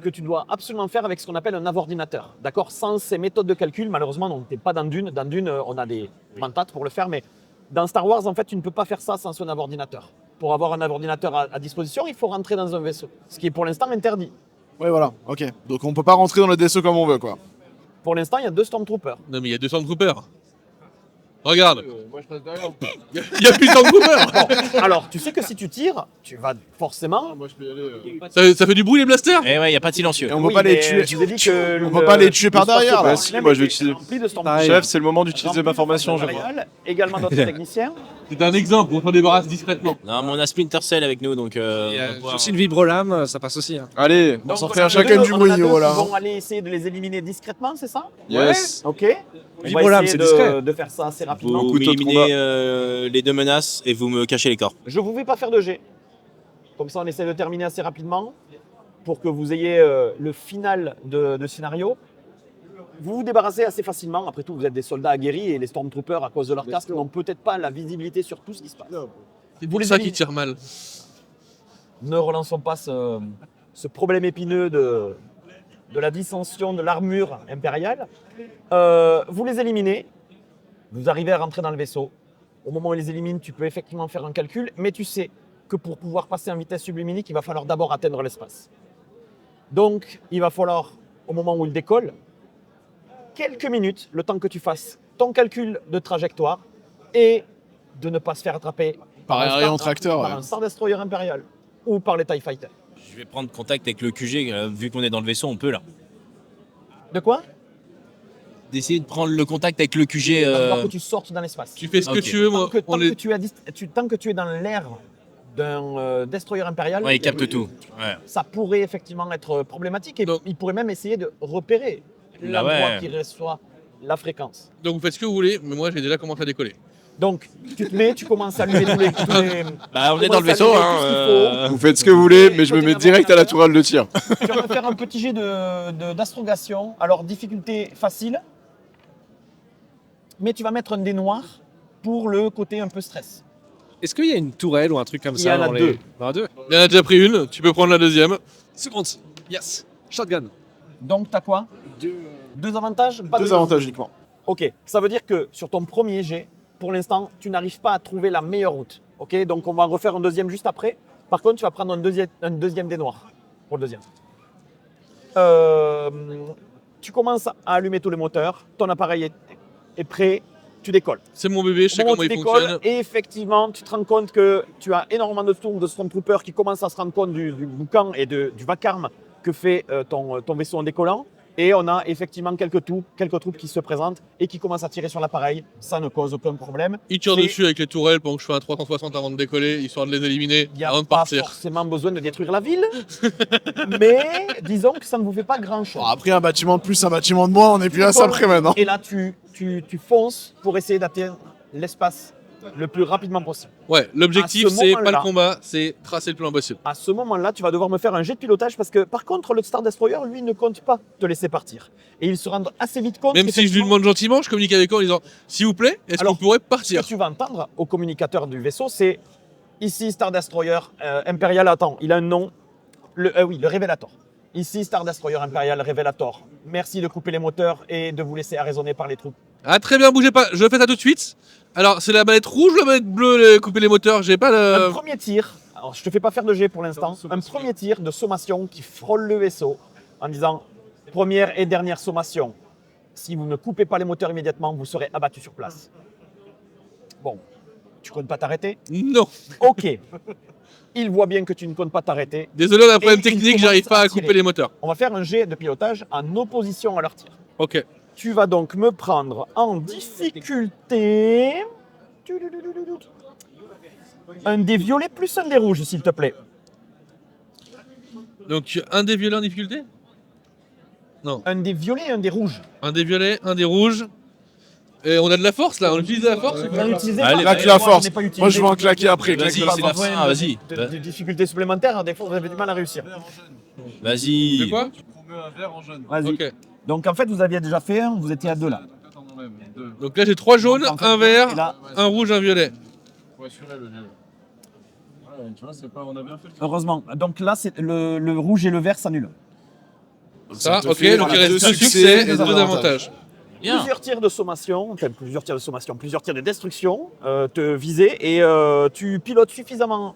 que tu dois absolument faire avec ce qu'on appelle un navordinateur. D'accord? Sans ces méthodes de calcul, malheureusement, on n'était pas dans Dune. Dans Dune, on a des mentats pour le faire, mais dans Star Wars, en fait, tu ne peux pas faire ça sans ce navordinateur. Pour avoir un navordinateur à disposition, il faut rentrer dans un vaisseau, ce qui est pour l'instant interdit. Ouais, voilà. Ok. Donc on peut pas rentrer dans notre vaisseau comme on veut, quoi. Pour l'instant, il y a 2 Stormtroopers. Non, mais il y a 200 troopers. Regarde. Il y a plus de troopers. Alors, tu sais que si tu tires, tu vas forcément... Moi, je peux y aller. Ça fait du bruit les blasters. Et ouais, il n'y a pas de silencieux. Et on peut Oui, pas les mais tuer. je vous ai dit que On peut pas les tuer par derrière, là. Si, moi, je vais utiliser. Chef, Chef, c'est le moment d'utiliser ma formation, je vois. également d'autres techniciens. C'est un exemple, on s'en débarrasse discrètement. Non, mais on a Splinter Cell avec nous, donc. Il y a on va pouvoir- aussi une vibrolame, ça passe aussi. Hein. Allez, on Donc, s'en fait un on chacun a du deux moignon, là. qui vont aller essayer de les éliminer discrètement, c'est ça? Yes. Ok. On va Vibrolame, essayer c'est discret. de faire ça assez rapidement. Vous couteau de éliminez les 2 menaces et vous me cachez les corps. Je vous fais pas faire de jet. Comme ça, on essaie de terminer assez rapidement pour que vous ayez le final de scénario. Vous vous débarrassez assez facilement. Après tout, vous êtes des soldats aguerris et les Stormtroopers, à cause de leur casque, n'ont peut-être pas la visibilité sur tout ce qui se passe. C'est Vous pour les ça éliminez. qu'ils tirent mal. Ne relançons pas ce problème épineux de la dissension de l'armure impériale. Vous les éliminez. Vous arrivez à rentrer dans le vaisseau. Au moment où ils les éliminent, tu peux effectivement faire un calcul, mais tu sais que pour pouvoir passer en vitesse subluminique, il va falloir d'abord atteindre l'espace. Donc, il va falloir, au moment où il décolle, quelques minutes, le temps que tu fasses ton calcul de trajectoire et de ne pas se faire attraper Par un Star- rayon tracteur, par ouais. un Star Destroyer impérial ou par les TIE Fighters. Je vais prendre contact avec le QG, vu qu'on est dans le vaisseau, on peut là. De quoi? D'essayer de prendre le contact avec le QG. Il va falloir que tu sortes dans l'espace. Tu fais ce que Ok. tu veux, Tant moi. que, tant On que est... tu tant que tu es dans l'air d'un destroyer impérial, Ouais, il capte tout. Ouais. ça pourrait effectivement être problématique et Donc- il pourrait même essayer de repérer Bah l'endroit ouais. qui reçoit la fréquence. Donc vous faites ce que vous voulez, mais moi j'ai déjà commencé à décoller. Donc, tu te mets, tu commences à allumer tous les... Bah, on est tu dans le commences à vaisseau, allumer hein. tout ce qu'il Vous faites ce que vous voulez, mais je me mets direct à la tourelle de tir. faut. Tu vas me faire un petit jet d'astrogation. Alors, difficulté facile, mais tu vas mettre un dé noir pour le côté un peu stress. Est-ce qu'il y a une tourelle ou un truc comme Il y ça en a dans deux. Il y en a 2. Il y en a déjà pris une, tu peux prendre la deuxième. Seconde. Yes. Shotgun. Donc, tu as quoi? Deux avantages? Pas Deux de- avantages uniquement. Ok, ça veut dire que sur ton premier jet, pour l'instant, tu n'arrives pas à trouver la meilleure route. Ok, donc on va en refaire un deuxième juste après. Par contre, tu vas prendre un deuxième dé noir pour le deuxième. Tu commences à allumer tous les moteurs, ton appareil est prêt, tu décolles. C'est mon bébé, je sais Au moment comment où tu il décolles, fonctionne. et effectivement, tu te rends compte que tu as énormément de Stormtroopers qui commencent à se rendre compte du boucan et du vacarme que fait ton vaisseau en décollant. Et on a effectivement quelques troupes qui se présentent et qui commencent à tirer sur l'appareil. Ça ne cause aucun problème. Il tire C'est- dessus avec les tourelles pendant que je fais un 360 avant de décoller, histoire de les éliminer Il n'y a avant de pas partir. forcément besoin de détruire la ville, mais disons que ça ne vous fait pas grand-chose. Bon, après, un bâtiment de plus, un bâtiment de moins, on est plus à ça près maintenant. Et là, tu fonces pour essayer d'atteindre l'espace le plus rapidement possible. Ouais, l'objectif À ce c'est pas moment-là- le combat, c'est tracer le plus loin possible. À ce moment-là, tu vas devoir me faire un jet de pilotage parce que, par contre, le Star Destroyer, lui, ne compte pas te laisser partir. Et il se rend assez vite compte Même si je lui qu'effectivement, demande gentiment, je communique avec eux en disant s'il vous plaît, est-ce Alors, qu'on pourrait ce partir que tu vas entendre au communicateur du vaisseau, c'est ici Star Destroyer Imperial. Attends, il a un nom. Le Révélator. Ici Star Destroyer Imperial Révélator. Merci de couper les moteurs et de vous laisser arraisonner par les troupes. Ah très bien, bougez pas, je fais ça tout de suite. Alors c'est la manette rouge ou la manette bleue, couper les moteurs, j'ai pas Un le... premier tir, alors je te fais pas faire de jet pour l'instant, un premier tir de sommation qui frôle le vaisseau en disant première et dernière sommation. Si vous ne coupez pas les moteurs immédiatement, vous serez abattu sur place. Bon, tu comptes pas t'arrêter? Non. Ok. Il voit bien que tu ne comptes pas t'arrêter. Désolé, on a un problème il technique, commence j'arrive pas à à couper tirer. les moteurs. On va faire un jet de pilotage en opposition à leur tir. Ok. Tu vas donc me prendre en difficulté un des violets plus un des rouges, s'il te plaît. Donc un des violets en difficulté? Non. Un des violets et un des rouges. Un des violets, un des rouges. Et on a de la force là, on utilise de la force. Vous en utilisez Allez, pas. claque la Moi, je force. n'ai pas utilisé. Moi, je vais en claquer après. Vas-y, claque la c'est la force. fin, vas-y. De difficultés supplémentaires, des fois vous avez du mal à réussir. C'est Vas-y. quoi? Vas-y. Ok. Donc en fait, vous aviez déjà fait un, vous étiez à 2 là. Donc là j'ai 3 jaunes, Donc, en fait, un vert, et là, un rouge, un violet. heureusement. Donc là, c'est le rouge et le vert s'annulent. Ça, te ok, fait, donc il voilà, reste 2 deux succès et deux 2 avantages. Bien. Plusieurs tirs de sommation, plusieurs tirs de destruction te visaient et tu pilotes suffisamment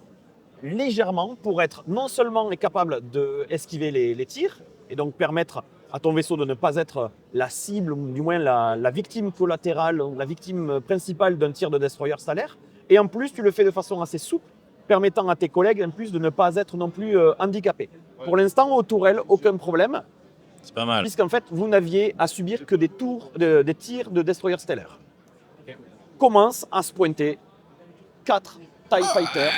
légèrement pour être non seulement capable d'esquiver les tirs et donc permettre à ton vaisseau de ne pas être la cible, ou du moins la victime collatérale, la victime principale d'un tir de destroyer stellaire. Et en plus, tu le fais de façon assez souple, permettant à tes collègues en plus de ne pas être non plus handicapés. Pour l'instant, aux tourelles, aucun problème. C'est pas mal. Puisqu'en fait, vous n'aviez à subir que des tirs de destroyer stellaire. Commence à se pointer 4 TIE Fighters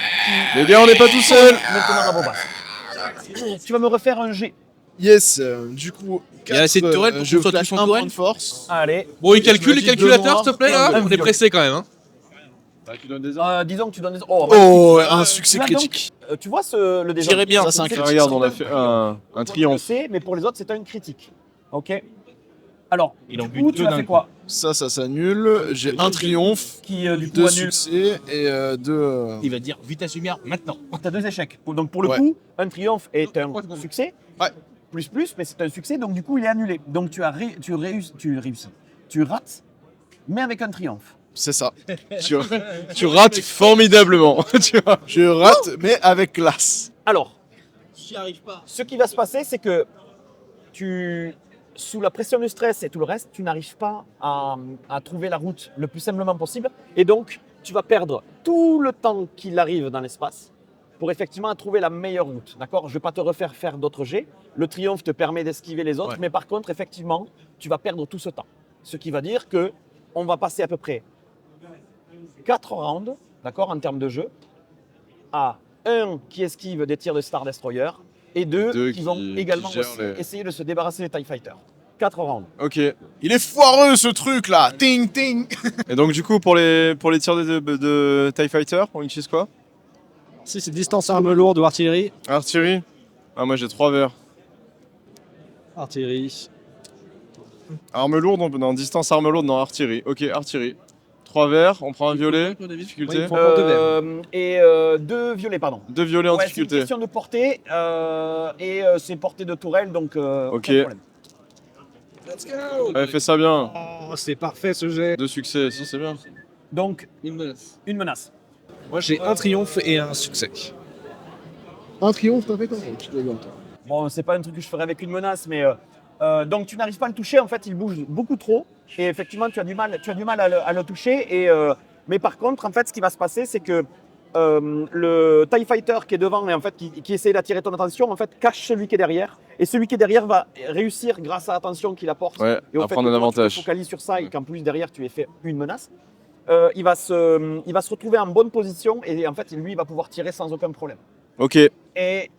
Les gars, on n'est pas tout seul. maintenant à vos bases. Tu vas me refaire un G. Yes, du coup. Il y a assez de tourelles pour je qu'on soit claque tous en un point tourelle de force. Allez. Bon, il Je me calcule les dis deux calculateurs noirs s'il te plaît et là. un On est violet. pressé quand même. Hein. Disons que tu donnes des... Oh, Oh, magnifique. un succès Là, donc, critique. tu vois le déjà. J'irais bien. Ça, c'est un C'est- critique. Regarde, on a fait un Je triomphe. sais, mais pour les autres, c'est un critique. Ok. Alors, Il en du bute coup, deux tu as d'un fait coup. quoi? Ça s'annule. J'ai un triomphe, Qui, du coup, 2 annule. succès et 2. Il va dire vitesse lumière maintenant. Tu as 2 échecs. Donc, pour le Ouais. coup, un triomphe est un succès. Ouais. Plus, mais c'est un succès, donc du coup, il est annulé. Donc, tu réussis. Tu rates, mais avec un triomphe. C'est ça. Tu rates formidablement. Tu vois. Je rate, mais avec classe. Alors, ce qui va se passer, c'est que sous la pression du stress et tout le reste, tu n'arrives pas à trouver la route le plus simplement possible. Et donc, tu vas perdre tout le temps qu'il arrive dans l'espace pour effectivement trouver la meilleure route. D'accord? Je ne vais pas te refaire faire d'autres jets. Le triomphe te permet d'esquiver les autres, Ouais. mais par contre, effectivement, tu vas perdre tout ce temps. Ce qui va dire que on va passer à peu près 4 rounds, d'accord, en termes de jeu, à 1 qui esquive des tirs de Star Destroyer et 2 Deux qui vont qui également gèrent aussi les- essayer de se débarrasser des TIE Fighters. 4 rounds. Ok. Il est foireux ce truc là. Ting ting. Et donc du coup pour les tirs de TIE Fighter, on utilise quoi? Si c'est distance arme lourde ou artillerie. Artillerie. Ah moi j'ai 3 verts. Artillerie. Arme lourde, non, distance arme lourde, non, artillerie. Ok, artillerie. 3 verts, on prend un violet, difficulté. Oui, il faut- Encore 2 verts. Et 2 violets, pardon. 2 violets en Ouais, c'est une difficulté. question de portée et c'est portée de tourelle, donc Ok. aucun problème. Ouais, fais ça bien. Oh, c'est parfait ce jet. 2 succès, si c'est bien. Donc, une menace. Moi j'ai un triomphe et un succès. Un triomphe, t'as fait quoi? Bon, c'est pas un truc que je ferais avec une menace, mais donc tu n'arrives pas à le toucher. En fait, il bouge beaucoup trop, et effectivement, tu as du mal à le toucher. Mais par contre, en fait, ce qui va se passer, c'est que le TIE Fighter qui est devant et en fait qui essaie d'attirer ton attention, en fait, cache celui qui est derrière. Et celui qui est derrière va réussir grâce à l'attention qu'il apporte. Ouais, Et au à fait prendre que un toi, tu te avantage. focalises sur ça et qu'en plus derrière tu aies fait une menace. Il va se retrouver en bonne position et en fait lui il va pouvoir tirer sans aucun problème. Ok, Et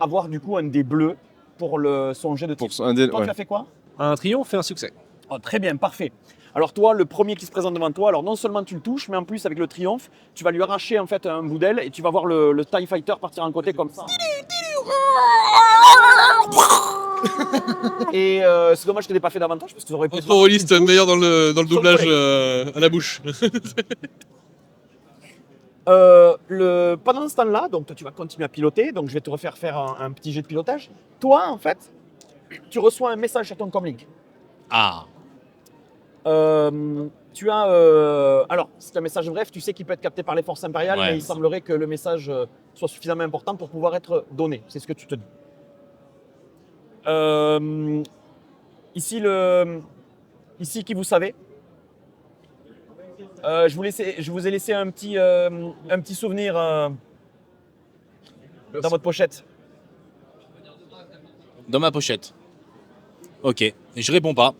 avoir du coup un dé bleu pour son jet de tir. pour un dé. Toi Ouais. tu as fait quoi? Un triomphe et un succès. Oh, très bien, parfait. Alors toi, le premier qui se présente devant toi, alors non seulement tu le touches, mais en plus avec le triomphe, tu vas lui arracher en fait un bout d'aile et tu vas voir le TIE Fighter partir en côté comme ça. Et c'est dommage que tu n'aies pas fait d'avantage parce que ça aurait pu être Contrôliste meilleur dans le doublage à la bouche. Pendant ce temps-là, donc toi, tu vas continuer à piloter, donc je vais te refaire faire un petit jet de pilotage. Toi, en fait, tu reçois un message sur ton comlink. Ah. Tu as. Alors, c'est un message bref, tu sais qu'il peut être capté par les forces impériales, Ouais. mais il semblerait que le message soit suffisamment important pour pouvoir être donné. C'est ce que tu te dis. Ici, qui vous savez. Je vous ai laissé un petit souvenir dans votre pochette? Dans ma pochette. Ok. Et je réponds pas.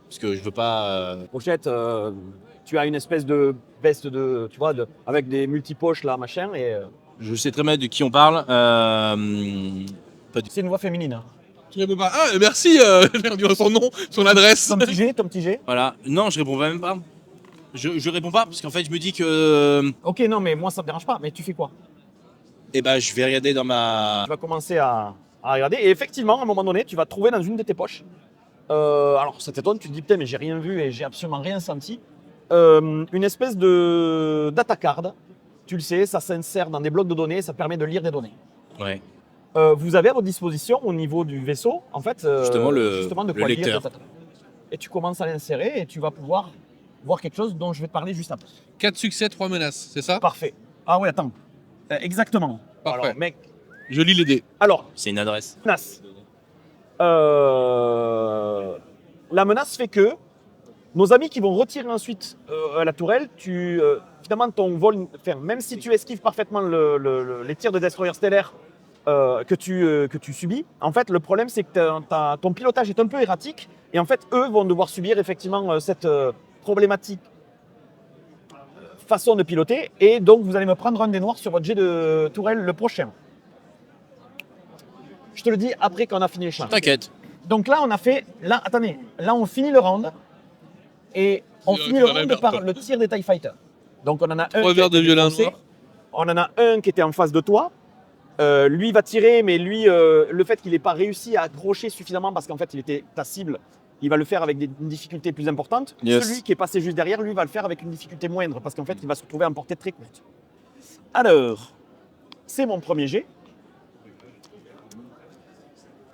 Parce que je veux pas. Pochette, tu as une espèce de veste de, tu vois, avec des multipoches là, machin, et Je sais très bien de qui on parle. c'est une voix féminine. Hein. Tu réponds pas. Ah, merci, j'ai perdu son nom, son adresse. Ton petit G. Voilà. Non, je réponds même pas. Je réponds pas parce qu'en fait, je me dis que. Ok, non, mais moi ça me dérange pas, mais tu fais quoi? Eh ben, je vais regarder dans ma. Tu vas commencer à regarder, et effectivement, à un moment donné, tu vas trouver dans une de tes poches. Alors, ça t'étonne, tu te dis, putain, mais j'ai rien vu et j'ai absolument rien senti. Une espèce de data card. Tu le sais, ça s'insère dans des blocs de données, ça permet de lire des données. Ouais. Vous avez à votre disposition, au niveau du vaisseau, en fait, Justement, de le quoi lire lecteur. cette data. Et tu commences à l'insérer et tu vas pouvoir voir quelque chose dont je vais te parler juste après. 4 succès, 3 menaces, c'est ça? Parfait. Ah oui, attends. Exactement. Parfait. Alors, mec. Je lis les dés. Alors, C'est une adresse. menace. La menace fait que nos amis qui vont retirer ensuite à la tourelle, finalement ton vol, enfin, même si tu esquives parfaitement les tirs de destroyer stellaire que tu subis, en fait le problème c'est que ton pilotage est un peu erratique et en fait eux vont devoir subir effectivement cette problématique façon de piloter et donc vous allez me prendre un des noirs sur votre jet de tourelle le prochain. Je te le dis après qu'on a fini l'échange. T'inquiète. Donc là, on a fait. Là, attendez. Là, on finit le round. Et on finit le round par le tir des TIE Fighters. Donc on en a un. 3 verres de violin noir. On en a un qui était en face de toi. Lui va tirer, mais lui, le fait qu'il n'ait pas réussi à accrocher suffisamment parce qu'en fait, il était ta cible, il va le faire avec une difficulté plus importante. Yes. Celui qui est passé juste derrière, lui, va le faire avec une difficulté moindre parce qu'en fait, il va se retrouver en portée très courte. Alors, c'est mon premier jet.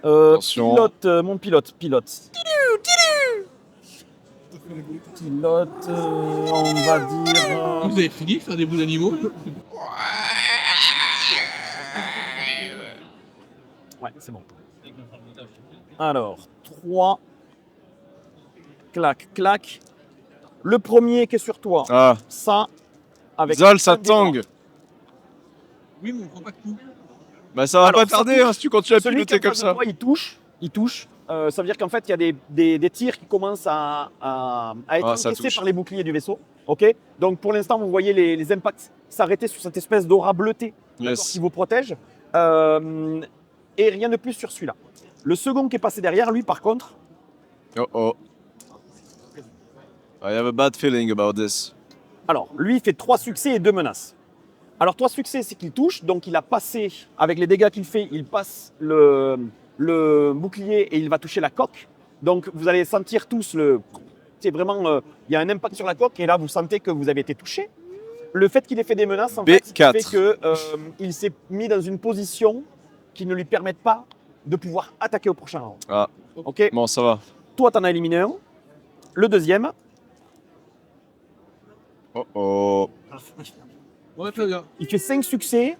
Attention. Pilote, mon pilote. Pilote, on va dire. Vous avez fini de faire des bouts d'animaux? Ouais, c'est bon. Alors, 3. Clac, clac. Le premier qui est sur toi, Ah, ça, avec. Zol, ça un des tangue. noirs. Oui, mais on prend pas de coup. Bah ça va Alors, pas ça tarder touche. hein, si tu continues à Celui qui est piloter en comme face de ça. toi, il touche. Ça veut dire qu'en fait, il y a des tirs qui commencent à être Ah, ça encaissés touche. par les boucliers du vaisseau. Ok. Donc pour l'instant, vous voyez les impacts s'arrêter sur cette espèce d'aura bleutée d'accord, qui Yes. vous protège. Et rien de plus sur celui-là. Le second qui est passé derrière, lui, par contre, Oh oh. I have a bad feeling about this. alors lui, il fait 3 succès et 2 menaces. Alors 3 succès, c'est qu'il touche, donc il a passé, avec les dégâts qu'il fait, il passe le bouclier et il va toucher la coque. Donc vous allez sentir tous c'est vraiment, il y a un impact sur la coque et là vous sentez que vous avez été touché. Le fait qu'il ait fait des menaces, en fait, B4. fait que il s'est mis dans une position qui ne lui permette pas de pouvoir attaquer au prochain round. Ah. Ok. Bon, ça va. Toi, t'en as éliminé un. Le deuxième, Oh oh. Ouais, très bien. il fait 5 succès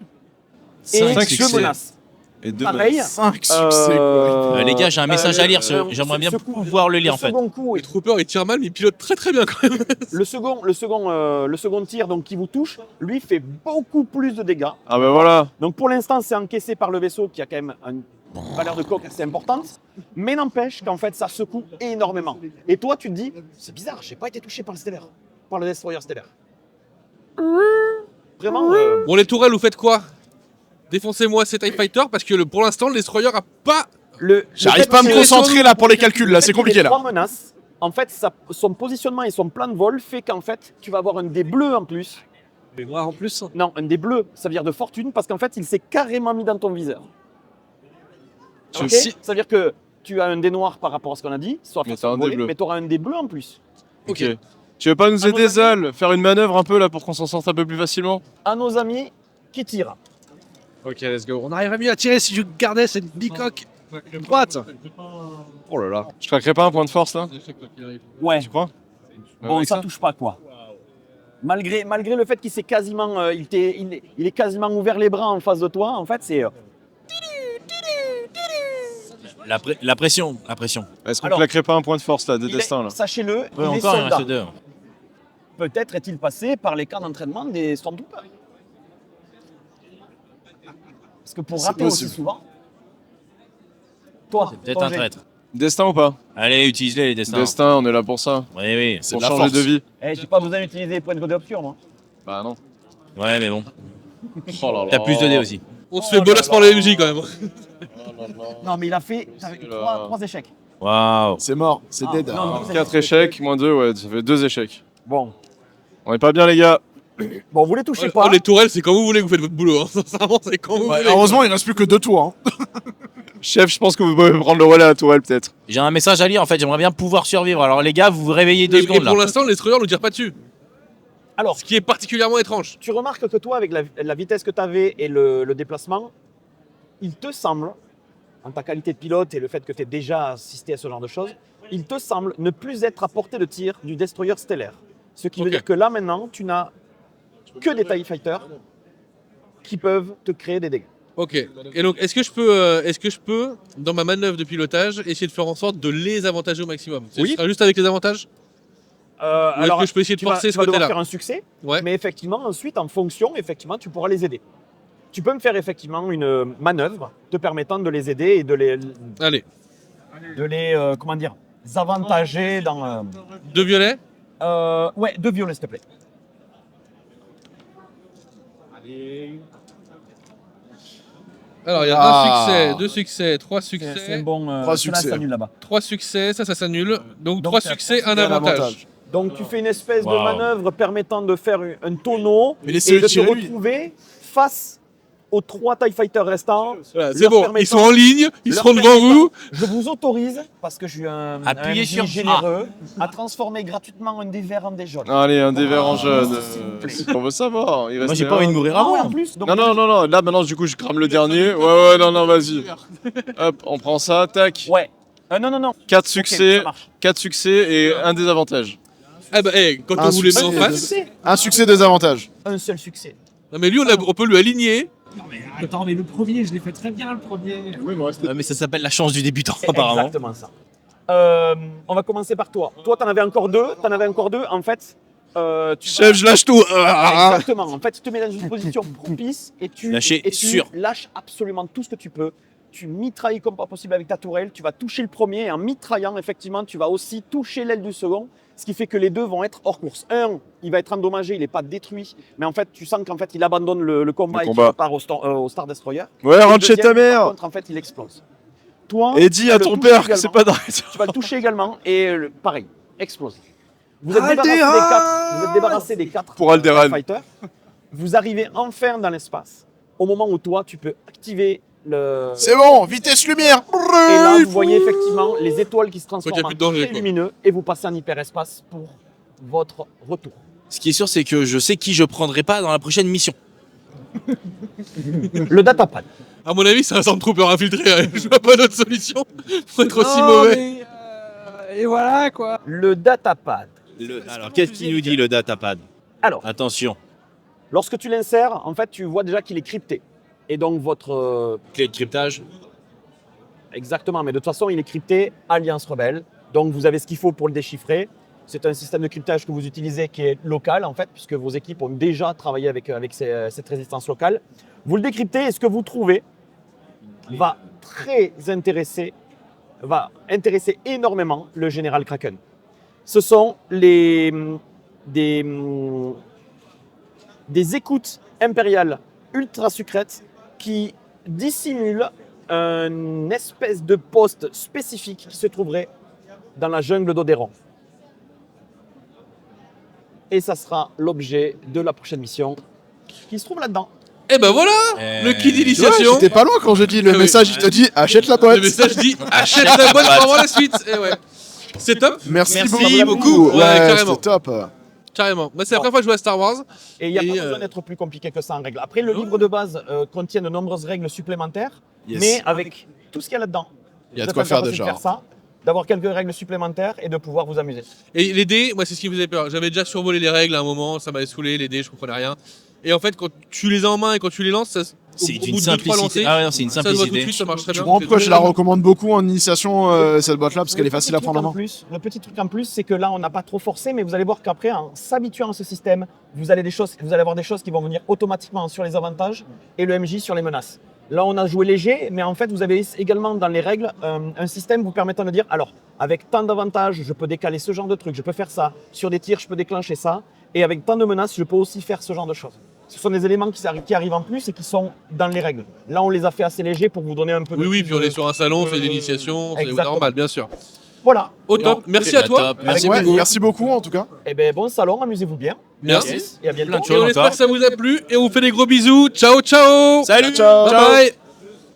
et Cinq 2 succès. menaces. Et deux Pareil. 5 succès, quoi. Les gars, j'ai un message à lire. J'aimerais bien pouvoir le lire en Le fait. second coup, Le trooper, il tire mal, mais il pilote très très bien quand même. le second tir donc, qui vous touche, lui fait beaucoup plus de dégâts. Ah bah voilà. Donc pour l'instant, c'est encaissé par le vaisseau qui a quand même une valeur de coque assez importante, mais n'empêche qu'en fait, ça secoue énormément. Et toi, tu te dis, c'est bizarre, j'ai pas été touché par le stellaire, par le destroyer stellaire. Vraiment, Bon, les tourelles, vous faites quoi? Défoncez-moi ces TIE Fighters parce que pour l'instant, le destroyer a pas. J'arrive pas à me concentrer là pour les calculs, là, c'est compliqué là. 3 menaces. En fait, son positionnement et son plan de vol fait qu'en fait, tu vas avoir un dé bleu en plus. Les noirs en plus. Non, un dé bleu, ça veut dire de fortune, parce qu'en fait, il s'est carrément mis dans ton viseur. Ok. Si- Ça veut dire que tu as un dé noir par rapport à ce qu'on a dit, soit Mais façon t'as un de dé voler, bleu. mais tu auras un dé bleu en plus. Ok. Tu veux pas nous À aider, mon Zal? Faire une manœuvre un peu là pour qu'on s'en sorte un peu plus facilement? À nos amis qui tirent. Ok, let's go. On arriverait mieux à tirer si je gardais cette bicoque droite. Oh là là. Je craquerais pas un point de force là? Ouais. Tu crois? Bon, Avec ça touche pas quoi. Malgré le fait qu'il s'est quasiment, il est quasiment ouvert les bras en face de toi, en fait, c'est. La pression. Est-ce qu'on Alors, claquerait pas un point de force là, de il est- destin là? Sachez-le, Ouais, il est encore, il soldat. reste 2. Peut-être est-il passé par les camps d'entraînement des Stormtroopers. Parce que pour C'est rater aussi possible. souvent. Toi, Peut-être ton un jet. traître. Destin ou pas? Allez, utilise-les les destins. Destin, on est là pour ça. Oui, oui. C'est Pour de la changer force. de vie. Eh, j'ai pas besoin d'utiliser les points de d'option, moi. Bah non. Ouais, mais bon. Oh là là. T'as plus de dés aussi. On se fait bolos par les MJ quand même. Non, mais il a fait là. 3 échecs. Waouh. C'est mort, c'est Ah, dead. non, non. 4 échecs, moins 2, ouais, ça fait 2 échecs. Bon. On est pas bien, les gars. Bon, vous les touchez Oh, pas. les tourelles, c'est quand vous voulez que vous faites votre boulot. Hein. Sincèrement, c'est quand vous Ouais, voulez. heureusement, il reste plus que 2 tours. Hein. Chef, je pense que vous pouvez prendre le relais à la tourelle, peut-être. J'ai un message à lire en fait, j'aimerais bien pouvoir survivre. Alors les gars, vous vous réveillez 2 Et secondes là. pour l'instant, les destroyers ne tire pas dessus. Alors, Ce qui est particulièrement étrange. tu remarques que toi, avec la vitesse que tu avais et le déplacement, il te semble, en ta qualité de pilote et le fait que tu aies déjà assisté à ce genre de choses, il te semble ne plus être à portée de tir du destroyer stellaire. Ce qui veut Ok. dire que là, maintenant, tu n'as que des TIE Fighters qui peuvent te créer des dégâts. Ok. Et donc, est-ce que je peux, dans ma manœuvre de pilotage, essayer de faire en sorte de les avantager au maximum? Oui. Ce sera juste avec les avantages? Ou est-ce que je peux essayer de tu vas, forcer tu ce vas devoir côté-là? faire un succès, Ouais. mais effectivement, ensuite, en fonction, effectivement, tu pourras les aider. Tu peux me faire effectivement une manœuvre te permettant de les aider et de Allez. les comment dire, avantager dans. 2 violets. Ouais, 2 violets, s'il te plaît. Alors, il y a Ah. 1 succès, 2 succès, 3 C'est un succès. bon. 3 celui-là, succès. ça annule là-bas. 3 succès, ça s'annule. Donc, Donc, 3 t'as succès, un Un avantage. Donc tu fais une espèce de Wow. manœuvre permettant de faire un tonneau Mais et laissez-le de te tirer, lui. retrouver face aux 3 TIE Fighters restants. Voilà, c'est Leur bon, ils permettant- sont en ligne, ils leur seront devant permettant- vous. Je vous autorise, parce que je suis un Appuyez MJ sur généreux, à transformer gratuitement un des verts en des jaunes. Allez, un des verres en jaune. s'il vous plaît. C'est ce qu'on veut savoir. Il Moi reste j'ai pas envie de mourir Ah ouais, avant. en plus. Donc, Non, non, non, non. Là, maintenant, du coup, je crame le dernier. Ouais, non, vas-y. Hop, on prend ça, tac. Ouais. Non, non, non. 4 Ok, succès, ça marche. 4 succès et un désavantage. Ah bah, quand Un on vous les met en succès, Un face. succès. Un succès, 2 avantages. Un seul succès. Non, mais lui, on peut lui aligner. Attends, mais le premier, je l'ai fait très bien, le premier. Ouais, mais ça s'appelle la chance du débutant C'est apparemment. exactement ça. On va commencer par toi. Toi, t'en avais encore deux. En fait, tu Chef, je lâche tout. exactement. En fait, tu te mets dans une position propice et tu Lâcher sûr. lâches absolument tout ce que tu peux. Tu mitrailles comme pas possible avec ta tourelle. Tu vas toucher le premier et en mitraillant, effectivement, tu vas aussi toucher l'aile du second. Ce qui fait que les deux vont être hors course. Un, il va être endommagé, il n'est pas détruit. Mais en fait, tu sens qu'en fait, il abandonne le combat Le et qu'il combat. repart au Star Destroyer. Ouais, Et le rentre chez ta deuxième, Par mère. contre, en fait, il explose. Toi, Et dis tu à le ton touches père que également. c'est pas d'arrêt. Tu vas le toucher également et pareil, explose. Vous êtes débarrassé des quatre Pour Alderaan. fighters. Vous arrivez enfin dans l'espace. Au moment où toi, tu peux activer le. C'est bon, vitesse lumière. Et là, vous voyez effectivement les étoiles qui se qu'il y transforment a en plus de danger, très quoi. lumineux et vous passez en hyperespace pour votre retour. Ce qui est sûr, c'est que je sais qui je prendrai pas dans la prochaine mission. Le datapad. À mon avis, c'est un Stormtrooper infiltré. Hein. Je vois pas d'autre solution pour être aussi mauvais. Et voilà, quoi. Le datapad. Alors qu'est-ce qu'il nous dit le datapad? Alors, Attention, lorsque tu l'insères, en fait, tu vois déjà qu'il est crypté. Et donc, votre. clé de cryptage. Exactement, mais de toute façon, il est crypté Alliance Rebelle. Donc, vous avez ce qu'il faut pour le déchiffrer. C'est un système de cryptage que vous utilisez qui est local, en fait, puisque vos équipes ont déjà travaillé avec cette résistance locale. Vous le décryptez et ce que vous trouvez va intéresser énormément le général Kraken. Ce sont des écoutes impériales ultra secrètes qui dissimulent une espèce de poste spécifique qui se trouverait dans la jungle d'Odéron. Et ça sera l'objet de la prochaine mission qui se trouve là-dedans. Et ben voilà, le kit Ouais, d'initiation. j'étais pas loin quand je dis le Ah oui. message, il te dit achète la boîte. Le message dit achète la boîte pour avoir la suite. Et ouais. C'est top, Merci, Merci beaucoup. Ouais, carrément. c'était top. carrément. Moi, c'est la première fois que je joue à Star Wars. Et il n'y a Et, pas besoin d'être plus compliqué que ça en règle. Après, le livre de base contient de nombreuses règles supplémentaires, Yes. mais avec tout ce qu'il y a là-dedans, Il y a vous de êtes quoi en faire capacité déjà. de faire ça, d'avoir quelques règles supplémentaires et de pouvoir vous amuser. Et les dés, moi, c'est ce qui me faisait peur. J'avais déjà survolé les règles à un moment, ça m'avait saoulé, les dés, je comprenais rien. Et en fait, quand tu les as en main et quand tu les lances, ça, C'est au bout une de 2-3 simplicité. lancers, Ah ouais, non, c'est une ça se voit tout de simplicité. suite, ça marche très bien. Bon, pourquoi je la recommande beaucoup en initiation, cette boîte-là, parce qu'elle est facile à prendre en main. Le petit truc en plus, c'est que là, on n'a pas trop forcé, mais vous allez voir qu'après, en s'habituant à ce système, vous allez avoir des choses qui vont venir automatiquement sur les avantages et le MJ sur les menaces. Là, on a joué léger, mais en fait, vous avez également dans les règles un système vous permettant de dire, alors, avec tant d'avantages, je peux décaler ce genre de truc, je peux faire ça. Sur des tirs, je peux déclencher ça. Et avec tant de menaces, je peux aussi faire ce genre de choses. Ce sont des éléments qui arrivent en plus et qui sont dans les règles. Là, on les a fait assez légers pour vous donner un peu de... Oui, puis on est sur un salon, on fait des initiations, c'est Exactement. normal, bien sûr. Voilà. Au top, merci à toi. Merci Ouais, beaucoup. merci beaucoup en tout cas. Eh bien, bon salon, amusez-vous bien. Merci. Et à bientôt. Plein de Et choses on espère encore. que ça vous a plu et on vous fait des gros bisous. Ciao, ciao. Salut. Ciao. Bye bye.